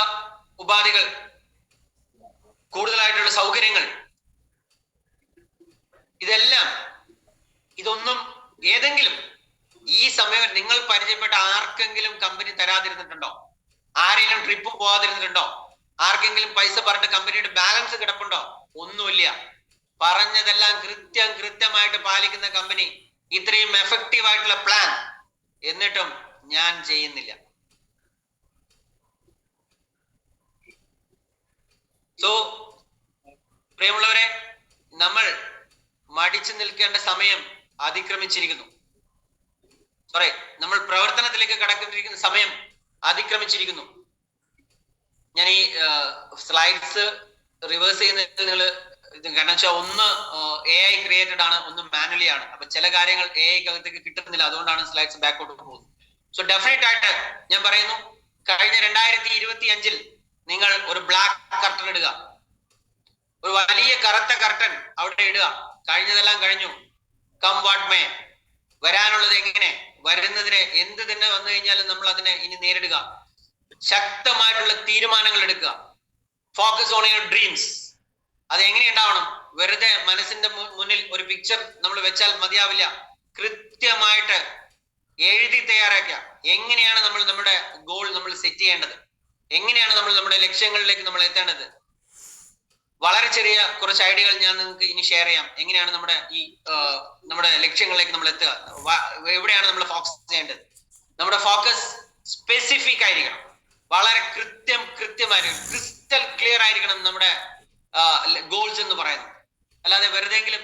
Speaker 2: ഉപാധികൾ, കൂടുതലായിട്ടുള്ള സൗകര്യങ്ങൾ, ഇതൊന്നും ഏതെങ്കിലും ഈ സമയം നിങ്ങൾ പരിചയപ്പെട്ട ആർക്കെങ്കിലും കമ്പനി തരാതിരുന്നിട്ടുണ്ടോ? ആരെങ്കിലും ട്രിപ്പ് പോകാതിരുന്നിട്ടുണ്ടോ? ആർക്കെങ്കിലും പൈസ പറഞ്ഞ കമ്പനിയുടെ ബാലൻസ് കിടപ്പുണ്ടോ? ഒന്നുമില്ല. പറഞ്ഞതെല്ലാം കൃത്യമായിട്ട് പാലിക്കുന്ന കമ്പനി, ഇത്രയും എഫക്റ്റീവ് ആയിട്ടുള്ള പ്ലാൻ, എന്നിട്ടും ഞാൻ ചെയ്യുന്നില്ല. സോ പ്രിയമുള്ളവരെ, നമ്മൾ മടിച്ചു നിൽക്കേണ്ട സമയം അതിക്രമിച്ചിരിക്കുന്നു. നമ്മൾ പ്രവർത്തനത്തിലേക്ക് കടക്കേണ്ടിരിക്കുന്ന സമയം അതിക്രമിച്ചിരിക്കുന്നു. ഞാൻ ഈ സ്ലൈഡ്സ് റിവേഴ്സ് ചെയ്യുന്നതിൽ നിങ്ങൾ, കാരണം വെച്ചാൽ ഒന്ന് AI ക്രിയേറ്റഡ് ആണ്, ഒന്ന് മാനുവലി ആണ്. അപ്പൊ ചില കാര്യങ്ങൾ AIക്ക് അകത്തേക്ക് കിട്ടുന്നില്ല, അതുകൊണ്ടാണ് സ്ലൈഡ്സ് ബാക്കോട്ട് പോകുന്നത്. സോ ഡെഫിനറ്റ് ആയിട്ട് ഞാൻ പറയുന്നു, കഴിഞ്ഞ 2025 നിങ്ങൾ ഒരു ബ്ലാക്ക് കർട്ടൻ ഇടുക, ഒരു വലിയ കറുത്ത കർട്ടൻ അവിടെ ഇടുക. കഴിഞ്ഞതെല്ലാം കഴിഞ്ഞു. കം വാട്ട് മേ, വരാനുള്ളത് എങ്ങനെ, വരുന്നതിന് എന്ത് തന്നെ വന്നു കഴിഞ്ഞാലും നമ്മൾ അതിനെ ഇനി നേരിടുക. ശക്തമായിട്ടുള്ള തീരുമാനങ്ങൾ എടുക്കുക. Focus on your dreams. അത് എങ്ങനെ ഉണ്ടാവണം? വെറുതെ മനസ്സിന്റെ മുന്നിൽ ഒരു പിക്ചർ നമ്മൾ വെച്ചാൽ മതിയാവില്ല. കൃത്യമായിട്ട് എഴുതി തയ്യാറാക്കുക. എങ്ങനെയാണ് നമ്മൾ നമ്മുടെ ഗോൾ നമ്മൾ സെറ്റ് ചെയ്യേണ്ടത്, എങ്ങനെയാണ് നമ്മൾ നമ്മുടെ ലക്ഷ്യങ്ങളിലേക്ക് നമ്മൾ എത്തേണ്ടത്. വളരെ ചെറിയ കുറച്ച് ഐഡിയകൾ ഞാൻ നിങ്ങൾക്ക് ഇനി ഷെയർ ചെയ്യാം. എങ്ങനെയാണ് നമ്മുടെ ലക്ഷ്യങ്ങളിലേക്ക് നമ്മൾ എത്തുക, എവിടെയാണ് നമ്മൾ ഫോക്കസ് ചെയ്യേണ്ടത്. നമ്മുടെ ഫോക്കസ് സ്പെസിഫിക് ആയിരിക്കണം, വളരെ കൃത്യമായിരിക്കണം, ക്രിസ്റ്റൽ ക്ലിയർ ആയിരിക്കണം നമ്മുടെ ഗോൾസ് എന്ന് പറയുന്നത്. അല്ലാതെ വെറുതെങ്കിലും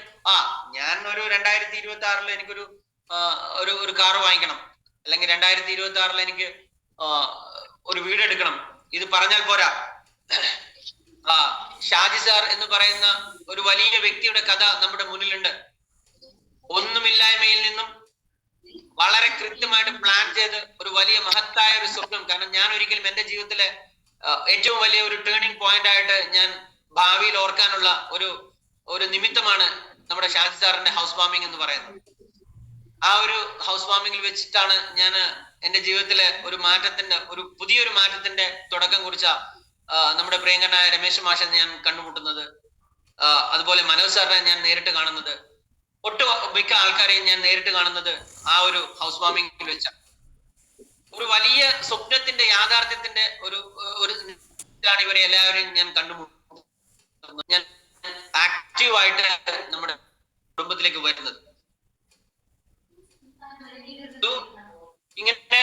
Speaker 2: ഞാൻ ഒരു 2026 എനിക്കൊരു ഒരു കാറ് വാങ്ങിക്കണം, അല്ലെങ്കിൽ 2026 എനിക്ക് ഒരു വീട് എടുക്കണം, ഇത് പറഞ്ഞാൽ പോരാ. ഷാജി സാർ എന്ന് പറയുന്ന ഒരു വലിയ വ്യക്തിയുടെ കഥ നമ്മുടെ മുന്നിലുണ്ട്. ഒന്നുമില്ലായ്മയിൽ നിന്നും വളരെ കൃത്യമായിട്ട് പ്ലാൻ ചെയ്ത് ഒരു വലിയ മഹത്തായ ഒരു സ്വപ്നം. കാരണം ഞാൻ ഒരിക്കലും എന്റെ ജീവിതത്തിലെ ഏറ്റവും വലിയ ഒരു ടേണിംഗ് പോയിന്റ് ആയിട്ട് ഞാൻ ഭാവിയിൽ ഓർക്കാനുള്ള ഒരു നിമിത്തമാണ് നമ്മുടെ ഷാജി സാറിന്റെ ഹൗസ് വാമിംഗ് എന്ന് പറയുന്നത്. ആ ഒരു ഹൗസ് വാമിംഗിൽ വെച്ചിട്ടാണ് ഞാൻ എന്റെ ജീവിതത്തിലെ ഒരു പുതിയൊരു മാറ്റത്തിന്റെ തുടക്കം കുറിച്ച നമ്മുടെ പ്രിയങ്കരനായ രമേശ് മാഷിനെ ഞാൻ കണ്ടുമുട്ടുന്നത്. അതുപോലെ മനോജ് സാറിനെ ഞാൻ നേരിട്ട് കാണുന്നത്, മിക്ക ആൾക്കാരെയും ഞാൻ നേരിട്ട് കാണുന്നത് ആ ഒരു ഹൗസ് വാമിംഗിൽ വെച്ച ഒരു വലിയ സ്വപ്നത്തിന്റെ യാഥാർത്ഥ്യത്തിന്റെ ഒരു ഇവരെ എല്ലാവരെയും ഞാൻ കണ്ടുമുട്ടുന്നത്. ഞാൻ ആക്റ്റീവായിട്ട് നമ്മുടെ കുടുംബത്തിലേക്ക് വരുന്നത്. ഇങ്ങനെ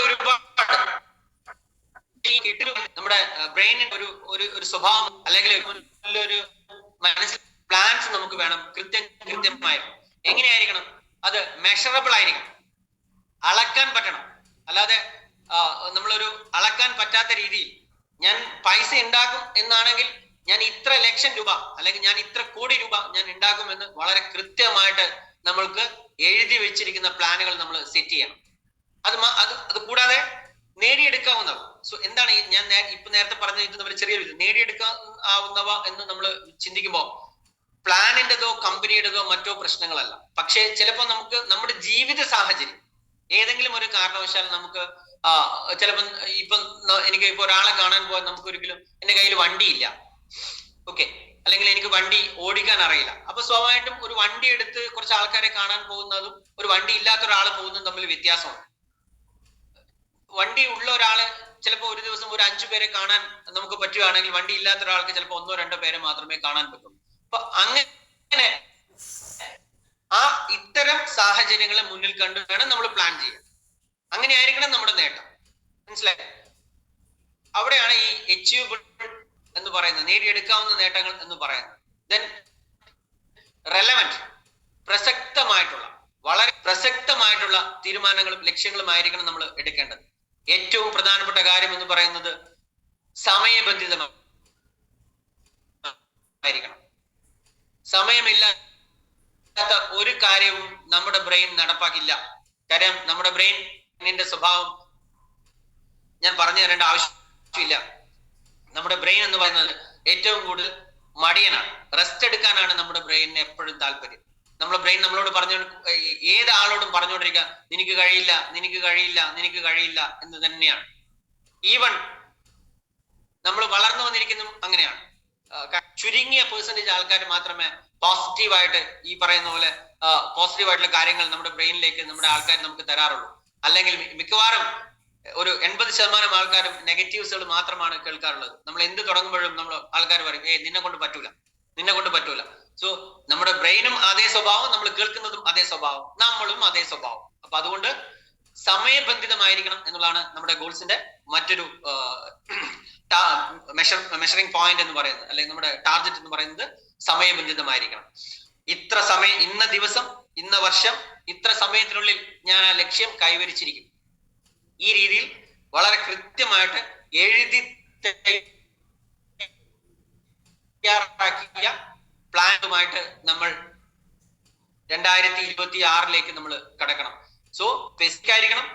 Speaker 2: ഒരുപാട് നമ്മുടെ ബ്രെയിനിന്റെ ഒരു സ്വഭാവം അല്ലെങ്കിൽ ഒരു മനസ്സിൽ പ്ലാൻസ് നമുക്ക് വേണം. കൃത്യമായി എങ്ങനെയായിരിക്കണം? അത് മെഷറബിൾ ആയിരിക്കണം, അളക്കാൻ പറ്റണം. അല്ലാതെ നമ്മളൊരു അളക്കാൻ പറ്റാത്ത രീതിയിൽ ഞാൻ പൈസ ഉണ്ടാക്കും എന്നാണെങ്കിൽ ഞാൻ ഇത്ര ലക്ഷം രൂപ അല്ലെങ്കിൽ ഞാൻ ഇത്ര കോടി രൂപ ഞാൻ ഉണ്ടാക്കുമെന്ന് വളരെ കൃത്യമായിട്ട് നമ്മൾക്ക് എഴുതി വെച്ചിരിക്കുന്ന പ്ലാനുകൾ നമ്മൾ സെറ്റ് ചെയ്യണം. അത് കൂടാതെ നേടിയെടുക്കാവുന്നവ. സോ എന്താണ് ഞാൻ ഇപ്പൊ നേരത്തെ പറഞ്ഞിരിക്കുന്ന ചെറിയൊരു നേടിയെടുക്കാവുന്നവ എന്ന് നമ്മൾ ചിന്തിക്കുമ്പോൾ പ്ലാനിന്റെതോ കമ്പനിയുടേതോ മറ്റോ പ്രശ്നങ്ങളല്ല. പക്ഷേ ചിലപ്പോൾ നമുക്ക് നമ്മുടെ ജീവിത സാഹചര്യം ഏതെങ്കിലും ഒരു കാരണവശാൽ നമുക്ക് ചിലപ്പോൾ എനിക്ക് ഇപ്പൊ ഒരാളെ കാണാൻ പോകാൻ നമുക്ക് ഒരിക്കലും എന്റെ കയ്യിൽ വണ്ടിയില്ല, ഓക്കെ, അല്ലെങ്കിൽ എനിക്ക് വണ്ടി ഓടിക്കാൻ അറിയില്ല. അപ്പൊ സ്വാഭാവികമായിട്ടും ഒരു വണ്ടി എടുത്ത് കുറച്ച് ആൾക്കാരെ കാണാൻ പോകുന്നതും ഒരു വണ്ടി ഇല്ലാത്ത ഒരാൾ പോകുന്നതും തമ്മിൽ വ്യത്യാസമാണ്. വണ്ടി ഉള്ള ഒരാള് ചിലപ്പോൾ ഒരു ദിവസം ഒരു 5 പേരെ കാണാൻ നമുക്ക് പറ്റുകയാണെങ്കിൽ വണ്ടി ഇല്ലാത്ത ഒരാൾക്ക് ചിലപ്പോൾ 1-2 പേരെ മാത്രമേ കാണാൻ പറ്റൂ. അപ്പൊ അങ്ങനെ ഇത്തരം സാഹചര്യങ്ങളെ മുന്നിൽ കണ്ടു വേണം നമ്മൾ പ്ലാൻ ചെയ്യാൻ. അങ്ങനെ ആയിരിക്കണം നമ്മുടെ നേട്ടം. മനസ്സിലായോ? അവിടെയാണ് ഈ അച്ചീവബിൾ എന്ന് പറയുന്നത്, നേടിയെടുക്കാവുന്ന നേട്ടങ്ങൾ എന്ന് പറയുന്നത്. ദെൻ റെലവന്റ്, പ്രസക്തമായിട്ടുള്ള, വളരെ പ്രസക്തമായിട്ടുള്ള തീരുമാനങ്ങളും ലക്ഷ്യങ്ങളും ആയിരിക്കണം നമ്മൾ എടുക്കേണ്ടത്. ഏറ്റവും പ്രധാനപ്പെട്ട കാര്യം എന്ന് പറയുന്നത് സമയബന്ധിതമായിരിക്കണം. സമയമില്ലാത്ത ഒരു കാര്യവും നമ്മുടെ ബ്രെയിൻ നടപ്പാക്കില്ല. കാര്യം നമ്മുടെ ബ്രെയിനിന്റെ സ്വഭാവം ഞാൻ പറഞ്ഞു തരേണ്ട ആവശ്യമില്ല. നമ്മുടെ ബ്രെയിൻ എന്ന് പറയുന്നത് ഏറ്റവും കൂടുതൽ മടിയനാണ്. റെസ്റ്റ് എടുക്കാനാണ് നമ്മുടെ ബ്രെയിനിന് എപ്പോഴും താല്പര്യം. നമ്മുടെ ബ്രെയിൻ നമ്മളോട് ഏതാളോടും പറഞ്ഞുകൊണ്ടിരിക്കുക നിനക്ക് കഴിയില്ല, നിനക്ക് കഴിയില്ല, നിനക്ക് കഴിയില്ല എന്ന് തന്നെയാണ്. ഈവൻ നമ്മൾ വളർന്നു വന്നിരിക്കുന്നതും അങ്ങനെയാണ്. ചുരുങ്ങിയ പെർസെന്റേജ് ആൾക്കാർ മാത്രമേ പോസിറ്റീവായിട്ട് ഈ പറയുന്ന പോലെ പോസിറ്റീവായിട്ടുള്ള കാര്യങ്ങൾ നമ്മുടെ ബ്രെയിനിലേക്ക് നമ്മുടെ ആൾക്കാർ നമുക്ക് തരാറുള്ളൂ. അല്ലെങ്കിൽ മിക്കവാറും ഒരു 80% ആൾക്കാരും നെഗറ്റീവ്സുകൾ മാത്രമാണ് കേൾക്കാറുള്ളത്. നമ്മൾ എന്ത് തുടങ്ങുമ്പോഴും നമ്മൾ ആൾക്കാർ പറയും നിന്നെ കൊണ്ട് പറ്റൂല, നിന്നെ കൊണ്ട് പറ്റൂല. സോ നമ്മുടെ ബ്രെയിനും അതേ സ്വഭാവം, നമ്മൾ കേൾക്കുന്നതും അതേ സ്വഭാവം, നമ്മളും അതേ സ്വഭാവം. അപ്പൊ അതുകൊണ്ട് സമയബന്ധിതമായിരിക്കണം എന്നുള്ളതാണ് നമ്മുടെ ഗോൾസിന്റെ മറ്റൊരു മെഷറിംഗ് പോയിന്റ് എന്ന് പറയുന്നത്, അല്ലെങ്കിൽ നമ്മുടെ ടാർഗറ്റ് എന്ന് പറയുന്നത് സമയബന്ധിതമായിരിക്കണം. ഇത്ര സമയം, ഇന്ന ദിവസം, ഇന്ന വർഷം, ഇത്ര സമയത്തിനുള്ളിൽ ഞാൻ ആ ലക്ഷ്യം കൈവരിച്ചിരിക്കും. ഈ രീതിയിൽ വളരെ കൃത്യമായിട്ട് എഴുതി തയ്യാറാക്കിയ പ്ലാനുമായിട്ട് നമ്മൾ 2026 നമ്മൾ കടക്കണം. സോ സ്പെസിഫിക് ആയിരിക്കണം,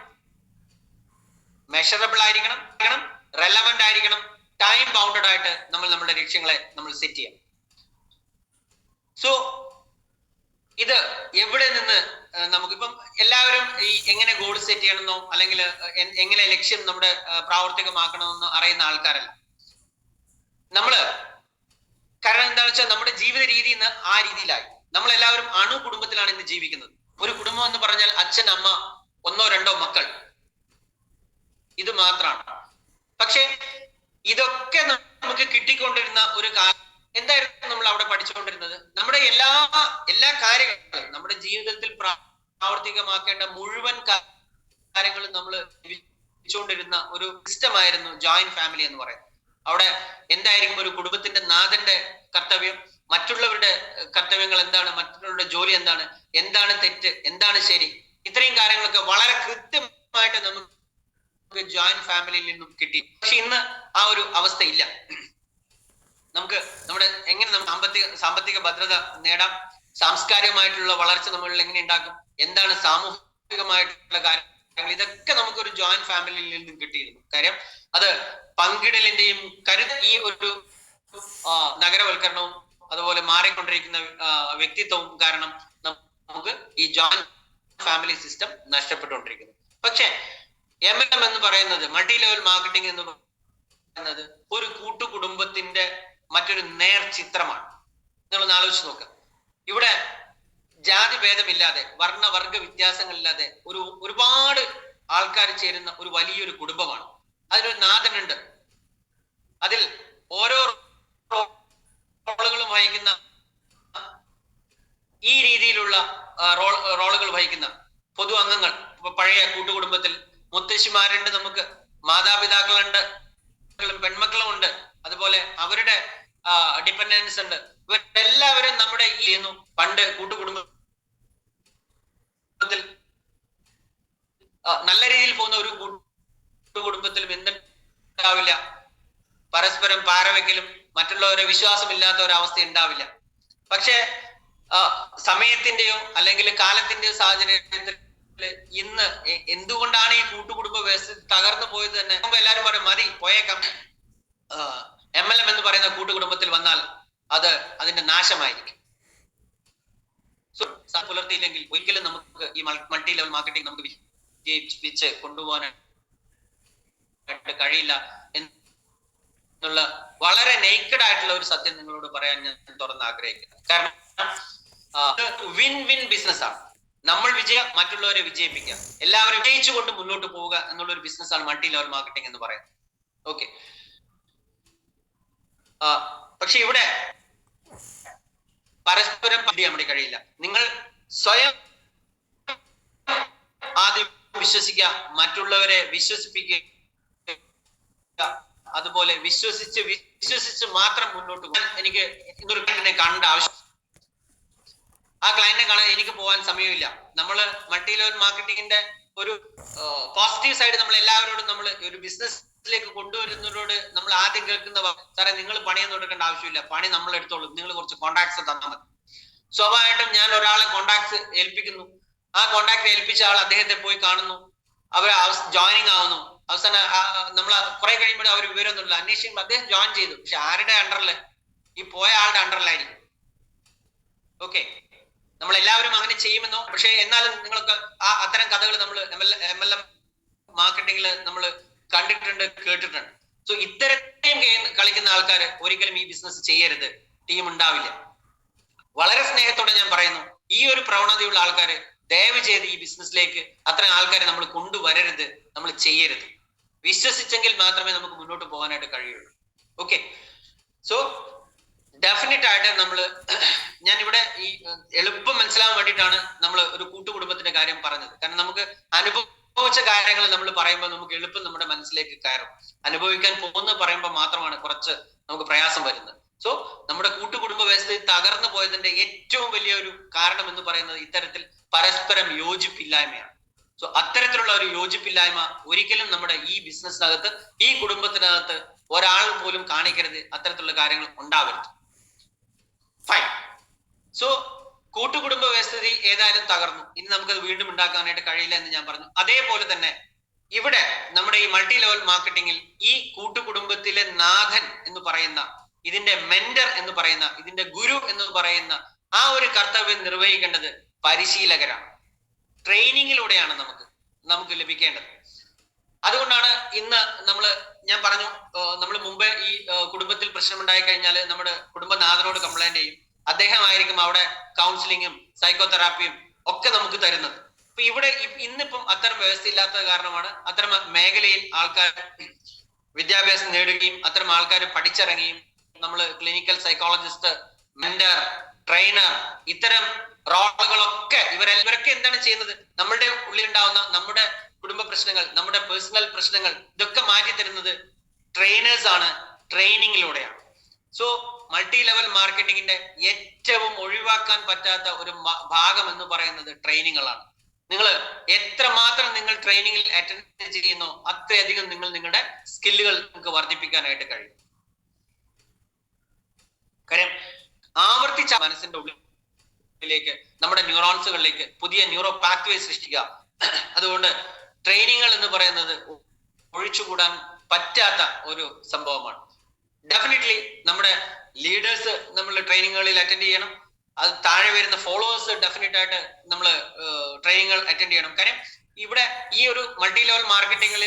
Speaker 2: മെഷറബിൾ ആയിരിക്കണം, റെലവന്റ് ആയിരിക്കണം, ടൈം ബൗണ്ടഡ് ആയിട്ട് നമ്മൾ നമ്മുടെ ലക്ഷ്യങ്ങളെ നമ്മൾ സെറ്റ് ചെയ്യാം. സോ ഇത് എവിടെ നിന്ന് നമുക്കിപ്പം എല്ലാവരും ഈ എങ്ങനെ ഗോൾ സെറ്റ് ചെയ്യണമെന്നോ അല്ലെങ്കിൽ എങ്ങനെ ലക്ഷ്യം നമ്മുടെ പ്രാവർത്തികമാക്കണമെന്നോ അറിയുന്ന ആൾക്കാരല്ല നമ്മള്. കാരണം എന്താണെന്ന് വെച്ചാൽ നമ്മുടെ ജീവിത രീതി ഇന്ന് ആ രീതിയിലായി. നമ്മളെല്ലാവരും കുടുംബത്തിലാണ് ഇന്ന് ജീവിക്കുന്നത്. ഒരു കുടുംബം എന്ന് പറഞ്ഞാൽ അച്ഛൻ, അമ്മ, 1-2 മക്കൾ, ഇത് മാത്രമാണ്. പക്ഷെ ഇതൊക്കെ നമുക്ക് കിട്ടിക്കൊണ്ടിരുന്ന ഒരു കാലം എന്തായിരുന്നു നമ്മൾ അവിടെ പഠിച്ചുകൊണ്ടിരുന്നത്? നമ്മുടെ എല്ലാ കാര്യങ്ങളും നമ്മുടെ ജീവിതത്തിൽ പ്രാവർത്തികമാക്കേണ്ട മുഴുവൻ കാര്യങ്ങളും നമ്മൾ ജീവിച്ചുകൊണ്ടിരുന്ന ഒരു സിസ്റ്റമായിരുന്നു ജോയിന്റ് ഫാമിലി എന്ന് പറയുന്നത്. അവിടെ എന്തായിരിക്കും ഒരു കുടുംബത്തിന്റെ നാഥന്റെ കർത്തവ്യം, മറ്റുള്ളവരുടെ കർത്തവ്യങ്ങൾ എന്താണ്, മറ്റുള്ളവരുടെ ജോലി എന്താണ്, എന്താണ് തെറ്റ്, എന്താണ് ശരി, ഇത്രയും കാര്യങ്ങളൊക്കെ വളരെ കൃത്യമായിട്ട് നമുക്ക് ജോയിന്റ് ഫാമിലിയിൽ നിന്നും കിട്ടി. പക്ഷെ ഇന്ന് ആ ഒരു അവസ്ഥ ഇല്ല. നമുക്ക് എങ്ങനെ സാമ്പത്തിക ഭദ്രത നേടാം, സാംസ്കാരികമായിട്ടുള്ള വളർച്ച നമ്മളിൽ എങ്ങനെ ഉണ്ടാക്കും, എന്താണ് സാമൂഹികമായിട്ടുള്ള കാര്യങ്ങൾ, ഇതൊക്കെ നമുക്കൊരു ജോയിന്റ് ഫാമിലിയിൽ നിന്നും കിട്ടിയിരുന്നു. കാര്യം അത് പങ്കിടലിന്റെയും ഈ ഒരു നഗരവൽക്കരണവും അതുപോലെ മാറിക്കൊണ്ടിരിക്കുന്ന വ്യക്തിത്വവും കാരണം നമുക്ക് ഈ ജോയിന്റ് ഫാമിലി സിസ്റ്റം നഷ്ടപ്പെട്ടുകൊണ്ടിരിക്കുന്നു. പക്ഷെ MLM എന്ന് പറയുന്നത്, മൾട്ടി ലെവൽ മാർക്കറ്റിംഗ് എന്ന് പറയുന്നത് ഒരു കൂട്ടുകുടുംബത്തിന്റെ മറ്റൊരു നേർ ചിത്രമാണ്. നിങ്ങളൊന്ന് ആലോചിച്ച് നോക്കുക. ഇവിടെ ജാതി ഭേദമില്ലാതെ, വർണ്ണവർഗ വ്യത്യാസങ്ങളില്ലാതെ ഒരുപാട് ആൾക്കാർ ചേരുന്ന ഒരു വലിയൊരു കുടുംബമാണ്. അതിനൊരു നാഥനുണ്ട്. അതിൽ ഓരോ റോളുകളും വഹിക്കുന്ന, ഈ രീതിയിലുള്ള റോളുകൾ വഹിക്കുന്ന പൊതു അംഗങ്ങൾ. പഴയ കൂട്ടുകുടുംബത്തിൽ മുത്തശ്ശിമാരുണ്ട്, നമുക്ക് മാതാപിതാക്കളുണ്ട്, പെൺമക്കളും ഉണ്ട്, അതുപോലെ അവരുടെ ഡിപ്പെൻഡൻസ് ഉണ്ട്. ഇവരെല്ലാവരും നമ്മുടെ ഈ പണ്ട് കൂട്ടുകുടുംബത്തിൽ നല്ല രീതിയിൽ പോകുന്ന ഒരു കൂട്ടുകുടുംബത്തിലും എന്തുണ്ടാവില്ല, പരസ്പരം പാരവയ്ക്കലും മറ്റുള്ളവരെ വിശ്വാസമില്ലാത്ത ഒരവസ്ഥ ഉണ്ടാവില്ല. പക്ഷെ സമയത്തിന്റെയോ അല്ലെങ്കിൽ കാലത്തിന്റെയോ സാഹചര്യത്തിൽ ഇന്ന് എന്തുകൊണ്ടാണ് ഈ കൂട്ടുകുടുംബ വ്യവസ്ഥ തകർന്നു പോയത് തന്നെ എല്ലാവരും പറയും, മതി പോയേക്കാം, MLM എന്ന് പറയുന്ന കൂട്ടുകുടുംബത്തിൽ വന്നാൽ അത് അതിന്റെ നാശമായിരിക്കും. പുലർത്തിയില്ലെങ്കിൽ ഒരിക്കലും നമുക്ക് ഈ മൾട്ടി ലെവൽ മാർക്കറ്റിംഗ് നമുക്ക് വിജയിപ്പിച്ച് കൊണ്ടുപോകാനായിട്ട് കഴിയില്ല എന്നുള്ള വളരെ നേക്കഡ് ആയിട്ടുള്ള ഒരു സത്യം നിങ്ങളോട് പറയാൻ ഞാൻ തുറന്ന് ആഗ്രഹിക്കുന്നു. കാരണം വിൻ വിൻ ബിസിനസ് ആണ്. നമ്മൾ മറ്റുള്ളവരെ വിജയിപ്പിക്കുക, എല്ലാവരും വിജയിച്ചുകൊണ്ട് മുന്നോട്ട് പോവുക എന്നുള്ള ഒരു ബിസിനസ് ആണ് മൾട്ടി ലെവൽ മാർക്കറ്റിംഗ് എന്ന് പറയുന്നത്. ഓക്കെ, പക്ഷെ ഇവിടെ പരസ്പരം ചെയ്യാൻ വേണ്ടി കഴിയില്ല. നിങ്ങൾ സ്വയം ആദ്യം വിശ്വസിക്കുക, മറ്റുള്ളവരെ വിശ്വസിപ്പിക്കുക, അതുപോലെ വിശ്വസിച്ച് മാത്രം മുന്നോട്ട് പോകും. എനിക്ക് ഇന്നൊരു ക്ലയന്റിനെ കാണേണ്ട ആവശ്യം, ആ ക്ലയന്റിനെ കാണാൻ എനിക്ക് പോകാൻ സമയമില്ല. നമ്മൾ മൾട്ടി ലെവൽ മാർക്കറ്റിംഗിന്റെ ഒരു പോസിറ്റീവ് സൈഡ് നമ്മൾ എല്ലാവരോടും നമ്മൾ ഒരു ബിസിനസ്സിലേക്ക് കൊണ്ടുവരുന്നവരോട് നമ്മൾ ആദ്യം കേൾക്കുന്ന, സാറേ നിങ്ങൾ പണിയൊന്നും എടുക്കേണ്ട ആവശ്യമില്ല, പണി നമ്മൾ എടുത്തോളൂ, നിങ്ങൾ കുറച്ച് കോൺടാക്ട്സ് തന്നാൽ മതി. സ്വാഭാവികമായിട്ടും ഞാൻ ഒരാളെ കോൺടാക്ട്സ് ഏൽപ്പിക്കുന്നു, ആ കോൺടാക്ട് ഏൽപ്പിച്ച ആൾ അദ്ദേഹത്തെ പോയി കാണുന്നു, അവർ ജോയിനിങ് ആവുന്നു. അവസാനം നമ്മൾ കുറെ കഴിയുമ്പോൾ അവർ വിവരമൊന്നുമില്ല, അന്വേഷിക്കുമ്പോൾ അദ്ദേഹം ജോയിൻ ചെയ്തു, പക്ഷെ ആരുടെ അണ്ടറിൽ? ഈ പോയ ആളുടെ അണ്ടറിലായിരിക്കും. ഓക്കെ, നമ്മൾ എല്ലാവരും അങ്ങനെ ചെയ്യുമെന്നോ, പക്ഷെ എന്നാലും നിങ്ങൾക്ക് അത്തരം കഥകൾ നമ്മൾ MLM മാർക്കറ്റിംഗിൽ നമ്മൾ കണ്ടിട്ടുണ്ട്, കേട്ടിട്ടുണ്ട്. സോ ഇത്തരം കളിക്കുന്ന ആൾക്കാർ ഒരിക്കലും ഈ ബിസിനസ് ചെയ്യരുത്, ടീം ഉണ്ടാവില്ല. വളരെ സ്നേഹത്തോടെ ഞാൻ പറയുന്നു, ഈ ഒരു പ്രവണതയുള്ള ആൾക്കാര് ദയവ് ചെയ്ത് ഈ ബിസിനസ്സിലേക്ക് അത്തരം ആൾക്കാരെ നമ്മൾ കൊണ്ടുവരരുത്, നമ്മൾ ചെയ്യരുത്. വിശ്വസിച്ചെങ്കിൽ മാത്രമേ നമുക്ക് മുന്നോട്ട് പോകാനായിട്ട് കഴിയുള്ളൂ. ഓക്കെ, സോ ഡെഫിനറ്റ് ആയിട്ട് ഞാൻ ഇവിടെ ഈ എളുപ്പം മനസ്സിലാവാൻ വേണ്ടിയിട്ടാണ് നമ്മൾ ഒരു കൂട്ടുകുടുംബത്തിന്റെ കാര്യം പറഞ്ഞത്. കാരണം നമുക്ക് അനുഭവിച്ച കാര്യങ്ങൾ നമ്മൾ പറയുമ്പോൾ നമുക്ക് എളുപ്പം നമ്മുടെ മനസ്സിലേക്ക് കയറും. അനുഭവിക്കാൻ പോകുന്ന പറയുമ്പോൾ മാത്രമാണ് കുറച്ച് നമുക്ക് പ്രയാസം വരുന്നത്. സോ നമ്മുടെ കൂട്ടുകുടുംബ വ്യവസ്ഥയിൽ തകർന്നു പോയതിന്റെ ഏറ്റവും വലിയ ഒരു കാരണം എന്ന് പറയുന്നത് ഇത്തരത്തിൽ പരസ്പരം യോജിപ്പില്ലായ്മയാണ്. സോ അത്തരത്തിലുള്ള ഒരു യോജിപ്പില്ലായ്മ ഒരിക്കലും നമ്മുടെ ഈ ബിസിനസ്സിനകത്ത്, ഈ കുടുംബത്തിനകത്ത് ഒരാൾ പോലും കാണിക്കരുത്. അത്തരത്തിലുള്ള കാര്യങ്ങൾ ഉണ്ടാവരുത്. ഫൈൻ. സോ കൂട്ടുകുടുംബ വ്യവസ്ഥിതി ഏതായാലും തകർന്നു, ഇനി നമുക്കത് വീണ്ടും ഉണ്ടാക്കാനായിട്ട് കഴിയില്ല എന്ന് ഞാൻ പറഞ്ഞു. അതേപോലെ തന്നെ ഇവിടെ നമ്മുടെ ഈ മൾട്ടി ലെവൽ മാർക്കറ്റിംഗിൽ ഈ കൂട്ടുകുടുംബത്തിലെ നാഥൻ എന്ന് പറയുന്ന, ഇതിന്റെ മെന്റർ എന്ന് പറയുന്ന, ഇതിന്റെ ഗുരു എന്ന് പറയുന്ന ആ ഒരു കർത്തവ്യം നിർവഹിക്കേണ്ടത് പരിശീലകരാണ്. ട്രെയിനിങ്ങിലൂടെയാണ് നമുക്ക് ലഭിക്കേണ്ടത്. അതുകൊണ്ടാണ് ഇന്ന് ഞാൻ പറഞ്ഞു, നമ്മൾ മുമ്പ് ഈ കുടുംബത്തിൽ പ്രശ്നമുണ്ടായി കഴിഞ്ഞാൽ നമ്മുടെ കുടുംബനാഥനോട് കംപ്ലൈന്റ് ചെയ്യും. അദ്ദേഹമായിരിക്കും അവിടെ കൗൺസിലിങ്ങും സൈക്കോതെറാപ്പിയും ഒക്കെ നമുക്ക് തരുന്നത്. അപ്പൊ ഇവിടെ ഇന്നിപ്പം അത്തരം വ്യവസ്ഥ ഇല്ലാത്തത് കാരണമാണ് അത്തരം മേഖലയിൽ ആൾക്കാർ വിദ്യാഭ്യാസം നേടുകയും അത്തരം ആൾക്കാർ പഠിച്ചിറങ്ങിയും നമ്മൾ ക്ലിനിക്കൽ സൈക്കോളജിസ്റ്റ്, മെന്റർ, ട്രെയിനർ, ഇത്തരം റോളുകളൊക്കെ ഇവരൊക്കെ എന്താണ് ചെയ്യുന്നത്? നമ്മുടെ ഉള്ളിലുണ്ടാവുന്ന നമ്മുടെ കുടുംബ പ്രശ്നങ്ങൾ, നമ്മുടെ പേഴ്സണൽ പ്രശ്നങ്ങൾ ഇതൊക്കെ മാറ്റി തരുന്നത് ട്രെയിനേഴ്സ് ആണ്, ട്രെയിനിങ്ങിലൂടെയാണ്. സോ മൾട്ടി ലെവൽ മാർക്കറ്റിംഗിന്റെ ഏറ്റവും ഒഴിവാക്കാൻ പറ്റാത്ത ഒരു ഭാഗം എന്ന് പറയുന്നത് ട്രെയിനിങ്ങുകളാണ്. നിങ്ങൾ എത്രമാത്രം നിങ്ങൾ ട്രെയിനിങ്ങിൽ അറ്റൻഡ് ചെയ്യുന്നോ അത്രയധികം നിങ്ങളുടെ സ്കില്ലുകൾ നിങ്ങൾക്ക് വർദ്ധിപ്പിക്കാനായിട്ട് കഴിയും. കാര്യം ആവർത്തിച്ച മനസ്സിന്റെ ഉള്ളിലേക്ക് നമ്മുടെ ന്യൂറോൺസുകളിലേക്ക് പുതിയ ന്യൂറോ പാത്വേ സൃഷ്ടിക്കുക. അതുകൊണ്ട് ട്രെയിനിങ്ങുകൾ എന്ന് പറയുന്നത് ഒഴിച്ചുകൂടാൻ പറ്റാത്ത ഒരു സംഭവമാണ്. ഡെഫിനറ്റ്ലി നമ്മുടെ ലീഡേഴ്സ് നമ്മൾ ട്രെയിനിങ്ങുകളിൽ അറ്റൻഡ് ചെയ്യണം. അത് താഴെ വരുന്ന ഫോളോവേഴ്സ് ഡെഫിനറ്റ് ആയിട്ട് നമ്മൾ ട്രെയിനിങ്ങുകൾ അറ്റൻഡ് ചെയ്യണം. കാര്യം ഇവിടെ ഈ ഒരു മൾട്ടി ലെവൽ മാർക്കറ്റിംഗിൽ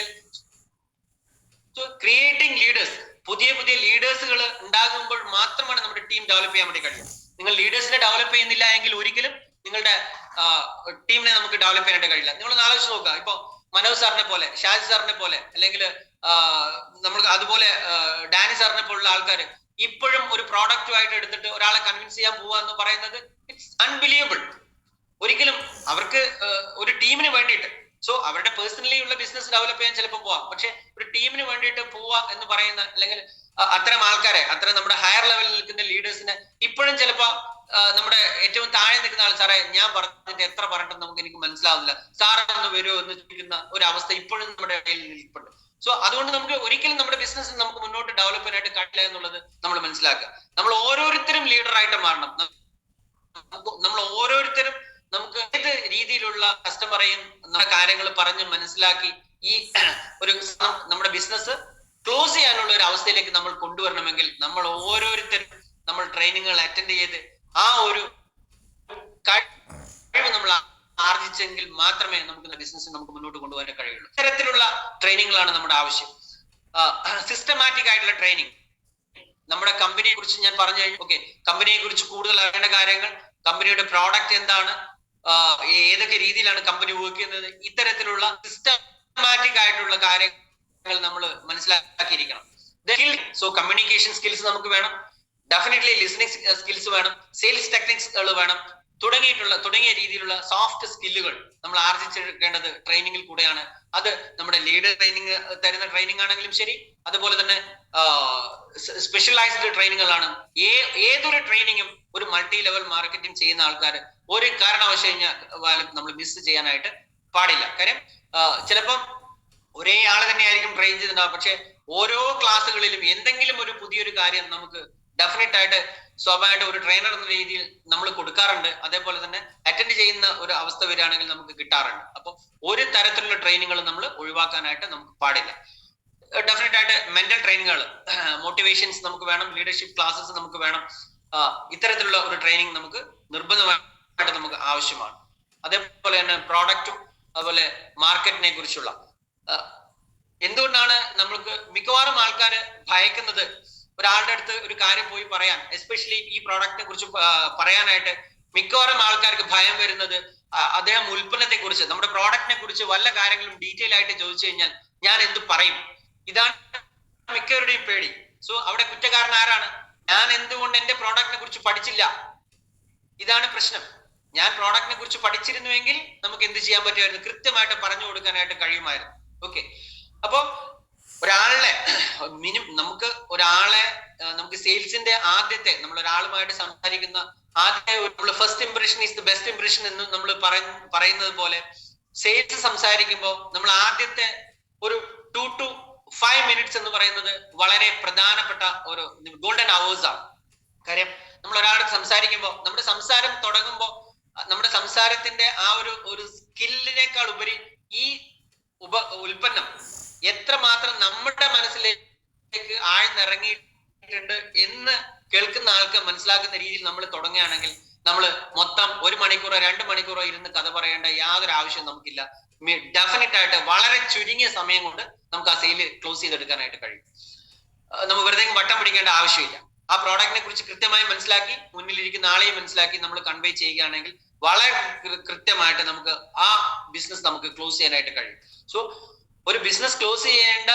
Speaker 2: ക്രിയേറ്റിംഗ് ലീഡേഴ്സ്, പുതിയ പുതിയ ലീഡേഴ്സുകൾ ഉണ്ടാകുമ്പോൾ മാത്രമാണ് നമ്മുടെ ടീം ഡെവലപ്പ് ചെയ്യാൻ വേണ്ടി കഴിയും. നിങ്ങൾ ലീഡേഴ്സിനെ ഡെവലപ്പ് ചെയ്യുന്നില്ല എങ്കിൽ ഒരിക്കലും നിങ്ങളുടെ ടീമിനെ നമുക്ക് ഡെവലപ്പ് ചെയ്യാനായിട്ട് കഴിയില്ല. നിങ്ങൾ ആലോചിച്ച് നോക്കുക, ഇപ്പൊ മനോജ് സാറിനെ പോലെ, ഷാജി സാറിനെ പോലെ, അല്ലെങ്കിൽ നമ്മൾ അതുപോലെ ഡാനി സാറിനെ പോലുള്ള ആൾക്കാർ ഇപ്പോഴും ഒരു പ്രോഡക്റ്റുമായിട്ട് എടുത്തിട്ട് ഒരാളെ കൺവിൻസ് ചെയ്യാൻ പോവുക എന്ന് പറയുന്നത് ഇറ്റ്സ് അൺബിലീവബിൾ. ഒരിക്കലും അവർക്ക് ഒരു ടീമിന് വേണ്ടിയിട്ട്, സോ അവരുടെ പേഴ്സണലി ഉള്ള ബിസിനസ് ഡെവലപ്പ് ചെയ്യാൻ ചിലപ്പോൾ പോവാം, പക്ഷെ ഒരു ടീമിന് വേണ്ടിയിട്ട് പോവുക എന്ന് പറയുന്ന, അല്ലെങ്കിൽ അത്തരം ആൾക്കാരെ, അത്തരം നമ്മുടെ ഹയർ ലെവലിൽ നിൽക്കുന്ന ലീഡേഴ്സിനെ ഇപ്പോഴും ചിലപ്പോ നമ്മുടെ ഏറ്റവും താഴെ നിൽക്കുന്ന ആൾ, സാറേ ഞാൻ പറഞ്ഞിട്ട് എത്ര പറഞ്ഞിട്ടും നമുക്ക് എനിക്ക് മനസ്സിലാവുന്നില്ല, സാറൊന്ന് വരുമോ എന്ന് ചോദിക്കുന്ന ഒരു അവസ്ഥ ഇപ്പോഴും നമ്മുടെ ഇടയിൽ നിൽപ്പുണ്ട്. സോ അതുകൊണ്ട് നമുക്ക് ഒരിക്കലും നമ്മുടെ ബിസിനസ് നമുക്ക് മുന്നോട്ട് ഡെവലപ്പ് ചെയ്യാനായിട്ട് കഴിയില്ല എന്നുള്ളത് നമ്മൾ മനസ്സിലാക്കുക. നമ്മൾ ഓരോരുത്തരും ലീഡറായിട്ട് മാറണം. നമ്മൾ ഓരോരുത്തരും നമുക്ക് ഏത് രീതിയിലുള്ള കസ്റ്റമറെയും നമ്മുടെ കാര്യങ്ങൾ പറഞ്ഞ് മനസ്സിലാക്കി ഈ ഒരു നമ്മുടെ ബിസിനസ് ക്ലോസ് ചെയ്യാനുള്ള ഒരു അവസ്ഥയിലേക്ക് നമ്മൾ കൊണ്ടുവരണമെങ്കിൽ നമ്മൾ ഓരോരുത്തരും നമ്മൾ ട്രെയിനിങ്ങുകൾ അറ്റൻഡ് ചെയ്ത് ആ ഒരു കഴിവ് നമ്മൾ ആർജിച്ചെങ്കിൽ മാത്രമേ നമുക്ക് ബിസിനസ് നമുക്ക് മുന്നോട്ട് കൊണ്ടുപോകാൻ കഴിയുള്ളൂ. ഇത്തരത്തിലുള്ള ട്രെയിനിങ്ങുകളാണ് നമ്മുടെ ആവശ്യം. സിസ്റ്റമാറ്റിക് ആയിട്ടുള്ള ട്രെയിനിങ്. നമ്മുടെ കമ്പനിയെ കുറിച്ച് ഞാൻ പറഞ്ഞു കഴിഞ്ഞു. ഓക്കെ, കമ്പനിയെ കുറിച്ച് കൂടുതൽ അറിയേണ്ട കാര്യങ്ങൾ, കമ്പനിയുടെ പ്രോഡക്റ്റ് എന്താണ്, ഏതൊക്കെ രീതിയിലാണ് കമ്പനി വർക്ക് ചെയ്യുന്നത്, ഇത്തരത്തിലുള്ള സിസ്റ്റമാറ്റിക് ആയിട്ടുള്ള കാര്യങ്ങൾ നമ്മൾ മനസ്സിലാക്കിയിരിക്കണം. സോ കമ്മ്യൂണിക്കേഷൻ സ്കിൽസ് നമുക്ക് വേണം, ഡെഫിനറ്റ്ലി ലിസണിങ് സ്കിൽസ് വേണം, സെയിൽസ് ടെക്നിക്സുകൾ വേണം, തുടങ്ങിയ രീതിയിലുള്ള സോഫ്റ്റ് സ്കില്ലുകൾ നമ്മൾ ആർജിച്ചെടുക്കേണ്ടത് ട്രെയിനിങ്ങിൽ കൂടെയാണ്. അത് നമ്മുടെ ലീഡർ ട്രെയിനിങ് തരുന്ന ട്രെയിനിങ് ആണെങ്കിലും ശരി, അതുപോലെ തന്നെ സ്പെഷ്യലൈസ്ഡ് ട്രെയിനിങ്ങുകളാണ്. ഏതൊരു ട്രെയിനിങ്ങും ഒരു മൾട്ടി ലെവൽ മാർക്കറ്റിംഗ് ചെയ്യുന്ന ആൾക്കാർ ഒരു കാരണവശാലും നമ്മൾ മിസ് ചെയ്യാനായിട്ട് പാടില്ല. കാര്യം ചിലപ്പം ഒരേ ആള് തന്നെയായിരിക്കും ട്രെയിൻ ചെയ്തിട്ടുണ്ടാവുക, പക്ഷെ ഓരോ ക്ലാസ്സുകളിലും എന്തെങ്കിലും ഒരു പുതിയൊരു കാര്യം നമുക്ക് ഡെഫിനറ്റ് ആയിട്ട് സ്വാഭാവികമായിട്ട് ഒരു ട്രെയിനർ എന്ന രീതിയിൽ നമ്മൾ കൊടുക്കാറുണ്ട്. അതേപോലെ തന്നെ അറ്റൻഡ് ചെയ്യുന്ന ഒരു അവസ്ഥ വരികയാണെങ്കിൽ നമുക്ക് കിട്ടാറുണ്ട്. അപ്പൊ ഒരു തരത്തിലുള്ള ട്രെയിനിങ്ങുകൾ നമ്മൾ ഒഴിവാക്കാനായിട്ട് നമുക്ക് പാടില്ല. ഡെഫിനറ്റ് ആയിട്ട് മെന്റൽ ട്രെയിനിങ്ങുകൾ, മോട്ടിവേഷൻസ് നമുക്ക് വേണം, ലീഡർഷിപ്പ് ക്ലാസ്സസ് നമുക്ക് വേണം. ഇത്തരത്തിലുള്ള ഒരു ട്രെയിനിങ് നമുക്ക് നിർബന്ധമായിട്ട് നമുക്ക് ആവശ്യമാണ്. അതേപോലെ തന്നെ പ്രോഡക്റ്റും അതുപോലെ മാർക്കറ്റിനെ കുറിച്ചുള്ള, എന്തുകൊണ്ടാണ് നമ്മൾക്ക് മിക്കവാറും ആൾക്കാര് ഭയക്കുന്നത് ഒരാളുടെ അടുത്ത് ഒരു കാര്യം പോയി പറയാൻ, എസ്പെഷ്യലി ഈ പ്രോഡക്റ്റിനെ കുറിച്ച് പറയാനായിട്ട് മിക്കവാറും ആൾക്കാർക്ക് ഭയം വരുന്നത് അദ്ദേഹം ഉൽപ്പന്നത്തെ കുറിച്ച്, നമ്മുടെ പ്രോഡക്റ്റിനെ കുറിച്ച് വല്ല കാര്യങ്ങളും ഡീറ്റെയിൽ ആയിട്ട് ചോദിച്ചു കഴിഞ്ഞാൽ ഞാൻ എന്ത് പറയും, ഇതാണ് മിക്കവരുടെയും പേടി. സോ അവിടെ കുറ്റക്കാരൻ ആരാണ്? ഞാൻ എന്തുകൊണ്ട് എന്റെ പ്രോഡക്റ്റിനെ കുറിച്ച് പഠിച്ചില്ല, ഇതാണ് പ്രശ്നം. ഞാൻ പ്രോഡക്റ്റിനെ കുറിച്ച് പഠിച്ചിരുന്നുവെങ്കിൽ നമുക്ക് എന്ത് ചെയ്യാൻ പറ്റുമായിരുന്നു, കൃത്യമായിട്ട് പറഞ്ഞു കൊടുക്കാനായിട്ട് കഴിയുമായിരുന്നു. ഓക്കെ, അപ്പൊ ഒരാളെ നമുക്ക് സെയിൽസിന്റെ ആദ്യത്തെ, നമ്മൾ ഒരാളുമായിട്ട് സംസാരിക്കുന്ന ആദ്യത്തെ first impression is the best impression എന്ന് നമ്മൾ പറയുന്നത് പോലെ, സെയിൽസ് സംസാരിക്കുമ്പോൾ നമ്മൾ ആദ്യത്തെ ഒരു 2 to 5 minutes എന്ന് പറയുന്നത് വളരെ പ്രധാനപ്പെട്ട ഒരു ഗോൾഡൻ അവേഴ്സ് ആണ്. കാര്യം നമ്മൾ ഒരാളോട് സംസാരിക്കുമ്പോൾ, നമ്മുടെ സംസാരം തുടങ്ങുമ്പോൾ നമ്മുടെ സംസാരത്തിന്റെ ആ ഒരു സ്കില്ലിനേക്കാൾ ഉപരി ഈ ഉൽപ്പന്നം എത്രമാത്രം നമ്മുടെ മനസ്സിലേക്ക് ആഴ്ന്നിറങ്ങിയിട്ടുണ്ട് എന്ന് കേൾക്കുന്ന ആൾക്ക് മനസ്സിലാക്കുന്ന രീതിയിൽ നമ്മൾ തുടങ്ങുകയാണെങ്കിൽ നമ്മൾ മൊത്തം 1 മണിക്കൂറോ 2 മണിക്കൂറോ ഇരുന്ന് കഥ പറയേണ്ട യാതൊരു ആവശ്യം നമുക്കില്ല. ഡെഫിനറ്റ് ആയിട്ട് വളരെ ചുരുങ്ങിയ സമയം കൊണ്ട് നമുക്ക് ആ സെയിൽ ക്ലോസ് ചെയ്തെടുക്കാനായിട്ട് കഴിയും. നമ്മൾ വെറുതെ വട്ടം പിടിക്കേണ്ട ആവശ്യമില്ല. ആ പ്രോഡക്റ്റിനെ കുറിച്ച് കൃത്യമായി മനസ്സിലാക്കി, മുന്നിലിരിക്കുന്ന ആളെയും മനസ്സിലാക്കി നമ്മൾ കൺവേ ചെയ്യുകയാണെങ്കിൽ വളരെ കൃത്യമായിട്ട് നമുക്ക് ആ ബിസിനസ് നമുക്ക് ക്ലോസ് ചെയ്യാനായിട്ട് കഴിയും. സോ ഒരു ബിസിനസ് ക്ലോസ് ചെയ്യേണ്ട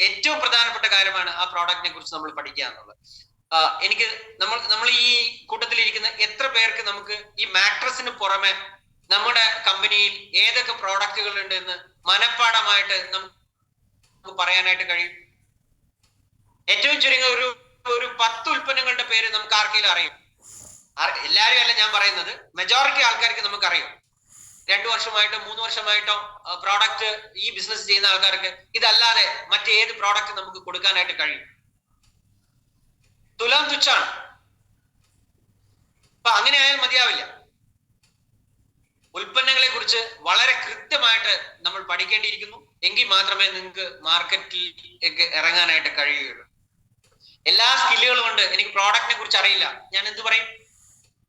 Speaker 2: ഏറ്റവും പ്രധാനപ്പെട്ട കാര്യമാണ് ആ പ്രോഡക്റ്റിനെ കുറിച്ച് നമ്മൾ പഠിക്കുക എന്നുള്ളത്. എനിക്ക് നമ്മൾ ഈ കൂട്ടത്തിലിരിക്കുന്ന എത്ര പേർക്ക് നമുക്ക് ഈ മാട്രസിന് പുറമെ നമ്മുടെ കമ്പനിയിൽ ഏതൊക്കെ പ്രോഡക്റ്റുകൾ ഉണ്ട് എന്ന് മനഃപ്പാടമായിട്ട് നമുക്ക് പറയാനായിട്ട് കഴിയും? ഏറ്റവും ചുരുങ്ങിയ ഒരു 10 ഉൽപ്പന്നങ്ങളുടെ പേര് നമുക്ക് ആർക്കെങ്കിലും അറിയും? എല്ലാവരും അല്ല ഞാൻ പറയുന്നത്, മെജോറിറ്റി ആൾക്കാർക്ക് നമുക്കറിയാം. 2 വർഷമായിട്ടോ 3 വർഷമായിട്ടോ പ്രോഡക്റ്റ് ഈ ബിസിനസ് ചെയ്യുന്ന ആൾക്കാർക്ക് ഇതല്ലാതെ മറ്റേത് പ്രോഡക്റ്റ് നമുക്ക് കൊടുക്കാനായിട്ട് കഴിയും? തുലാം തുച്ഛാണ്. അപ്പൊ അങ്ങനെ ആയാൽ മതിയാവില്ല. ഉൽപ്പന്നങ്ങളെ കുറിച്ച് വളരെ കൃത്യമായിട്ട് നമ്മൾ പഠിക്കേണ്ടിയിരിക്കുന്നു. എങ്കിൽ മാത്രമേ നിങ്ങൾക്ക് മാർക്കറ്റിലേക്ക് ഇറങ്ങാനായിട്ട് കഴിയുകയുള്ളൂ. എല്ലാ സ്കില്ലുകളും ഉണ്ട്, എനിക്ക് പ്രോഡക്റ്റിനെ കുറിച്ച് അറിയില്ല, ഞാൻ എന്ത് പറയും?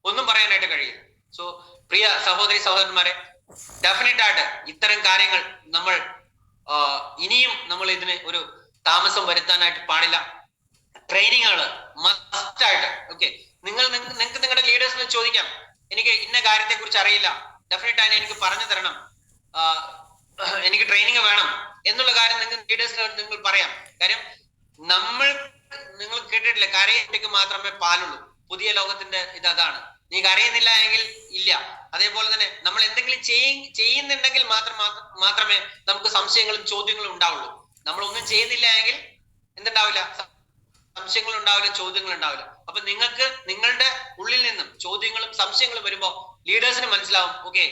Speaker 2: ഒന്നും പറയാനായിട്ട് കഴിയില്ല. സോ പ്രിയ സഹോദരി സഹോദരന്മാരെ, ഡെഫിനറ്റ് ആയിട്ട് ഇത്തരം കാര്യങ്ങൾ നമ്മൾ ഇനിയും നമ്മൾ ഇതിന് ഒരു താമസം വരുത്താനായിട്ട് പാടില്ല. ട്രെയിനിങ്ങുകൾ മസ്റ്റ് ആയിട്ട്. ഓക്കെ, നിങ്ങൾക്ക് നിങ്ങളുടെ ലീഡേഴ്സിന് ചോദിക്കാം, എനിക്ക് ഇന്ന കാര്യത്തെ കുറിച്ച് അറിയില്ല, ഡെഫിനറ്റ് ആയിട്ട് എനിക്ക് പറഞ്ഞു തരണം, എനിക്ക് ട്രെയിനിങ് വേണം എന്നുള്ള കാര്യം നിങ്ങൾ ലീഡേഴ്സിന് നിങ്ങൾ പറയാം. കാര്യം നിങ്ങൾ കേട്ടിട്ടില്ല, കരയിലേക്ക് മാത്രമേ പാലുള്ളൂ. പുതിയ ലോകത്തിന്റെ അതാണ്. നീ കരയുന്നില്ല എങ്കിൽ ഇല്ല. അതേപോലെ തന്നെ നമ്മൾ എന്തെങ്കിലും ചെയ്യുന്നുണ്ടെങ്കിൽ മാത്രമേ നമുക്ക് സംശയങ്ങളും ചോദ്യങ്ങളും ഉണ്ടാവുള്ളൂ. നമ്മൾ ഒന്നും ചെയ്യുന്നില്ല എങ്കിൽ എന്തുണ്ടാവില്ല? സംശയങ്ങൾ ഉണ്ടാവില്ല, ചോദ്യങ്ങൾ ഉണ്ടാവില്ല. അപ്പൊ നിങ്ങൾക്ക് നിങ്ങളുടെ ഉള്ളിൽ നിന്നും ചോദ്യങ്ങളും സംശയങ്ങളും വരുമ്പോ ലീഡേഴ്സിന് മനസ്സിലാവും, ഓക്കെ,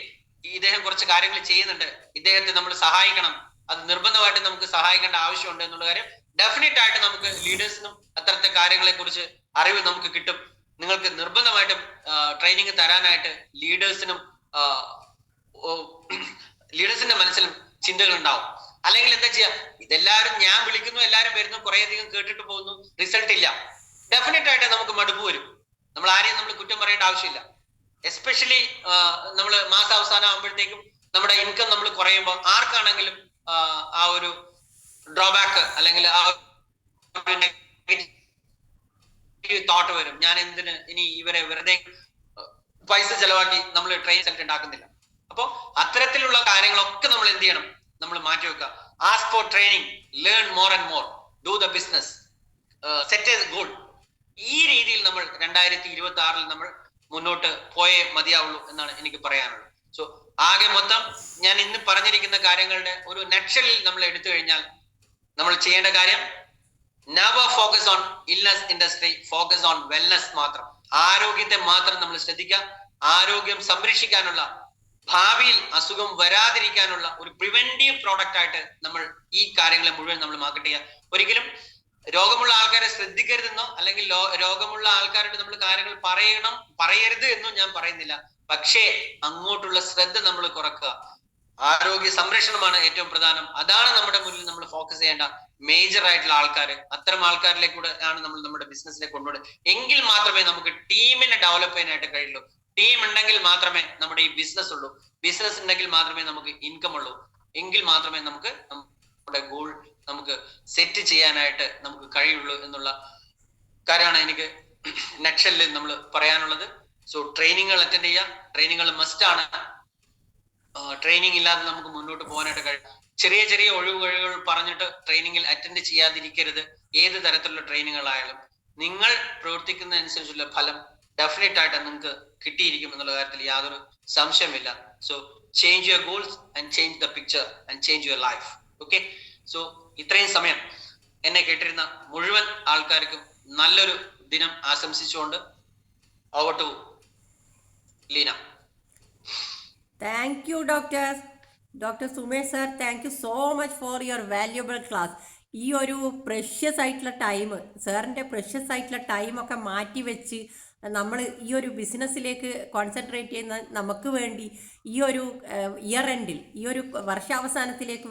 Speaker 2: ഇദ്ദേഹം കുറച്ച് കാര്യങ്ങൾ ചെയ്യുന്നുണ്ട്, ഇദ്ദേഹത്തെ നമ്മൾ സഹായിക്കണം, അത് നിർബന്ധമായിട്ട് നമുക്ക് സഹായിക്കേണ്ട ആവശ്യമുണ്ട് എന്നുള്ള കാര്യം ഡെഫിനറ്റ് ആയിട്ട് നമുക്ക് ലീഡേഴ്സിനും അത്തരത്തെ കാര്യങ്ങളെ കുറിച്ച് അറിവ് നമുക്ക് കിട്ടും. നിങ്ങൾക്ക് നിർബന്ധമായിട്ടും ട്രെയിനിങ് തരാനായിട്ട് ലീഡേഴ്സിന്റെ മനസ്സിലും ചിന്തകൾ ഉണ്ടാവും. അല്ലെങ്കിൽ എന്താ ചെയ്യാ, ഇതെല്ലാവരും ഞാൻ വിളിക്കുന്നു, എല്ലാവരും വരുന്നു, കുറെ അധികം കേട്ടിട്ട് പോകുന്നു, റിസൾട്ട് ഇല്ല, ഡെഫിനറ്റ് ആയിട്ട് നമുക്ക് മടുപ്പ് വരും. നമ്മൾ ആരെയും നമ്മൾ കുറ്റം പറയേണ്ട ആവശ്യമില്ല. എസ്പെഷ്യലി നമ്മൾ മാസാവസാനം ആകുമ്പോഴത്തേക്കും നമ്മുടെ ഇൻകം നമ്മൾ കുറയുമ്പോൾ ആർക്കാണെങ്കിലും ആ ഒരു ഡ്രോബാക്ക് അല്ലെങ്കിൽ ആ തോട്ട് വരും, ഞാൻ എന്തിന് ഇനി ഇവരെ വെറുതെ പൈസ ചെലവാക്കി നമ്മൾ ട്രെയിൻ സെലക്ട് ഉണ്ടാക്കുന്നില്ല. അപ്പൊ അത്തരത്തിലുള്ള കാര്യങ്ങളൊക്കെ നമ്മൾ എന്ത് ചെയ്യണം? നമ്മൾ മാറ്റിവെക്കുക. Ask for training, learn more and more, do the business, set a goal. ഈ രീതിയിൽ നമ്മൾ 2026 നമ്മൾ മുന്നോട്ട് പോയേ മതിയാവുള്ളൂ എന്നാണ് എനിക്ക് പറയാനുള്ളത്. സോ ആകെ മൊത്തം ഞാൻ ഇന്ന് പറഞ്ഞിരിക്കുന്ന കാര്യങ്ങളുടെ ഒരു നട്ഷലിൽ നമ്മൾ എടുത്തു കഴിഞ്ഞാൽ നമ്മൾ ചെയ്യേണ്ട കാര്യം, never focus on illness industry, focus on wellness മാത്രം. ആരോഗ്യത്തെ മാത്രം നമ്മൾ ശ്രദ്ധിക്കുക. ആരോഗ്യം സംരക്ഷിക്കാനുള്ള, ഭാവിയിൽ അസുഖം വരാതിരിക്കാനുള്ള ഒരു പ്രിവെന്റീവ് പ്രോഡക്റ്റ് ആയിട്ട് നമ്മൾ ഈ കാര്യങ്ങളെ മുഴുവൻ നമ്മൾ മാർക്കറ്റ് ചെയ്യുക. ഒരിക്കലും രോഗമുള്ള ആൾക്കാരെ ശ്രദ്ധിക്കരുതെന്നോ അല്ലെങ്കിൽ രോഗമുള്ള ആൾക്കാരോട് നമ്മൾ കാര്യങ്ങൾ പറയരുത് എന്നും ഞാൻ പറയുന്നില്ല. പക്ഷേ അങ്ങോട്ടുള്ള ശ്രദ്ധ നമ്മൾ കുറക്കുക. ആരോഗ്യ സംരക്ഷണമാണ് ഏറ്റവും പ്രധാനം. അതാണ് നമ്മുടെ മുന്നിൽ നമ്മൾ ഫോക്കസ് ചെയ്യേണ്ട മേജർ ആയിട്ടുള്ള ആൾക്കാർ. അത്തരം ആൾക്കാരിലേക്കൂടെ ആണ് നമ്മൾ നമ്മുടെ ബിസിനസ്സിനെ കൊണ്ടുപോകുന്നത്. എങ്കിൽ മാത്രമേ നമുക്ക് ടീമിനെ ഡെവലപ്പ് ചെയ്യാനായിട്ട് കഴിയുള്ളൂ. ടീം ഉണ്ടെങ്കിൽ മാത്രമേ നമ്മുടെ ഈ ബിസിനസ് ഉള്ളൂ. ബിസിനസ് ഉണ്ടെങ്കിൽ മാത്രമേ നമുക്ക് ഇൻകം ഉള്ളൂ. എങ്കിൽ മാത്രമേ നമുക്ക് നമ്മുടെ ഗോൾ നമുക്ക് സെറ്റ് ചെയ്യാനായിട്ട് നമുക്ക് കഴിയുള്ളൂ എന്നുള്ള കാര്യമാണ് എനിക്ക് നക്ഷലിൽ നമ്മൾ പറയാനുള്ളത്. സോ ട്രെയിനിങ്ങുകൾ അറ്റൻഡ് ചെയ്യുക. ട്രെയിനിങ്ങുകൾ മസ്റ്റ് ആണ്. ട്രെയിനിങ് ഇല്ലാതെ നമുക്ക് മുന്നോട്ട് പോകാനായിട്ട് കഴിയും. ചെറിയ ചെറിയ ഒഴിവുകൾ പറഞ്ഞിട്ട് ട്രെയിനിങ്ങിൽ അറ്റൻഡ് ചെയ്യാതിരിക്കരുത്. ഏത് തരത്തിലുള്ള ട്രെയിനിങ്ങുകളായാലും നിങ്ങൾ പ്രവർത്തിക്കുന്നതനുസരിച്ചുള്ള ഫലം ഡെഫിനറ്റ് ആയിട്ട് നിങ്ങൾക്ക് കിട്ടിയിരിക്കും എന്നുള്ള കാര്യത്തിൽ യാതൊരു സംശയമില്ല. So change your goals and change the picture and change your life. Okay, so ഇത്രയും സമയം എന്നെ കേട്ടിരുന്ന മുഴുവൻ ആൾക്കാർക്കും നല്ലൊരു ദിനം ആശംസിച്ചുകൊണ്ട് over to Leena.
Speaker 1: Thank you doctor Sumesh sir. Thank you so much for your valuable class. ഈ ഒരു പ്രഷ്യസ് ആയിട്ടുള്ള ടൈം, സാറിൻ്റെ പ്രഷ്യസ് ആയിട്ടുള്ള ടൈമൊക്കെ മാറ്റി വെച്ച് നമ്മൾ ഈ ഒരു ബിസിനസ്സിലേക്ക് കോൺസെൻട്രേറ്റ് ചെയ്യുന്ന നമുക്ക് വേണ്ടി ഈ ഒരു ഇയർ എൻഡിൽ, ഈ ഒരു വർഷാവസാനത്തിലേക്ക്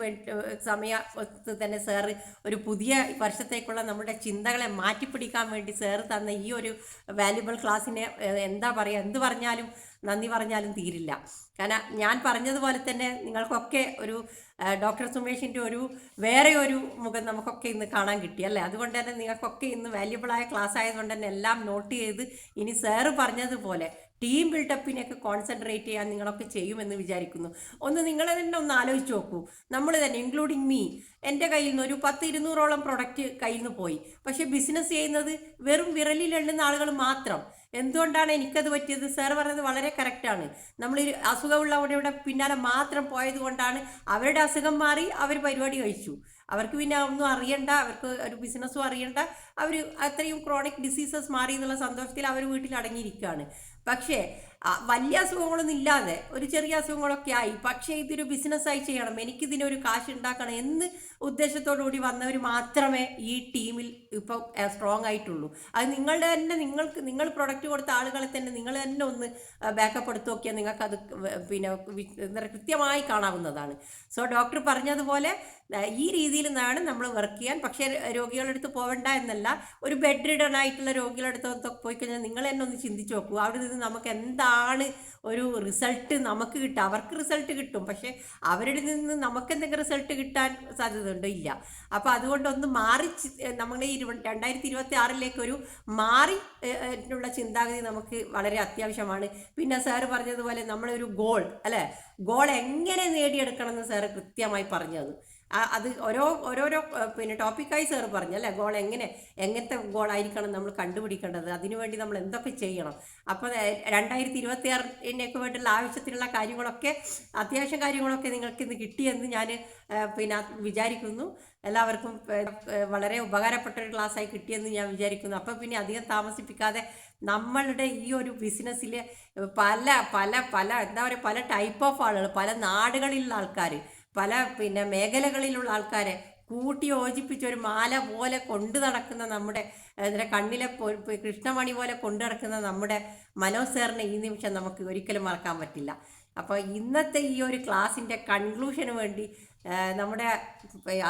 Speaker 1: സമയത്ത് തന്നെ സാറ് ഒരു പുതിയ വർഷത്തേക്കുള്ള നമ്മുടെ ചിന്തകളെ മാറ്റിപ്പിടിക്കാൻ വേണ്ടി സാറ് തന്ന ഈ ഒരു വാല്യുബിൾ ക്ലാസ്സിനെ എന്താ പറയുക, എന്ത് പറഞ്ഞാലും നന്ദി പറഞ്ഞാലും തീരില്ല. കാരണം ഞാൻ പറഞ്ഞതുപോലെ തന്നെ നിങ്ങൾക്കൊക്കെ ഒരു ഡോക്ടർ സുമേഷിൻ്റെ വേറെ ഒരു മുഖം നമുക്കൊക്കെ ഇന്ന് കാണാൻ കിട്ടി അല്ലേ. അതുകൊണ്ട് തന്നെ നിങ്ങൾക്കൊക്കെ ഇന്ന് വാല്യുബിളായ ക്ലാസ് ആയതുകൊണ്ട് തന്നെ എല്ലാം നോട്ട് ചെയ്ത് ഇനി സാറ് പറഞ്ഞതുപോലെ ടീം ബിൽഡപ്പിനെയൊക്കെ കോൺസെൻട്രേറ്റ് ചെയ്യാൻ നിങ്ങളൊക്കെ ചെയ്യുമെന്ന് വിചാരിക്കുന്നു. നിങ്ങൾ തന്നെ ഒന്ന് ആലോചിച്ച് നോക്കൂ. നമ്മൾ തന്നെ ഇൻക്ലൂഡിങ് മീ, എൻ്റെ കയ്യിൽ നിന്ന് ഒരു 100-200ഓളം പ്രൊഡക്റ്റ് കയ്യിൽ നിന്ന് പോയി. പക്ഷേ ബിസിനസ് ചെയ്യുന്നത് വെറും വിരലിലെണ്ണുന്ന ആളുകൾ മാത്രം. എന്തുകൊണ്ടാണ് എനിക്കത് പറ്റിയത്? സാർ പറഞ്ഞത് വളരെ കറക്റ്റാണ്. നമ്മൾ അസുഖമുള്ളവരുടെ പിന്നാലെ മാത്രം പോയത് കൊണ്ടാണ് അവരുടെ അസുഖം മാറി, അവർ പരിപാടി കഴിച്ചു. അവർക്ക് പിന്നെ ഒന്നും അറിയണ്ട, അവർക്ക് ഒരു ബിസിനസ്സും അറിയണ്ട, അവർ അത്രയും ക്രോണിക് ഡിസീസസ് മാറി എന്നുള്ള സന്തോഷത്തിൽ അവർ വീട്ടിൽ അടങ്ങിയിരിക്കുകയാണ്. പക്ഷേ വലിയ അസുഖങ്ങളൊന്നും ഇല്ലാതെ ഒരു ചെറിയ അസുഖങ്ങളൊക്കെ ആയി, പക്ഷേ ഇതൊരു ബിസിനസ്സായി ചെയ്യണം, എനിക്കിതിനൊരു കാശ് ഉണ്ടാക്കണം എന്ന് ഉദ്ദേശത്തോടു കൂടി വന്നവർ മാത്രമേ ഈ ടീമിൽ ഇപ്പം സ്ട്രോങ് ആയിട്ടുള്ളൂ. അത് നിങ്ങളുടെ തന്നെ നിങ്ങൾ പ്രൊഡക്റ്റ് കൊടുത്ത ആളുകളെ തന്നെ നിങ്ങൾ തന്നെ ഒന്ന് ബാക്കപ്പ് എടുത്ത് നോക്കിയാൽ നിങ്ങൾക്കത് പിന്നെ എന്താ പറയുക കൃത്യമായി കാണാവുന്നതാണ്. സോ ഡോക്ടർ പറഞ്ഞതുപോലെ ഈ രീതിയിൽ നിന്നാണ് നമ്മൾ വർക്ക് ചെയ്യാൻ. പക്ഷേ രോഗികളുടെ അടുത്ത് പോകണ്ട എന്നല്ല, ഒരു ബെഡ് റിഡൺ ആയിട്ടുള്ള രോഗികളുടെ അടുത്ത് പോയി കഴിഞ്ഞാൽ നിങ്ങൾ തന്നെ ഒന്ന് ചിന്തിച്ച് നോക്കൂ, അവിടെ നിന്ന് നമുക്ക് എന്താണ് ഒരു റിസൾട്ട് നമുക്ക് കിട്ടുക. അവർക്ക് റിസൾട്ട് കിട്ടും, പക്ഷേ അവരുടെ നിന്ന് നമുക്ക് എന്തെങ്കിലും റിസൾട്ട് കിട്ടാൻ സാധ്യത ഉണ്ടോ? ഇല്ല. അപ്പോൾ അതുകൊണ്ടൊന്ന് മാറി നമ്മൾ ഈ 2026 ഒരു മാറി ഉള്ള ചിന്താഗതി നമുക്ക് വളരെ അത്യാവശ്യമാണ്. പിന്നെ സാറ് പറഞ്ഞതുപോലെ നമ്മളൊരു ഗോൾ അല്ലേ, ഗോൾ എങ്ങനെ നേടിയെടുക്കണം എന്ന് സാറ് കൃത്യമായി പറഞ്ഞു തന്നു. അത് ഓരോരോ പിന്നെ ടോപ്പിക്കായി സാറ് പറഞ്ഞു അല്ലേ, ഗോൾ എങ്ങനത്തെ ഗോളായിരിക്കണം നമ്മൾ കണ്ടുപിടിക്കേണ്ടത്, അതിനുവേണ്ടി നമ്മൾ എന്തൊക്കെ ചെയ്യണം. അപ്പോൾ 2026 വേണ്ടിയുള്ള ആവശ്യത്തിനുള്ള കാര്യങ്ങളൊക്കെ അത്യാവശ്യം കാര്യങ്ങളൊക്കെ നിങ്ങൾക്ക് ഇന്ന് കിട്ടിയെന്ന് ഞാൻ പിന്നെ വിചാരിക്കുന്നു. എല്ലാവർക്കും വളരെ ഉപകാരപ്പെട്ട ഒരു ക്ലാസ്സായി കിട്ടിയെന്ന് ഞാൻ വിചാരിക്കുന്നു. അപ്പം പിന്നെ അധികം താമസിപ്പിക്കാതെ നമ്മളുടെ ഈ ഒരു ബിസിനസ്സിൽ പല പല പല എന്താ പറയുക പല ടൈപ്പ് ഓഫ് ആളുകൾ, പല നാടുകളിലുള്ള ആൾക്കാർ, പല പിന്നെ മേഖലകളിലുള്ള ആൾക്കാരെ കൂട്ടി യോജിപ്പിച്ച് ഒരു മാല പോലെ കൊണ്ടു നടക്കുന്ന നമ്മുടെ കണ്ണിലെ കൃഷ്ണമണി പോലെ കൊണ്ടു നടക്കുന്ന നമ്മുടെ മനോജ് സാറിനെ ഈ നിമിഷം നമുക്ക് ഒരിക്കലും മറക്കാൻ പറ്റില്ല. അപ്പോൾ ഇന്നത്തെ ഈ ഒരു ക്ലാസ്സിൻ്റെ കൺക്ലൂഷന് വേണ്ടി നമ്മുടെ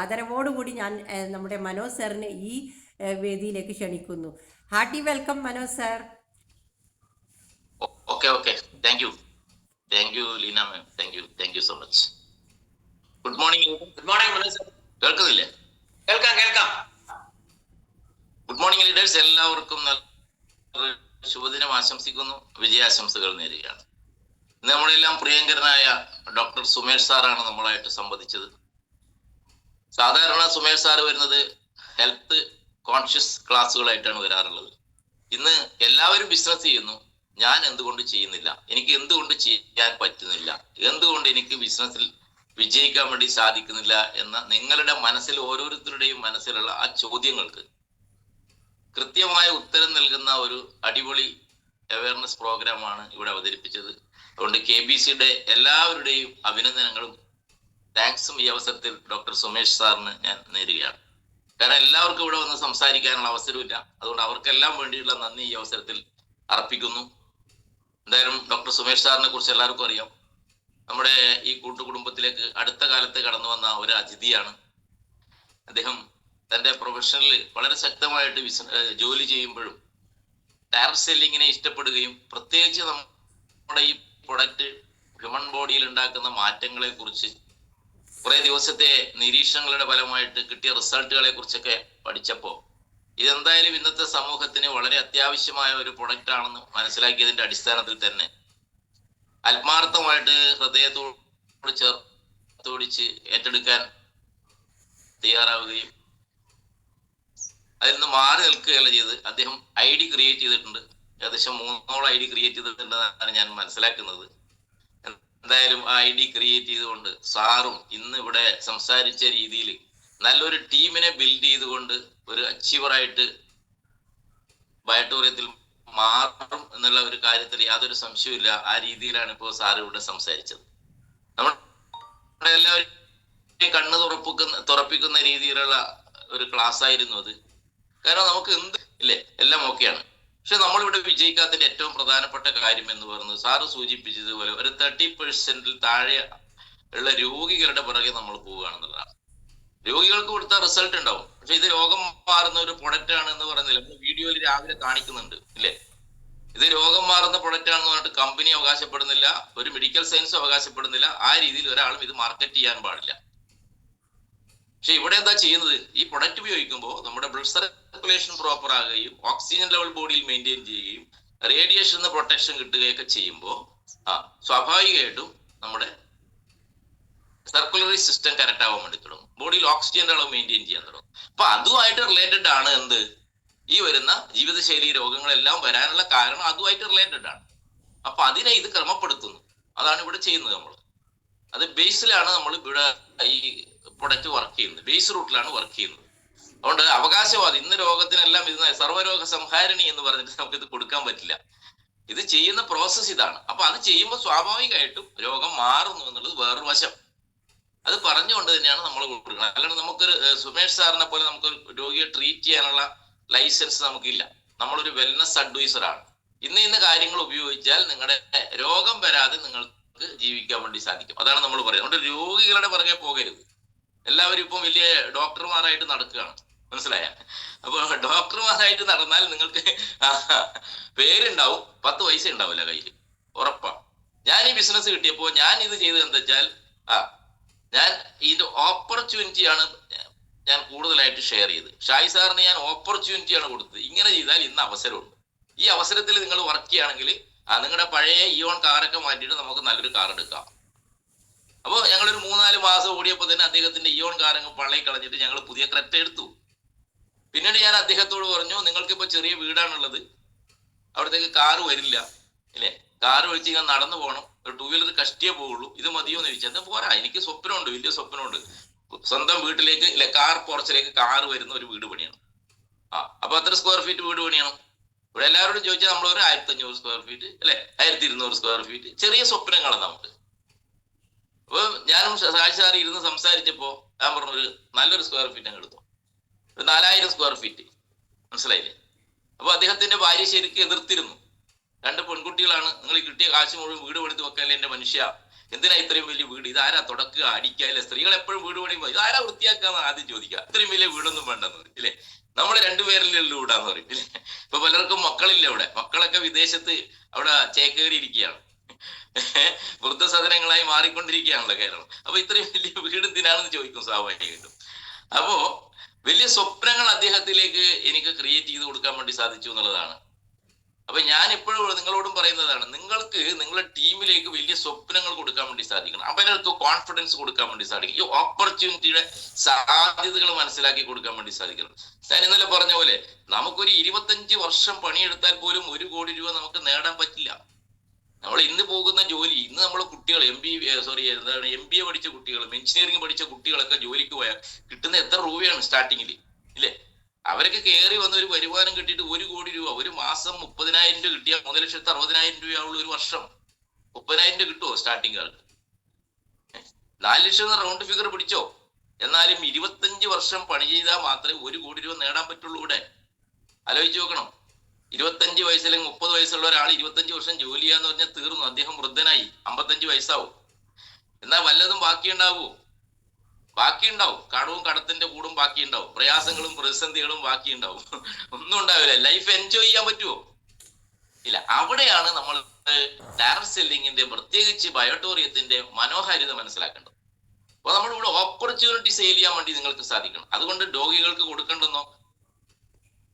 Speaker 1: ആദരവോടുകൂടി ഞാൻ നമ്മുടെ മനോജ് സാറിനെ ഈ വേദിയിലേക്ക് ക്ഷണിക്കുന്നു. Hearty welcome Manoj sir.
Speaker 3: Okay thank you Leena ma'am, thank you so much. Good morning Manoj sir, കേൾക്കുന്നില്ലേ?
Speaker 2: കേൾക്കാം.
Speaker 3: ഗുഡ് മോർണിംഗ് ലീഡേഴ്സ്, എല്ലാവർക്കും ശുഭദിനം ആശംസിക്കുന്നു, വിജയാശംസകൾ നേരുകയാണ്. നമ്മളെല്ലാം പ്രിയങ്കരനായ ഡോക്ടർ സുമേഷ് സാറാണ് നമ്മളായിട്ട് സംവദിച്ചത്. സാധാരണ സുമേഷ് സാറ് വരുന്നത് ഹെൽത്ത് കോൺഷ്യസ് ക്ലാസ്സുകളായിട്ടാണ് വരാറുള്ളത്. ഇന്ന് എല്ലാവരും ബിസിനസ് ചെയ്യുന്നു, ഞാൻ എന്തുകൊണ്ട് ചെയ്യുന്നില്ല, എനിക്ക് എന്തുകൊണ്ട് ചെയ്യാൻ പറ്റുന്നില്ല, എന്തുകൊണ്ട് എനിക്ക് ബിസിനസ്സിൽ വിജയിക്കാൻ വേണ്ടി സാധിക്കുന്നില്ല എന്ന നിങ്ങളുടെ മനസ്സിൽ ഓരോരുത്തരുടെയും മനസ്സിലുള്ള ആ ചോദ്യങ്ങൾക്ക് കൃത്യമായ ഉത്തരം നൽകുന്ന ഒരു അടിപൊളി അവയർനെസ് പ്രോഗ്രാമാണ് ഇവിടെ അവതരിപ്പിച്ചത്. അതുകൊണ്ട് KBCയുടെ എല്ലാവരുടെയും അഭിനന്ദനങ്ങളും താങ്ക്സും ഈ അവസരത്തിൽ ഡോക്ടർ സുമേഷ് സാറിന് ഞാൻ നേരുകയാണ്. കാരണം എല്ലാവർക്കും ഇവിടെ വന്ന് സംസാരിക്കാനുള്ള അവസരമില്ല, അതുകൊണ്ട് അവർക്കെല്ലാം വേണ്ടിയുള്ള നന്ദി ഈ അവസരത്തിൽ അർപ്പിക്കുന്നു. എന്തായാലും ഡോക്ടർ സുമേഷ് സാറിനെ കുറിച്ച് എല്ലാവർക്കും അറിയാം. നമ്മുടെ ഈ കൂട്ടുകുടുംബത്തിലേക്ക് അടുത്ത കാലത്ത് കടന്നു വന്ന ഒരു അതിഥിയാണ്. അദ്ദേഹം തന്റെ പ്രൊഫഷനിൽ വളരെ ശക്തമായിട്ട് ജോലി ചെയ്യുമ്പോഴും ഡയറക്ട് സെല്ലിങ്ങിനെ ഇഷ്ടപ്പെടുകയും പ്രത്യേകിച്ച് നമ്മുടെ ഈ പ്രൊഡക്റ്റ് ഹ്യൂമൻ ബോഡിയിൽ ഉണ്ടാക്കുന്ന മാറ്റങ്ങളെ കുറിച്ച് കുറെ ദിവസത്തെ നിരീക്ഷണങ്ങളുടെ ഫലമായിട്ട് കിട്ടിയ റിസൾട്ടുകളെ കുറിച്ചൊക്കെ പഠിച്ചപ്പോൾ ഇതെന്തായാലും ഇന്നത്തെ സമൂഹത്തിന് വളരെ അത്യാവശ്യമായ ഒരു പ്രൊഡക്റ്റ് ആണെന്ന് മനസ്സിലാക്കിയതിന്റെ അടിസ്ഥാനത്തിൽ തന്നെ ആത്മാർത്ഥമായിട്ട് ഹൃദയത്തോട് ചേർത്തോടിച്ച് ഏറ്റെടുക്കാൻ തയ്യാറാവുകയും അതിൽ നിന്ന് മാറി നിൽക്കുകയല്ല ചെയ്ത് അദ്ദേഹം ID ക്രിയേറ്റ് ചെയ്തിട്ടുണ്ട്. ഏകദേശം 3 ID ക്രിയേറ്റ് ചെയ്തിട്ടുണ്ടെന്നാണ് ഞാൻ മനസ്സിലാക്കുന്നത്. എന്തായാലും ആ ID ക്രിയേറ്റ് ചെയ്തുകൊണ്ട് സാറും ഇന്ന് ഇവിടെ സംസാരിച്ച രീതിയിൽ നല്ലൊരു ടീമിനെ ബിൽഡ് ചെയ്തുകൊണ്ട് ഒരു അച്ചീവറായിട്ട് ബയോട്ടോറിയത്തിൽ മാറും എന്നുള്ള ഒരു കാര്യത്തിൽ യാതൊരു സംശയമില്ല. ആ രീതിയിലാണ് ഇപ്പോൾ സാർ ഇവിടെ സംസാരിച്ചത്. നമ്മുടെ എല്ലാവരും കണ്ണ് തുറപ്പിക്കുന്ന രീതിയിലുള്ള ഒരു ക്ലാസ് ആയിരുന്നു അത്. കാരണം നമുക്ക് എന്ത് ഇല്ലേ, എല്ലാം ഓക്കെയാണ്. പക്ഷെ നമ്മളിവിടെ വിജയിക്കാത്തതിന്റെ ഏറ്റവും പ്രധാനപ്പെട്ട കാര്യം എന്ന് പറയുന്നത് സാറ് സൂചിപ്പിച്ചതുപോലെ ഒരു 30% താഴെ ഉള്ള രോഗികളുടെ പുറകെ നമ്മൾ പോവുകയാണെന്നുള്ളതാണ്. രോഗികൾക്ക് കൊടുത്ത റിസൾട്ട് ഉണ്ടാവും, പക്ഷെ ഇത് രോഗം മാറുന്ന ഒരു പ്രൊഡക്റ്റ് ആണ് എന്ന് പറയുന്നില്ല. നമ്മൾ വീഡിയോയിൽ രാവിലെ കാണിക്കുന്നുണ്ട് ഇല്ലേ, ഇത് രോഗം മാറുന്ന പ്രൊഡക്റ്റ് ആണെന്ന് പറഞ്ഞിട്ട് കമ്പനി അവകാശപ്പെടുന്നില്ല, ഒരു മെഡിക്കൽ സയൻസ് അവകാശപ്പെടുന്നില്ല. ആ രീതിയിൽ ഒരാളും ഇത് മാർക്കറ്റ് ചെയ്യാൻ പാടില്ല. പക്ഷെ ഇവിടെ എന്താ ചെയ്യുന്നത്, ഈ പ്രൊഡക്റ്റ് ഉപയോഗിക്കുമ്പോൾ നമ്മുടെ ബ്ലഡ് സർക്കുലേഷൻ പ്രോപ്പർ ആകുകയും ഓക്സിജൻ ലെവൽ ബോഡിയിൽ മെയിൻറ്റെയിൻ ചെയ്യുകയും റേഡിയേഷൻ പ്രൊട്ടക്ഷൻ കിട്ടുകയൊക്കെ ചെയ്യുമ്പോൾ സ്വാഭാവികമായിട്ടും നമ്മുടെ സർക്കുലറി സിസ്റ്റം കറക്റ്റ് ആവാൻ വേണ്ടി തുടങ്ങും, ബോഡിയിൽ ഓക്സിജന്റെ അളവ് മെയിൻറ്റെയിൻ ചെയ്യാൻ തുടങ്ങും. അപ്പൊ അതുമായിട്ട് റിലേറ്റഡ് ആണ് എന്ത് ഈ വരുന്ന ജീവിതശൈലി രോഗങ്ങളെല്ലാം വരാനുള്ള കാരണം അതുമായിട്ട് റിലേറ്റഡ് ആണ്. അപ്പൊ അതിനെ ഇത് ക്രമപ്പെടുത്തുന്നു, അതാണ് ഇവിടെ ചെയ്യുന്നത്. നമ്മൾ അത് ബേസിലാണ് നമ്മൾ ഇവിടെ ഈ പ്രൊഡക്റ്റ് വർക്ക് ചെയ്യുന്നത്, ബേസ് റൂട്ടിലാണ് വർക്ക് ചെയ്യുന്നത്. അതുകൊണ്ട് അവകാശവാദം ഇന്ന് രോഗത്തിനെല്ലാം ഇത് സർവ്വരോഗ സംഹാരിണി എന്ന് പറഞ്ഞിട്ട് നമുക്കിത് കൊടുക്കാൻ പറ്റില്ല. ഇത് ചെയ്യുന്ന പ്രോസസ്സ് ഇതാണ്. അപ്പൊ അത് ചെയ്യുമ്പോൾ സ്വാഭാവികമായിട്ടും രോഗം മാറുന്നു എന്നുള്ളത് വേറൊരു വശം. അത് പറഞ്ഞുകൊണ്ട് തന്നെയാണ് നമ്മൾ കൊടുക്കുന്നത്. അല്ലാണ്ട് നമുക്കൊരു സുമേഷ് സാറിനെ പോലെ നമുക്കൊരു രോഗിയെ ട്രീറ്റ് ചെയ്യാനുള്ള ലൈസൻസ് നമുക്കില്ല. നമ്മളൊരു വെൽനസ് അഡ്വൈസറാണ്. ഇന്ന കാര്യങ്ങൾ ഉപയോഗിച്ചാൽ നിങ്ങളുടെ രോഗം വരാതെ നിങ്ങൾക്ക് ജീവിക്കാൻ വേണ്ടി സാധിക്കും. അതാണ് നമ്മൾ പറയുന്നത്. അതുകൊണ്ട് രോഗികളുടെ പുറകെ പോകരുത്. എല്ലാവരും ഇപ്പം വലിയ ഡോക്ടർമാരായിട്ട് നടക്കുകയാണ്, മനസ്സിലായ? അപ്പൊ ഡോക്ടർമാരായിട്ട് നടന്നാൽ നിങ്ങൾക്ക് പേരുണ്ടാവും, 10 പൈസ ഉണ്ടാവില്ല കയ്യിൽ, ഉറപ്പാ. ഞാൻ ഈ ബിസിനസ് കിട്ടിയപ്പോ ഞാൻ ഇത് ചെയ്തത് എന്താ വെച്ചാൽ ഞാൻ ഇതിന്റെ ഓപ്പർച്യൂണിറ്റിയാണ് ഞാൻ കൂടുതലായിട്ട് ഷെയർ ചെയ്ത്. ഷായി സാറിന് ഞാൻ ഓപ്പർച്യൂണിറ്റിയാണ് കൊടുത്തത്. ഇങ്ങനെ ചെയ്താൽ ഇന്ന് അവസരമുണ്ട്. ഈ അവസരത്തിൽ നിങ്ങൾ വർക്ക് ചെയ്യുകയാണെങ്കിൽ നിങ്ങളുടെ പഴയ ഇയോൺ കാറൊക്കെ മാറ്റിയിട്ട് നമുക്ക് നല്ലൊരു കാർ എടുക്കാം. അപ്പോൾ ഞങ്ങളൊരു 3-4 മാസം ഓടിയപ്പോൾ തന്നെ അദ്ദേഹത്തിന്റെ ഇയോൺ കാറങ്ങ് പള്ളി കളഞ്ഞിട്ട് ഞങ്ങൾ പുതിയ ക്രെറ്റ എടുത്തു. പിന്നീട് ഞാൻ അദ്ദേഹത്തോട് പറഞ്ഞു, നിങ്ങൾക്കിപ്പോ ചെറിയ വീടാണുള്ളത്, അവിടത്തേക്ക് കാറ് വരില്ല അല്ലേ, കാറ് ഒഴിച്ച് ഇങ്ങനെ നടന്നു പോകണം, ഒരു 2 വീലർ കഷ്ടിയേ പോവുള്ളൂ, ഇത് മതിയോ എന്ന് ചോദിച്ചാൽ പോരാ, എനിക്ക് സ്വപ്നമുണ്ട്, വലിയ സ്വപ്നമുണ്ട്, സ്വന്തം വീട്ടിലേക്ക് ഇല്ല കാർ പോർച്ചിലേക്ക് കാറ് വരുന്ന ഒരു വീട് പണിയണം. അപ്പൊ എത്ര സ്ക്വയർ ഫീറ്റ് വീട് പണിയണം? ഇവിടെ എല്ലാവരോടും ചോദിച്ചാൽ നമ്മൾ ഒരു 1500 സ്ക്വയർ ഫീറ്റ് അല്ലെ, 1200 സ്ക്വയർ ഫീറ്റ്, ചെറിയ സ്വപ്നങ്ങളാണ് നമുക്ക്. അപ്പൊ ഞാനും സാക്ഷാറി ഇരുന്ന് സംസാരിച്ചപ്പോ ഞാൻ പറഞ്ഞൊരു നല്ലൊരു സ്ക്വയർ ഫീറ്റ് അങ്ങ് എടുത്തു, ഒരു 4000 സ്ക്വയർ ഫീറ്റ്, മനസ്സിലായില്ലേ? അപ്പൊ അദ്ദേഹത്തിന്റെ ഭാര്യ ശരിക്കും എതിർത്തിരുന്നു. 2 പെൺകുട്ടികളാണ്, നിങ്ങൾ കിട്ടിയ കാശ് മുഴുവൻ വീട് പണിത് വെക്കാല്ലേ എന്റെ മനുഷ്യ, എന്തിനാ ഇത്രയും വലിയ വീട്, ഇതാരാ തുടക്കുക അടിക്കുക അല്ലെ? സ്ത്രീകൾ എപ്പോഴും വീട് പണിയുമ്പോൾ ഇതാരാ വൃത്തിയാക്കാന്ന് ആദ്യം ചോദിക്കുക. ഇത്രയും വലിയ വീടൊന്നും വേണ്ടെന്ന് പറയും ഇല്ലേ, നമ്മൾ 2 പേരിലുള്ള വീടാന്ന് പറയും ഇല്ലേ. ഇപ്പൊ പലർക്കും മക്കളില്ല, ഇവിടെ മക്കളൊക്കെ വിദേശത്ത് അവിടെ ചേക്കേറി ഇരിക്കുകയാണ്, വൃദ്ധസദനങ്ങളായി മാറിക്കൊണ്ടിരിക്കുകയാണല്ലോ കേരളം. അപ്പൊ ഇത്രയും വലിയ വീട് എന്തിനാണെന്ന് ചോദിക്കും സ്വാഭാവികമായിട്ടും. അപ്പോ വലിയ സ്വപ്നങ്ങൾ അദ്ദേഹത്തിലേക്ക് എനിക്ക് ക്രിയേറ്റ് ചെയ്ത് കൊടുക്കാൻ വേണ്ടി സാധിച്ചു എന്നുള്ളതാണ്. അപ്പൊ ഞാൻ എപ്പോഴും നിങ്ങളോടും പറയുന്നതാണ്, നിങ്ങൾക്ക് നിങ്ങളുടെ ടീമിലേക്ക് വലിയ സ്വപ്നങ്ങൾ കൊടുക്കാൻ വേണ്ടി സാധിക്കണം, അവർക്ക് കോൺഫിഡൻസ് കൊടുക്കാൻ വേണ്ടി സാധിക്കും, ഈ ഓപ്പർച്യൂണിറ്റിയുടെ സാധ്യതകൾ മനസ്സിലാക്കി കൊടുക്കാൻ വേണ്ടി സാധിക്കണം. ഞാൻ ഇന്നലെ പറഞ്ഞ പോലെ നമുക്കൊരു 25 വർഷം പണിയെടുത്താൽ പോലും 1 കോടി രൂപ നമുക്ക് നേടാൻ പറ്റില്ല. നമ്മൾ ഇന്ന് പോകുന്ന ജോലി, ഇന്ന് നമ്മളെ കുട്ടികൾ MBA പഠിച്ച കുട്ടികളും എഞ്ചിനീയറിംഗ് പഠിച്ച കുട്ടികളൊക്കെ ജോലിക്ക് പോയാൽ കിട്ടുന്ന എത്ര രൂപയാണ് സ്റ്റാർട്ടിങ്ങിൽ ഇല്ലേ? അവരൊക്കെ കയറി വന്ന ഒരു വരുമാനം കിട്ടിയിട്ട് 1 കോടി രൂപ, ഒരു മാസം 30,000 രൂപ കിട്ടിയാൽ 1,60,000 രൂപയാവുള്ള ഒരു വർഷം 30,000 രൂപ കിട്ടുമോ സ്റ്റാർട്ടിങ് ആൾക്ക്? 4 ലക്ഷം റൗണ്ട് ഫിഗർ പിടിച്ചോ, എന്നാലും 25 വർഷം പണി ചെയ്താൽ മാത്രമേ 1 കോടി രൂപ നേടാൻ പറ്റുള്ളൂ. ഇവിടെ ആലോചിച്ച് നോക്കണം. 25 വയസ്സ് അല്ലെങ്കിൽ 30 വയസ്സുള്ള ഒരാൾ 25 വർഷം ജോലി ചെയ്യാന്ന് പറഞ്ഞാൽ തീർന്നു, അദ്ദേഹം വൃദ്ധനായി, 55 വയസ്സാവും. എന്നാൽ വല്ലതും ബാക്കിയുണ്ടാവുമോ? ബാക്കിയുണ്ടാവും, കടവും കടത്തിന്റെ കൂടും ബാക്കിയുണ്ടാവും, പ്രയാസങ്ങളും പ്രതിസന്ധികളും ബാക്കിയുണ്ടാവും, ഒന്നും ഉണ്ടാവില്ല. ലൈഫ് എൻജോയ് ചെയ്യാൻ പറ്റുമോ? ഇല്ല. അവിടെയാണ് നമ്മൾ ഡയറക്ട് സെല്ലിങ്ങിന്റെ പ്രത്യേകിച്ച് ബയോട്ടോറിയത്തിന്റെ മനോഹാരിത മനസ്സിലാക്കേണ്ടത്. അപ്പൊ നമ്മളിവിടെ ഓപ്പർച്യൂണിറ്റി സെയിൽ ചെയ്യാൻ വേണ്ടി നിങ്ങൾക്ക് സാധിക്കണം. അതുകൊണ്ട് രോഗികൾക്ക് കൊടുക്കേണ്ടെന്നോ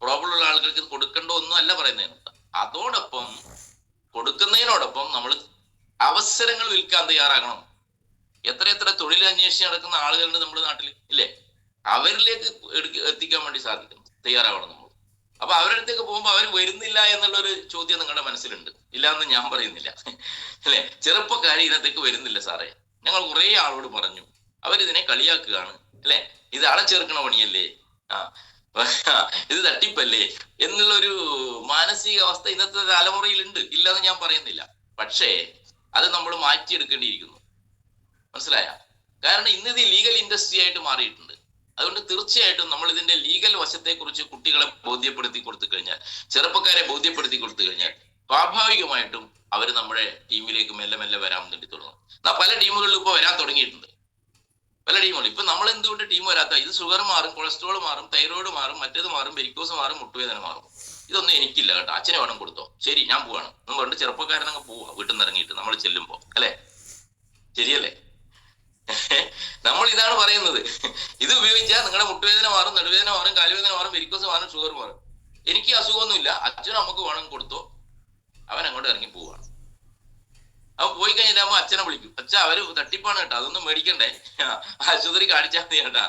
Speaker 3: പ്രോബ്ലം ഉള്ള ആളുകൾക്ക് കൊടുക്കേണ്ടോ ഒന്നും അല്ല പറയുന്നതിന്. അതോടൊപ്പം കൊടുക്കുന്നതിനോടൊപ്പം നമ്മൾ അവസരങ്ങൾ വിൽക്കാൻ തയ്യാറാകണം. എത്ര തൊഴിൽ അന്വേഷിച്ച് നടക്കുന്ന ആളുകളുണ്ട് നമ്മുടെ നാട്ടിൽ ഇല്ലേ? അവരിലേക്ക് എത്തിക്കാൻ വേണ്ടി സാധിക്കണം, തയ്യാറാവണം നമ്മൾ. അപ്പൊ അവരുടെ അടുത്തേക്ക് പോകുമ്പോൾ അവർ വരുന്നില്ല എന്നുള്ളൊരു ചോദ്യം നിങ്ങളുടെ മനസ്സിലുണ്ട്. ഇല്ല എന്ന് ഞാൻ പറയുന്നില്ല അല്ലെ. ചെറുപ്പക്കാർ ഇതിനകത്തേക്ക് വരുന്നില്ല സാറേ, ഞങ്ങൾ കുറെ ആളോട് പറഞ്ഞു, അവരിതിനെ കളിയാക്കുകയാണ് അല്ലെ, ഇത് അടച്ചേർക്കണ പണിയല്ലേ, ഇത് തട്ടിപ്പല്ലേ എന്നുള്ളൊരു മാനസികാവസ്ഥ ഇന്നത്തെ തലമുറയിലുണ്ട്. ഇല്ലെന്ന് ഞാൻ പറയുന്നില്ല. പക്ഷേ അത് നമ്മൾ മാറ്റിയെടുക്കേണ്ടിയിരിക്കുന്നു, മനസ്സിലായ? കാരണം ഇന്നിത് ലീഗൽ ഇൻഡസ്ട്രി ആയിട്ട് മാറിയിട്ടുണ്ട്. അതുകൊണ്ട് തീർച്ചയായിട്ടും നമ്മൾ ഇതിന്റെ ലീഗൽ വശത്തെക്കുറിച്ച് കുട്ടികളെ ബോധ്യപ്പെടുത്തി കൊടുത്തു കഴിഞ്ഞാൽ, ചെറുപ്പക്കാരെ ബോധ്യപ്പെടുത്തി കൊടുത്തു കഴിഞ്ഞാൽ സ്വാഭാവികമായിട്ടും അവർ നമ്മുടെ ടീമിലേക്ക് മെല്ലെ മെല്ലെ വരാൻ വേണ്ടി തുടങ്ങും. പല ടീമുകളിലും ഇപ്പൊ വരാൻ തുടങ്ങിയിട്ടുണ്ട്, പല ടീമുകളും. ഇപ്പൊ നമ്മൾ എന്തുകൊണ്ട് ടീം വരാത്ത? ഇത് ഷുഗർ മാറും, കൊളസ്ട്രോൾ മാറും, തൈറോയിഡ് മാറും, മറ്റേത് മാറും, വെരിക്കോസ് മാറും, മുട്ടുവേദന മാറും. ഇതൊന്നും എനിക്കില്ല കേട്ടോ, അച്ഛനെ വേണം കൊടുത്തോ, ശരി ഞാൻ പോവാണ് എന്ന് പറഞ്ഞിട്ട് ചെറുപ്പക്കാരനങ്ങ് പോവാ വീട്ടിൽ നിന്ന് ഇറങ്ങിയിട്ട് നമ്മൾ ചെല്ലുമ്പോ, അല്ലെ? ശരിയല്ലേ? നമ്മൾ ഇതാണ് പറയുന്നത്. ഇത് ഉപയോഗിച്ചാൽ നിങ്ങളുടെ മുട്ടുവേദന മാറും, നടുവേദന മാറും, കാലുവേദന മാറും, വെരിക്കോസ് മാറും, ഷുഗർ മാറും. എനിക്ക് അസുഖമൊന്നുമില്ല, അച്ഛനും അമ്മക്ക് വേണം കൊടുത്തോ. അവൻ അങ്ങോട്ട് ഇറങ്ങി പോവാണ്. അവൻ പോയി കഴിഞ്ഞിട്ടാകുമ്പോ അച്ഛനെ വിളിക്കും, അച്ഛാ അവര് തട്ടിപ്പാണ് കേട്ടോ, അതൊന്നും മേടിക്കണ്ടേ, ആശുപത്രി കാണിച്ചാൽ മതി കേട്ടാ.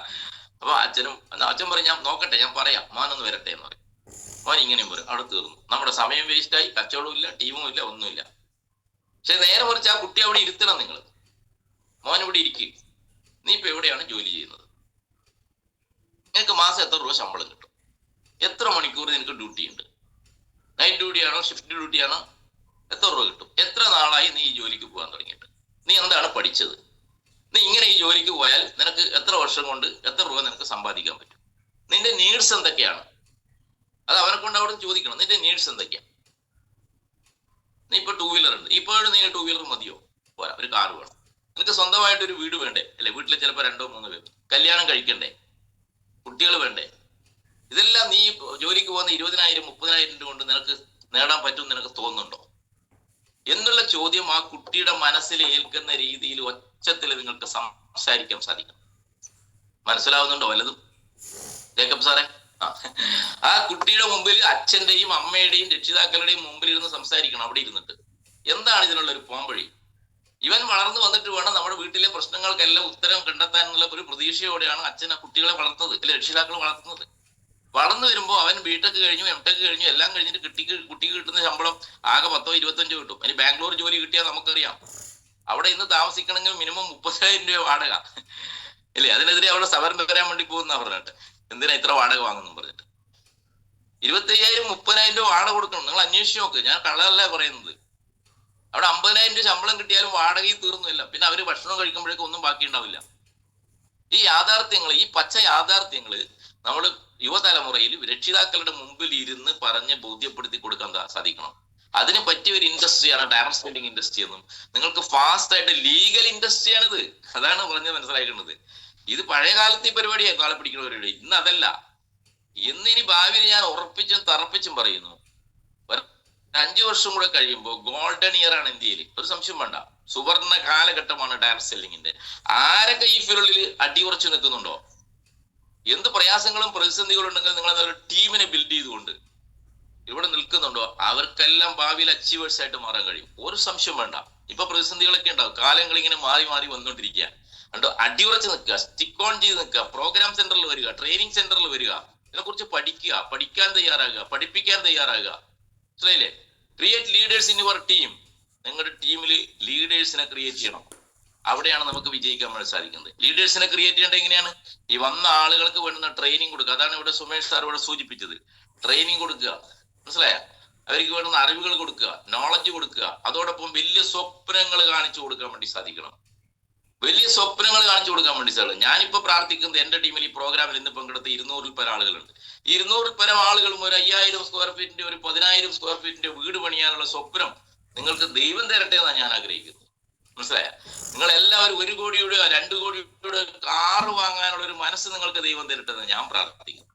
Speaker 3: അപ്പൊ അച്ഛൻ പറയും, ഞാൻ നോക്കട്ടെ, ഞാൻ പറയാം, മോനൊന്ന് വരട്ടെ എന്ന് പറയും. മോൻ ഇങ്ങനെയും പറയും, അവിടെ തീർന്നു. നമ്മുടെ സമയം വേസ്റ്റായി, കച്ചവടവും ഇല്ല, ടീമും ഇല്ല, ഒന്നുമില്ല. പക്ഷെ നേരെ മറിച്ച് ആ കുട്ടി അവിടെ ഇരുത്തണം. നിങ്ങൾ മോൻ ഇവിടെ ഇരിക്കും, നീ ഇപ്പൊ എവിടെയാണ് ജോലി ചെയ്യുന്നത്, നിനക്ക് മാസം എത്ര രൂപ ശമ്പളം കിട്ടും, എത്ര മണിക്കൂർ നിനക്ക് ഡ്യൂട്ടി ഉണ്ട്, നൈറ്റ് ഡ്യൂട്ടി ആണോ ഷിഫ്റ്റ് ഡ്യൂട്ടി ആണോ, എത്ര രൂപ കിട്ടും? എത്ര നാളായി നീ ഈ ജോലിക്ക് പോകാൻ തുടങ്ങിയിട്ട്? നീ എന്താണ് പഠിച്ചത്? നീ ഇങ്ങനെ ഈ ജോലിക്ക് പോയാൽ നിനക്ക് എത്ര വർഷം കൊണ്ട് എത്ര രൂപ നിനക്ക് സമ്പാദിക്കാൻ പറ്റും? നിന്റെ നീഡ്സ് എന്തൊക്കെയാണ്? അത് അവനെ കൊണ്ട് അവിടെ ചോദിക്കണം. നിന്റെ നീഡ്സ് എന്തൊക്കെയാണ്? നീ ഇപ്പൊ 2 വീലർ ഉണ്ട്, ഇപ്പോഴും നീ 2 വീലർ മതിയോ? പോരാ, ഒരു കാർ വേണം. നിനക്ക് സ്വന്തമായിട്ട് ഒരു വീട് വേണ്ടേ? അല്ലെ, വീട്ടിൽ ചിലപ്പോൾ 2-3 പേര്, കല്യാണം കഴിക്കണ്ടേ, കുട്ടികൾ വേണ്ടേ? ഇതെല്ലാം നീ ജോലിക്ക് പോകുന്ന 20,000-30,000 രൂപ കൊണ്ട് നിനക്ക് നേടാൻ പറ്റും നിനക്ക് തോന്നുന്നുണ്ടോ എന്നുള്ള ചോദ്യം ആ കുട്ടിയുടെ മനസ്സിൽ ഏൽക്കുന്ന രീതിയിൽ ഒച്ചത്തിൽ നിങ്ങൾക്ക് സംസാരിക്കാൻ സാധിക്കണം. മനസ്സിലാവുന്നുണ്ടോ വല്ലതും ജേക്കബ് സാറേ? ആ കുട്ടിയുടെ മുമ്പിൽ അച്ഛന്റെയും അമ്മയുടെയും രക്ഷിതാക്കളുടെയും മുമ്പിൽ ഇരുന്ന് സംസാരിക്കണം. അവിടെ ഇരുന്നിട്ട് എന്താണ് ഇതിനുള്ള ഒരു പോംവഴി? ഇവൻ വളർന്നു വന്നിട്ട് വേണം നമ്മുടെ വീട്ടിലെ പ്രശ്നങ്ങൾക്കെല്ലാം ഉത്തരം കണ്ടെത്താനുള്ള ഒരു പ്രതീക്ഷയോടെയാണ് അച്ഛൻ ആ കുട്ടികളെ വളർത്തുന്നത്, അല്ലെ രക്ഷിതാക്കൾ വളർത്തുന്നത്. വളർന്നു വരുമ്പോൾ അവൻ ബിടെക് കഴിഞ്ഞു, എംടെക് കഴിഞ്ഞു, എല്ലാം കഴിഞ്ഞിട്ട് കുട്ടിക്ക് കിട്ടുന്ന ശമ്പളം ആകെ 10-25 കിട്ടും. ഇനി ബാംഗ്ലൂർ ജോലി കിട്ടിയാൽ നമുക്കറിയാം, അവിടെ ഇന്ന് താമസിക്കണമെങ്കിൽ മിനിമം 30,000 രൂപ വാടക, ഇല്ലേ? അതിനെതിരെ അവിടെ സമരം വരാൻ വേണ്ടി പോകുന്ന പറഞ്ഞിട്ട് എന്തിനാ ഇത്ര വാടക വാങ്ങുന്നു പറഞ്ഞിട്ട് 25,000-30,000 രൂപ വാടക കൊടുക്കണം. നിങ്ങൾ അന്വേഷിച്ച് നോക്ക്, ഞാൻ കള്ളല്ല പറയുന്നത്. അവിടെ 50,000 രൂപ ശമ്പളം കിട്ടിയാലും വാടകയിൽ തീർന്നില്ല. പിന്നെ അവര് ഭക്ഷണം കഴിക്കുമ്പോഴേക്കും ഒന്നും ബാക്കി ഉണ്ടാവില്ല. ഈ യാഥാർത്ഥ്യങ്ങൾ, ഈ പച്ച യാഥാർത്ഥ്യങ്ങള് നമ്മൾ യുവതലമുറയിൽ രക്ഷിതാക്കളുടെ മുമ്പിൽ ഇരുന്ന് പറഞ്ഞ് ബോധ്യപ്പെടുത്തി കൊടുക്കാൻ സാധിക്കണം. അതിന് പറ്റിയ ഒരു ഇൻഡസ്ട്രിയാണ് ഡയറക്ട് സെല്ലിംഗ് ഇൻഡസ്ട്രി എന്നും. നിങ്ങൾക്ക് ഫാസ്റ്റ് ആയിട്ട് ലീഗൽ ഇൻഡസ്ട്രിയാണിത്. അതാണ് പറഞ്ഞ് മനസ്സിലാക്കേണ്ടത്. ഇത് പഴയ കാലത്തെ പരിപാടിയാണ്, കാളെ പിടിക്കുന്ന പരിപാടി. ഇന്ന് അതല്ല. ഇന്നിനി ഭാവിയിൽ ഞാൻ ഉറപ്പിച്ചും തറപ്പിച്ചും പറയുന്നു, 5 വർഷം കൂടെ കഴിയുമ്പോൾ ഗോൾഡൻ ഇയർ ആണ് ഇന്ത്യയിൽ, ഒരു സംശയം വേണ്ട. സുവർണ കാലഘട്ടമാണ് ഡയറക്ട് സെല്ലിങ്ങിന്റെ. ആരൊക്കെ ഈ ഫീൽഡിൽ അടിയുറച്ചു നിൽക്കുന്നുണ്ടോ, എന്ത് പ്രയാസങ്ങളും പ്രതിസന്ധികളും ഉണ്ടെങ്കിൽ നിങ്ങൾ ഒരു ടീമിനെ ബിൽഡ് ചെയ്തുകൊണ്ട് ഇവിടെ നിൽക്കുന്നുണ്ടോ, അവർക്കെല്ലാം ഭാവിയിൽ അച്ചീവേഴ്സ് ആയിട്ട് മാറാൻ കഴിയും. ഒരു സംശയം വേണ്ട. ഇപ്പൊ പ്രതിസന്ധികളൊക്കെ ഉണ്ടാവും, കാലങ്ങൾ ഇങ്ങനെ മാറി മാറി വന്നുകൊണ്ടിരിക്കുക. കണ്ടോ, അടിയുറച്ച് നിൽക്കുക, സ്റ്റിക്ക് ഓൺ ചെയ്ത് നിൽക്കുക, പ്രോഗ്രാം സെന്ററിൽ വരിക, ട്രെയിനിങ് സെന്ററിൽ വരിക, ഇതിനെക്കുറിച്ച് പഠിക്കുക, പഠിക്കാൻ തയ്യാറാകുക, പഠിപ്പിക്കാൻ തയ്യാറാകുക. മനസ്സിലായില്ലേ? Create leaders in your team. നിങ്ങളുടെ ടീമിൽ ലീഡേഴ്സിനെ ക്രിയേറ്റ് ചെയ്യണം. അവിടെയാണ് നമുക്ക് വിജയിക്കാൻ വേണ്ടി സാധിക്കുന്നത്. ലീഡേഴ്സിനെ ക്രിയേറ്റ് ചെയ്യേണ്ടത് എങ്ങനെയാണ്? ഈ വന്ന ആളുകൾക്ക് വേണ്ടുന്ന ട്രെയിനിങ് കൊടുക്കുക. അതാണ് ഇവിടെ സുമേഷ് സാർ ഇവിടെ സൂചിപ്പിച്ചത്. ട്രെയിനിങ് കൊടുക്കുക, മനസ്സിലായ? അവർക്ക് വേണ്ടുന്ന അറിവുകൾ കൊടുക്കുക, നോളജ് കൊടുക്കുക. അതോടൊപ്പം വലിയ സ്വപ്നങ്ങൾ കാണിച്ചു കൊടുക്കാൻ വേണ്ടി സാധിക്കണം. വലിയ സ്വപ്നങ്ങൾ കാണിച്ചു കൊടുക്കാൻ വേണ്ടി സാധിക്കും. ഞാനിപ്പോ പ്രാർത്ഥിക്കുന്നത് എന്റെ ടീമിൽ ഈ പ്രോഗ്രാമിൽ ഇന്ന് പങ്കെടുത്ത 200-ൽ പരം ആളുകളുണ്ട്. 200-ൽ പരം ആളുകളും ഒരു 5,000 സ്ക്വയർ ഫീറ്റിന്റെ, ഒരു 10,000 സ്ക്വയർ ഫീറ്റിന്റെ വീട് പണിയാനുള്ള സ്വപ്നം നിങ്ങൾക്ക് ദൈവം തരട്ടെ എന്നാണ് ഞാൻ ആഗ്രഹിക്കുന്നത്. മനസ്സിലായ? നിങ്ങൾ എല്ലാവരും 1 കോടിയുടെ 2 കോടിയുടെ കാറ് വാങ്ങാനുള്ള ഒരു മനസ്സ് നിങ്ങൾക്ക് ദൈവം തരട്ടെ എന്ന് ഞാൻ പ്രാർത്ഥിക്കുന്നു.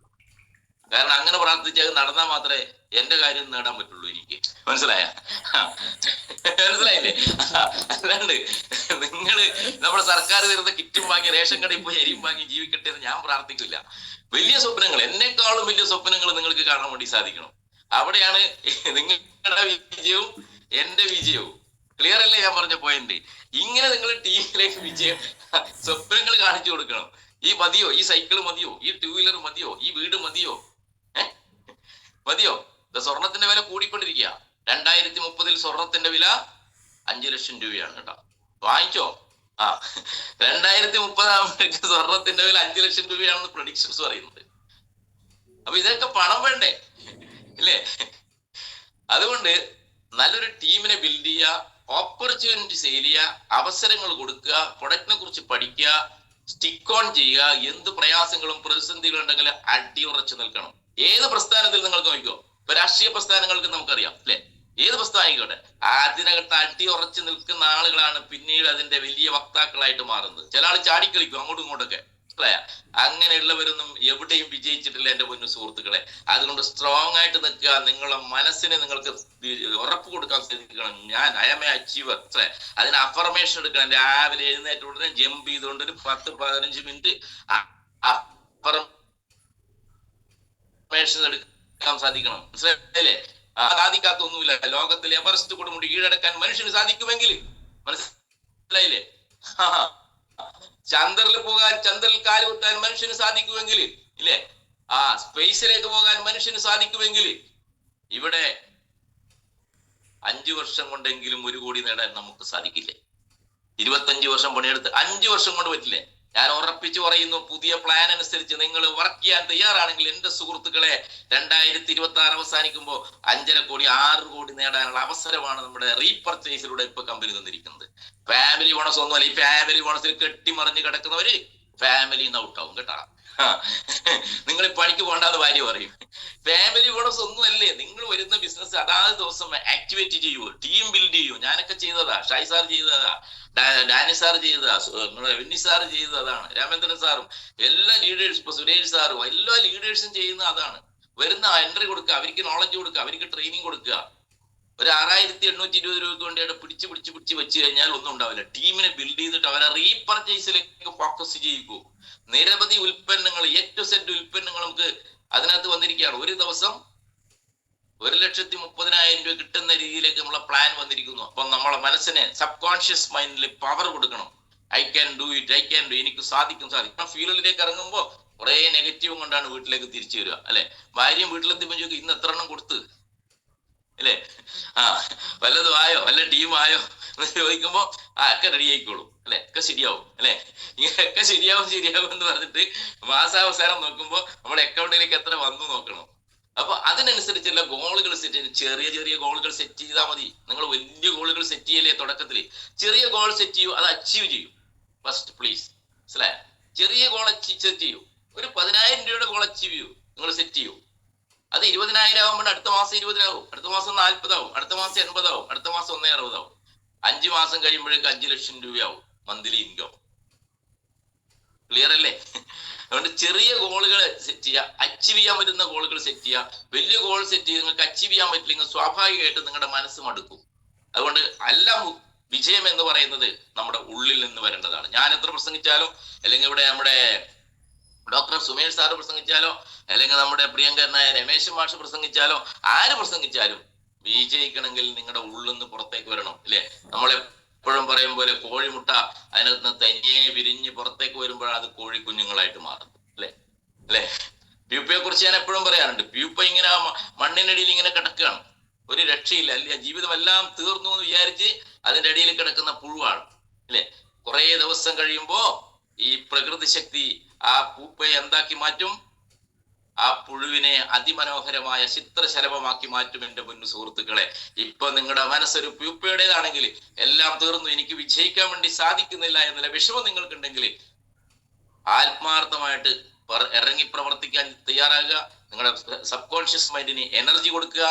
Speaker 3: കാരണം അങ്ങനെ പ്രാർത്ഥിച്ചാൽ നടന്നാൽ മാത്രമേ എന്റെ കാര്യം നേടാൻ പറ്റുള്ളൂ എനിക്ക്. മനസ്സിലായില്ലേ? അല്ലാണ്ട് നിങ്ങള് നമ്മുടെ സർക്കാർ തരുന്ന കിറ്റും വാങ്ങി റേഷൻ കടയിൽ പോയി അരിയും വാങ്ങി ജീവിക്കട്ടെ എന്ന് ഞാൻ പ്രാർത്ഥിക്കില്ല. വലിയ സ്വപ്നങ്ങൾ, എന്നെക്കാളും വലിയ സ്വപ്നങ്ങൾ നിങ്ങൾക്ക് കാണാൻ വേണ്ടി സാധിക്കണം. അവിടെയാണ് നിങ്ങളുടെ വിജയവും എന്റെ വിജയവും. ക്ലിയർ അല്ലേ ഞാൻ പറഞ്ഞ പോയിന്റ്? ഇങ്ങനെ നിങ്ങൾ ടീമിലേക്ക് വിജയം സ്വപ്നങ്ങൾ കാണിച്ചു കൊടുക്കണം. ഈ മതിയോ? ഈ സൈക്കിൾ മതിയോ? ഈ 2 വീലർ മതിയോ? ഈ വീട് മതിയോ? മതിയോ? സ്വർണത്തിന്റെ വില കൂടിക്കൊണ്ടിരിക്കുക. 2030-ൽ സ്വർണത്തിന്റെ വില 5 ലക്ഷം രൂപയാണ് കേട്ടോ. വാങ്ങിച്ചോ? 2030 ആകുമ്പോഴേക്ക് സ്വർണത്തിന്റെ വില 5 ലക്ഷം രൂപയാണെന്ന് പ്രഡിക്ഷൻസ് പറയുന്നത്. അപ്പൊ ഇതൊക്കെ പണം വേണ്ടേ, ഇല്ലേ? അതുകൊണ്ട് നല്ലൊരു ടീമിനെ ബിൽഡ് ചെയ്യുക, ഓപ്പർച്യൂണിറ്റി സെയിൽ ചെയ്യുക, അവസരങ്ങൾ കൊടുക്കുക, പ്രൊഡക്റ്റിനെ കുറിച്ച് പഠിക്കുക, സ്റ്റിക്ക് ഓൺ ചെയ്യുക. എന്ത് പ്രയാസങ്ങളും പ്രതിസന്ധികളും ഉണ്ടെങ്കിൽ അടിയുറച്ചു നിൽക്കണം. ഏത് പ്രസ്ഥാനത്തിൽ നിങ്ങൾക്ക് നോക്കിക്കോ, ഇപ്പൊ രാഷ്ട്രീയ പ്രസ്ഥാനങ്ങൾക്ക് നമുക്കറിയാം, അല്ലെ? ഏത് പ്രസ്ഥാനം ആയിക്കോട്ടെ, അതിനകത്ത് അടിയുറച്ചു നിൽക്കുന്ന ആളുകളാണ് പിന്നീട് അതിന്റെ വലിയ വക്താക്കളായിട്ട് മാറുന്നത്. ചില ആൾ ചാടിക്കളിക്കും അങ്ങോട്ടും ഇങ്ങോട്ടൊക്കെ. അങ്ങനെയുള്ളവരൊന്നും എവിടെയും വിജയിച്ചിട്ടില്ല എന്റെ പൊന്നു സുഹൃത്തുക്കളെ. അതുകൊണ്ട് സ്ട്രോങ് ആയിട്ട് നിൽക്കുക. നിങ്ങളുടെ മനസ്സിനെ നിങ്ങൾക്ക് ഉറപ്പ് കൊടുക്കാൻ സാധിക്കണം. I am a achiever. അതിന് അഫർമേഷൻ എടുക്കണം. രാവിലെ എഴുന്നേറ്റ ഉടനെ ജമ്പ് ചെയ്തുകൊണ്ട് ഒരു 10-15 മിനിറ്റ് അഫർമേഷൻ എടുക്കാൻ സാധിക്കണം. മനസ്സിലായില്ലേ? സാധിക്കാത്തൊന്നുമില്ല. ലോകത്തിൽ എവറസ്റ്റ് കൊടുമുടി കീഴടക്കാൻ മനുഷ്യന് സാധിക്കുമെങ്കിൽ, മനസ്സിലായില്ലേ? ചന്ദ്രനിൽ പോകാൻ, ചന്ദ്രനിൽ കാല് കുത്താൻ മനുഷ്യന് സാധിക്കുമെങ്കിൽ, ഇല്ലേ? സ്പേസിലേക്ക് പോകാൻ മനുഷ്യന് സാധിക്കുമെങ്കിൽ, ഇവിടെ 5 വർഷം കൊണ്ടെങ്കിലും 1 കോടി നേടാൻ നമുക്ക് സാധിക്കില്ലേ? 25 വർഷം പണിയെടുത്ത് 5 വർഷം കൊണ്ട് പറ്റില്ലേ? ഞാൻ ഉറപ്പിച്ചു പറയുന്നു, പുതിയ പ്ലാൻ അനുസരിച്ച് നിങ്ങൾ വർക്ക് ചെയ്യാൻ തയ്യാറാണെങ്കിൽ എന്റെ സുഹൃത്തുക്കളെ 2026 അവസാനിക്കുമ്പോൾ 5.5 കോടി 6 കോടി നേടാനുള്ള അവസരമാണ് നമ്മുടെ റീപർച്ചേസിലൂടെ ഇപ്പൊ കമ്പനി തന്നിരിക്കുന്നത്. ഫാമിലി ബോണസ് ഒന്നുമല്ല. ഈ ഫാമിലി ബോണസിൽ കെട്ടിമറിഞ്ഞ് കിടക്കുന്നവര് ഫാമിലി ഔട്ട് ആവും കേട്ടാ. നിങ്ങൾ പണിക്ക് പോകണ്ടെന്ന് ഭാര്യ പറയും. ഫാമിലി ബോണസ് ഒന്നുമല്ലേ, നിങ്ങൾ വരുന്ന ബിസിനസ് അതാത് ദിവസം ആക്ടിവേറ്റ് ചെയ്യൂ, ടീം ബിൽഡ് ചെയ്യൂ. ഞാനൊക്കെ ചെയ്തതാ, ഷായ് സാർ ചെയ്തതാ, ഡാനി സാർ ചെയ്തതാ, വിന്നി സാർ ചെയ്തതാണ്, രാമേന്ദ്രൻ സാറും എല്ലാ ലീഡേഴ്സും, ഇപ്പൊ സുരേഷ് സാറും എല്ലാ ലീഡേഴ്സും ചെയ്യുന്ന അതാണ്. വരുന്ന എൻട്രി കൊടുക്കുക, അവർക്ക് നോളജ് കൊടുക്കുക, അവർക്ക് ട്രെയിനിങ് കൊടുക്കുക. ഒരു 6820 രൂപയ്ക്ക് വേണ്ടിയിട്ട് പിടിച്ച് വെച്ച് കഴിഞ്ഞാൽ ഒന്നും ഉണ്ടാവില്ല. ടീമിനെ ബിൽഡ് ചെയ്തിട്ട് അവരെ റീപർച്ചേസിലേക്ക് ഫോക്കസ് ചെയ്യിക്കൂ. നിരവധി ഉൽപ്പന്നങ്ങൾ, A to Z ഉൽപ്പന്നങ്ങൾ നമുക്ക് അതിനകത്ത് വന്നിരിക്കുകയാണ്. ഒരു ദിവസം 1,30,000 രൂപ കിട്ടുന്ന രീതിയിലേക്ക് നമ്മളെ പ്ലാൻ വന്നിരിക്കുന്നു. അപ്പൊ നമ്മളെ മനസ്സിനെ സബ് കോൺഷ്യസ് മൈൻഡിൽ പവർ കൊടുക്കണം. I can do it, I can do, എനിക്ക് സാധിക്കും. ഫീൽഡിലേക്ക് ഇറങ്ങുമ്പോൾ കുറെ നെഗറ്റീവും കൊണ്ടാണ് വീട്ടിലേക്ക് തിരിച്ചു വരിക അല്ലെ. ഭാര്യയും വീട്ടിലെത്തിയപ്പോൾ ചോദിക്കും, ഇന്ന് എത്ര എണ്ണം കൊടുത്ത് അല്ലേ, വല്ലതും ആയോ, വല്ല ടീം ആയോ എന്ന് ചോദിക്കുമ്പോ ഒക്കെ റെഡി ആയിക്കോളും അല്ലെ, ഒക്കെ ശരിയാവും അല്ലെ. ഇങ്ങനെയൊക്കെ ശരിയാവും എന്ന് പറഞ്ഞിട്ട് മാസാവസാനം നോക്കുമ്പോ നമ്മുടെ അക്കൗണ്ടിലേക്ക് എത്ര വന്നു നോക്കണം. അപ്പൊ അതിനനുസരിച്ചുള്ള ഗോളുകൾ സെറ്റ് ചെയ്ത്, ചെറിയ ഗോളുകൾ സെറ്റ് ചെയ്താൽ മതി. നിങ്ങൾ വലിയ ഗോളുകൾ സെറ്റ് ചെയ്യലേ തുടക്കത്തിൽ. ചെറിയ ഗോൾ സെറ്റ് ചെയ്യൂ, അത് അച്ചീവ് ചെയ്യൂ ഫസ്റ്റ് പ്ലീസ്. മനസ്സിലായ? ചെറിയ ഗോൾ സെറ്റ് ചെയ്യൂ. ഒരു 10,000 രൂപയുടെ ഗോൾ അച്ചീവ് ചെയ്യൂ, നിങ്ങൾ സെറ്റ് ചെയ്യൂ. അത് 20,000 ആകുമ്പോൾ അടുത്ത മാസം 20 ആവും, അടുത്ത മാസം 40 ആവും, അടുത്ത മാസം 80 ആവും, അടുത്ത മാസം 160 ആവും. 5 മാസം കഴിയുമ്പോഴേക്ക് 5 ലക്ഷം രൂപയാവും മന്ത്ലി ഇൻകം. ക്ലിയർ അല്ലേ? അതുകൊണ്ട് ചെറിയ ഗോളുകൾ സെറ്റ് ചെയ്യുക, അച്ചീവ് ചെയ്യാൻ പറ്റുന്ന ഗോളുകൾ സെറ്റ് ചെയ്യുക. വലിയ ഗോൾ സെറ്റ് ചെയ്ത് നിങ്ങൾക്ക് അച്ചീവ് ചെയ്യാൻ പറ്റില്ലെങ്കിൽ സ്വാഭാവികമായിട്ട് നിങ്ങളുടെ മനസ്സ് മടുക്കും. അതുകൊണ്ട് എല്ലാം വിജയം എന്ന് പറയുന്നത് നമ്മുടെ ഉള്ളിൽ നിന്ന് വരേണ്ടതാണ്. ഞാൻ എത്ര പ്രസംഗിച്ചാലും, അല്ലെങ്കിൽ ഇവിടെ നമ്മുടെ ഡോക്ടർ സുമേഷ് സാറ് പ്രസംഗിച്ചാലോ, അല്ലെങ്കിൽ നമ്മുടെ പ്രിയങ്കരനായ രമേശ് മാഷ് പ്രസംഗിച്ചാലോ, ആര് പ്രസംഗിച്ചാലും വിജയിക്കണമെങ്കിൽ നിങ്ങളുടെ ഉള്ളിൽ നിന്ന് പുറത്തേക്ക് വരണം അല്ലെ. നമ്മളെപ്പോഴും പറയും പോലെ കോഴിമുട്ട അതിനകത്ത് തനിയെ വിരിഞ്ഞ് പുറത്തേക്ക് വരുമ്പോഴാണ് അത് കോഴി കുഞ്ഞുങ്ങളായിട്ട് മാറുന്നത് അല്ലെ. പ്യൂപ്പയെ കുറിച്ച് ഞാൻ എപ്പോഴും പറയാറുണ്ട്. പ്യൂപ്പ ഇങ്ങനെ മണ്ണിനടിയിൽ ഇങ്ങനെ കിടക്കുകയാണ്, ഒരു രക്ഷയില്ല അല്ലെ. ജീവിതം എല്ലാം തീർന്നു എന്ന് വിചാരിച്ച് അതിന്റെ അടിയിൽ കിടക്കുന്ന പുഴുവാണ് അല്ലെ. കുറെ ദിവസം കഴിയുമ്പോ ഈ പ്രകൃതി ശക്തി ആ പൂപ്പയെ എന്താക്കി മാറ്റും? ആ പുഴുവിനെ അതിമനോഹരമായ ചിത്രശലഭമാക്കി മാറ്റും. എന്റെ മുന്നു സുഹൃത്തുക്കളെ, ഇപ്പൊ നിങ്ങളുടെ മനസ്സൊരു പ്യൂപ്പയുടേതാണെങ്കിൽ എല്ലാം തീർന്നു, എനിക്ക് വിജയിക്കാൻ വേണ്ടി സാധിക്കുന്നില്ല എന്നുള്ള വിഷമം നിങ്ങൾക്കുണ്ടെങ്കിൽ ആത്മാർത്ഥമായിട്ട് ഇറങ്ങി പ്രവർത്തിക്കാൻ തയ്യാറാകുക. നിങ്ങളുടെ സബ് കോൺഷ്യസ് മൈൻഡിന് എനർജി കൊടുക്കുക,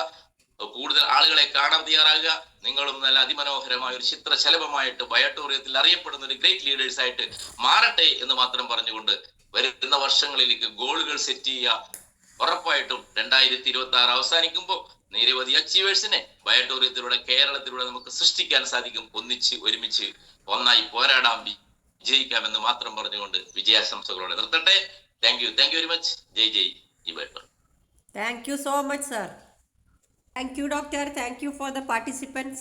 Speaker 3: കൂടുതൽ ആളുകളെ കാണാൻ തയ്യാറാകുക. നിങ്ങളും നല്ല അതിമനോഹരമായ ഒരു ചിത്രശലഭമായിട്ട് ബയോട്ടോറിയത്തിൽ അറിയപ്പെടുന്ന ഒരു ഗ്രേറ്റ് ലീഡേഴ്സ് ആയിട്ട് മാറട്ടെ എന്ന് മാത്രം പറഞ്ഞുകൊണ്ട് വരുന്ന വർഷങ്ങളിലേക്ക് ഗോളുകൾ സെറ്റ് ചെയ്യുക. ഉറപ്പായിട്ടും 2026 അവസാനിക്കുമ്പോൾ നിരവധി അച്ചീവേഴ്സിനെ ബയോട്ടോറിയത്തിലൂടെ കേരളത്തിലൂടെ നമുക്ക് സൃഷ്ടിക്കാൻ സാധിക്കും. ഒരുമിച്ച് ഒന്നായി പോരാടാം, വിജയിക്കാം എന്ന് മാത്രം പറഞ്ഞുകൊണ്ട് വിജയാശംസകളോടെ നിർത്തട്ടെ. Thank you very much. ജയ് ഈ ബയോട്ടോറിയം.
Speaker 1: Thank you so much, sir. Thank you, doctor. Thank you for the participants.